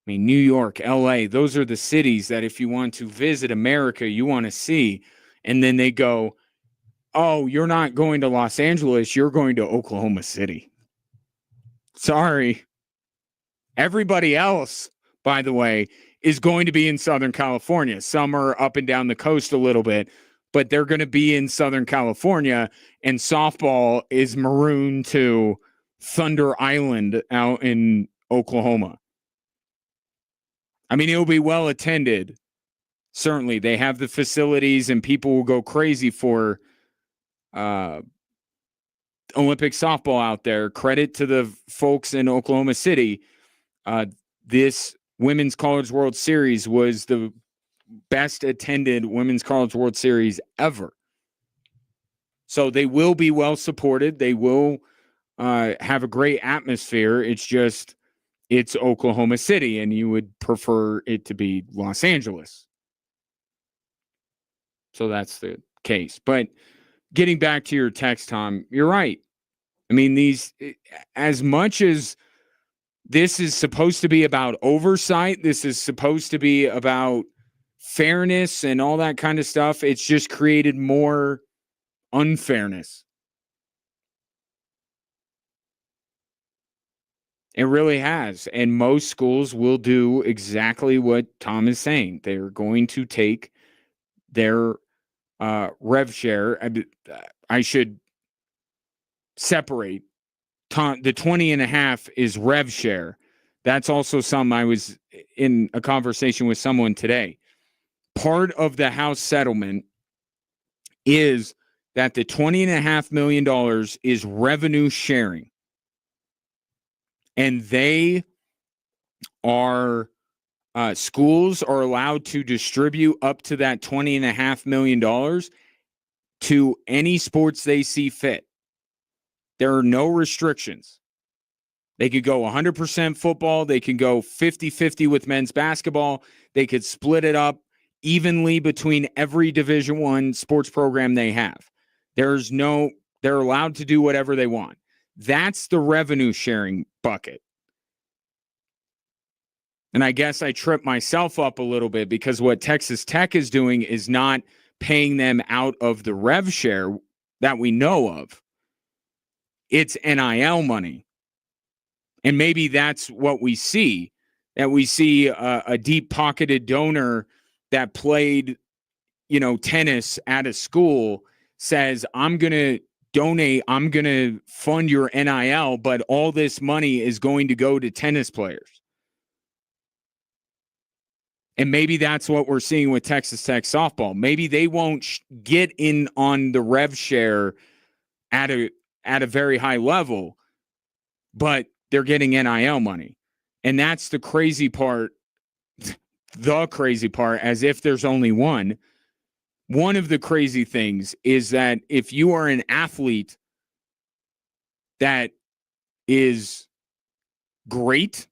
I mean, New York, LA, those are the cities that if you want to visit America, you want to see. And then they go, oh, you're not going to Los Angeles, you're going to Oklahoma City. Sorry. Everybody else, by the way, is going to be in Southern California. Some are up and down the coast a little bit, but they're going to be in Southern California, and softball is marooned to Thunder Island out in Oklahoma. I mean, it'll be well attended. Certainly, they have the facilities, and people will go crazy for Olympic softball out there. Credit to the folks in Oklahoma City. This Women's College World Series was the best attended Women's College World Series ever. So they will be well supported. They will have a great atmosphere. It's Oklahoma City, and you would prefer it to be Los Angeles. So that's the case. But getting back to your text, Tom, you're right. I mean, as much as this is supposed to be about oversight, this is supposed to be about fairness and all that kind of stuff, it's just created more unfairness. It really has. And most schools will do exactly what Tom is saying. They're going to take their rev share. I should separate. The 20.5 is rev share. That's also something I was in a conversation with someone today. Part of the House settlement is that the $20.5 million is revenue sharing. And they are, schools are allowed to distribute up to that $20.5 million to any sports they see fit. There are no restrictions. They could go 100% football. They can go 50-50 with men's basketball. They could split it up evenly between every Division I sports program they have. They're allowed to do whatever they want. That's the revenue sharing bucket. And I guess I tripped myself up a little bit because what Texas Tech is doing is not paying them out of the rev share that we know of. It's NIL money. And maybe that's what we see, that we see a deep-pocketed donor that played, tennis at a school says, I'm going to donate, I'm going to fund your NIL, but all this money is going to go to tennis players. And maybe that's what we're seeing with Texas Tech softball. Maybe they won't get in on the rev share at a very high level, but they're getting NIL money. And that's the crazy part, as if there's only one. One of the crazy things is that if you are an athlete that is great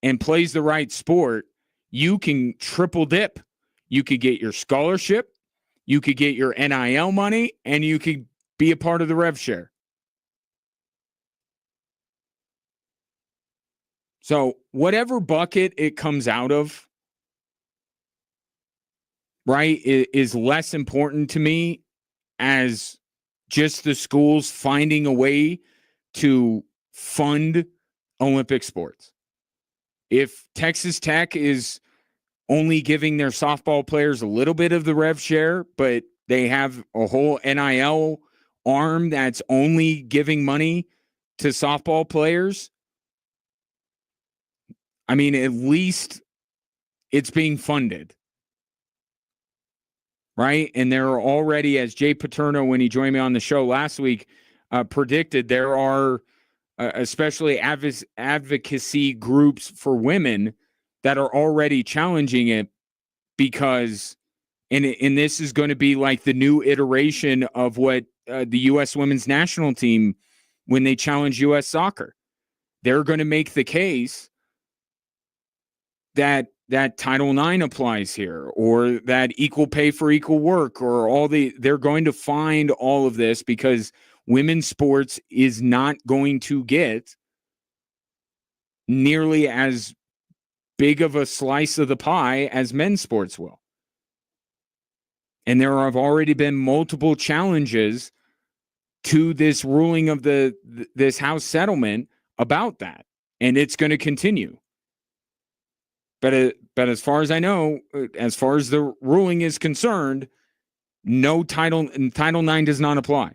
and plays the right sport, you can triple dip. You could get your scholarship, you could get your NIL money, and you could be a part of the rev share. So whatever bucket it comes out of, right, is less important to me as just the schools finding a way to fund Olympic sports. If Texas Tech is only giving their softball players a little bit of the rev share, but they have a whole NIL arm that's only giving money to softball players, I mean, at least it's being funded, right? And there are already, as Jay Paterno, when he joined me on the show last week, predicted, there are especially advocacy groups for women that are already challenging it because, and this is going to be like the new iteration of what the U.S. women's national team, when they challenge U.S. soccer, they're going to make the case that Title IX applies here, or that equal pay for equal work, or they're going to find all of this because women's sports is not going to get nearly as big of a slice of the pie as men's sports will. And there have already been multiple challenges to this ruling of this House settlement about that, and it's going to continue. But as far as I know, as far as the ruling is concerned, Title IX does not apply.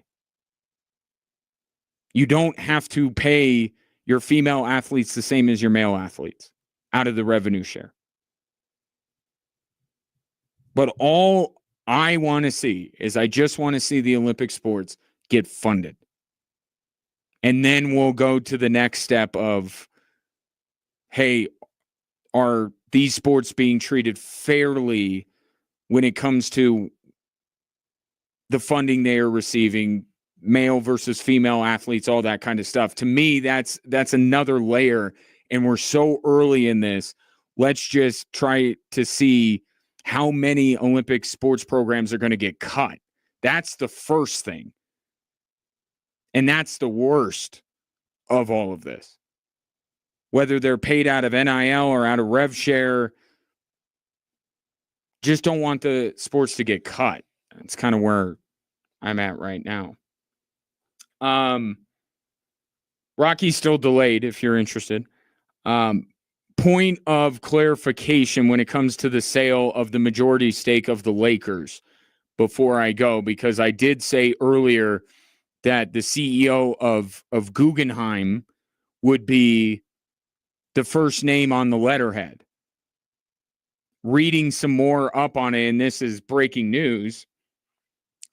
You don't have to pay your female athletes the same as your male athletes out of the revenue share. But all I want to see is I just want to see the Olympic sports get funded. And then we'll go to the next step of, hey, are these sports being treated fairly when it comes to the funding they are receiving, male versus female athletes, all that kind of stuff? To me, that's another layer, and we're so early in this. Let's just try to see how many Olympic sports programs are going to get cut. That's the first thing. And that's the worst of all of this. Whether they're paid out of NIL or out of rev share, just don't want the sports to get cut. That's kind of where I'm at right now. Rocky's still delayed if you're interested. Point of clarification when it comes to the sale of the majority stake of the Lakers before I go, because I did say earlier that the CEO of Guggenheim would be the first name on the letterhead. Reading some more up on it, and this is breaking news,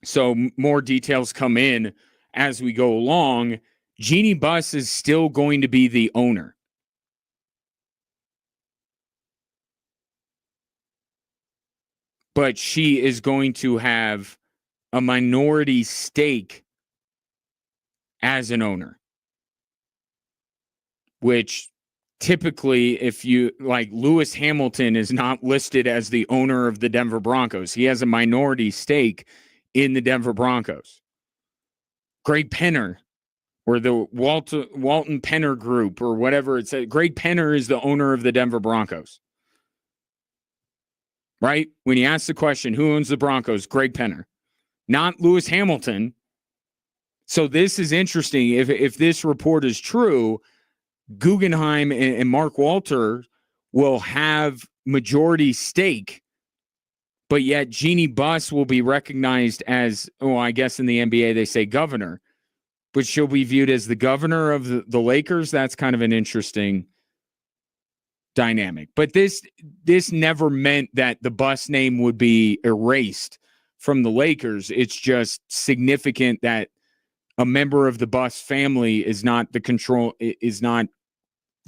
so more details come in as we go along. Jeannie Buss is still going to be the owner. But she is going to have a minority stake as an owner, which typically, if you like, Lewis Hamilton is not listed as the owner of the Denver Broncos. He has a minority stake in the Denver Broncos. Greg Penner, or the Walton Penner Group, or whatever it says. Greg Penner is the owner of the Denver Broncos. Right? When you ask the question, who owns the Broncos? Greg Penner. Not Lewis Hamilton. So this is interesting. If this report is true, Guggenheim and Mark Walter will have majority stake, but yet Jeannie Buss will be recognized as, I guess in the NBA they say governor, but she'll be viewed as the governor of the Lakers. That's kind of an interesting dynamic. But this never meant that the Buss name would be erased from the Lakers. It's just significant that a member of the Buss family is not the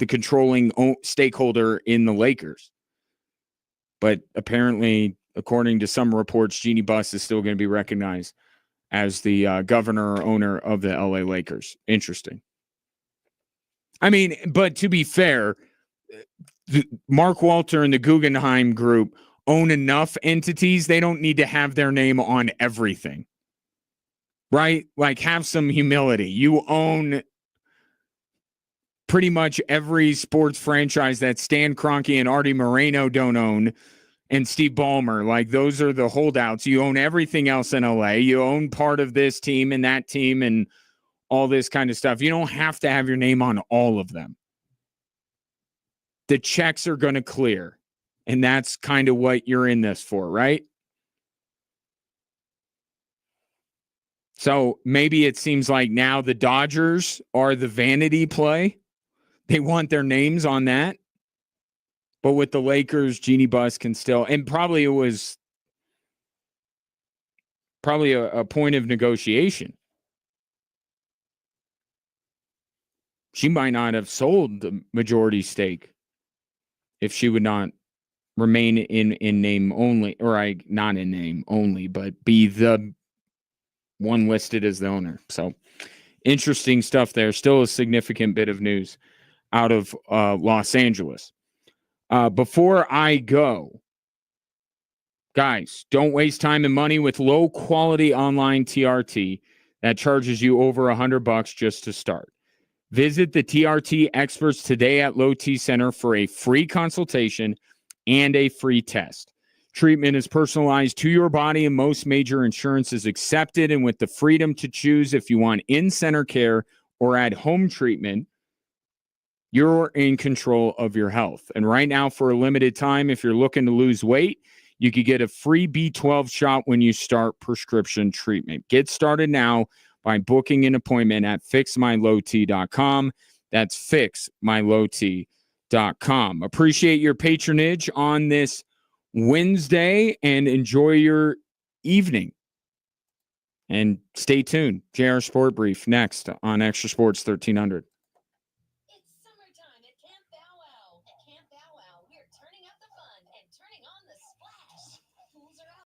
controlling stakeholder in the Lakers. But apparently, according to some reports, Jeannie Buss is still going to be recognized as the governor or owner of the LA Lakers. Interesting. I mean, but to be fair, Mark Walter and the Guggenheim Group own enough entities. They don't need to have their name on everything. Right? Like, have some humility. You own pretty much every sports franchise that Stan Kroenke and Artie Moreno don't own, and Steve Ballmer. Like, those are the holdouts. You own everything else in LA. You own part of this team and that team and all this kind of stuff. You don't have to have your name on all of them. The checks are going to clear, and that's kind of what you're in this for, right? So maybe it seems like now the Dodgers are the vanity play. They want their names on that. But with the Lakers, Jeannie Buss can still, and probably it was a point of negotiation. She might not have sold the majority stake if she would not remain in name only, or not in name only, but be the one listed as the owner. So interesting stuff there. Still a significant bit of news out of Los Angeles. Before I go, guys, don't waste time and money with low quality online TRT that charges you over $100 just to start. Visit the TRT experts today at Low T Center for a free consultation and a free test. Treatment is personalized to your body, and most major insurance is accepted. And with the freedom to choose if you want in-center care or at-home treatment, you're in control of your health. And right now, for a limited time, if you're looking to lose weight, you could get a free B12 shot when you start prescription treatment. Get started now by booking an appointment at fixmylowt.com. That's fixmylowt.com. Appreciate your patronage on this Wednesday and enjoy your evening. And stay tuned. JR Sport Brief next on Extra Sports 1300.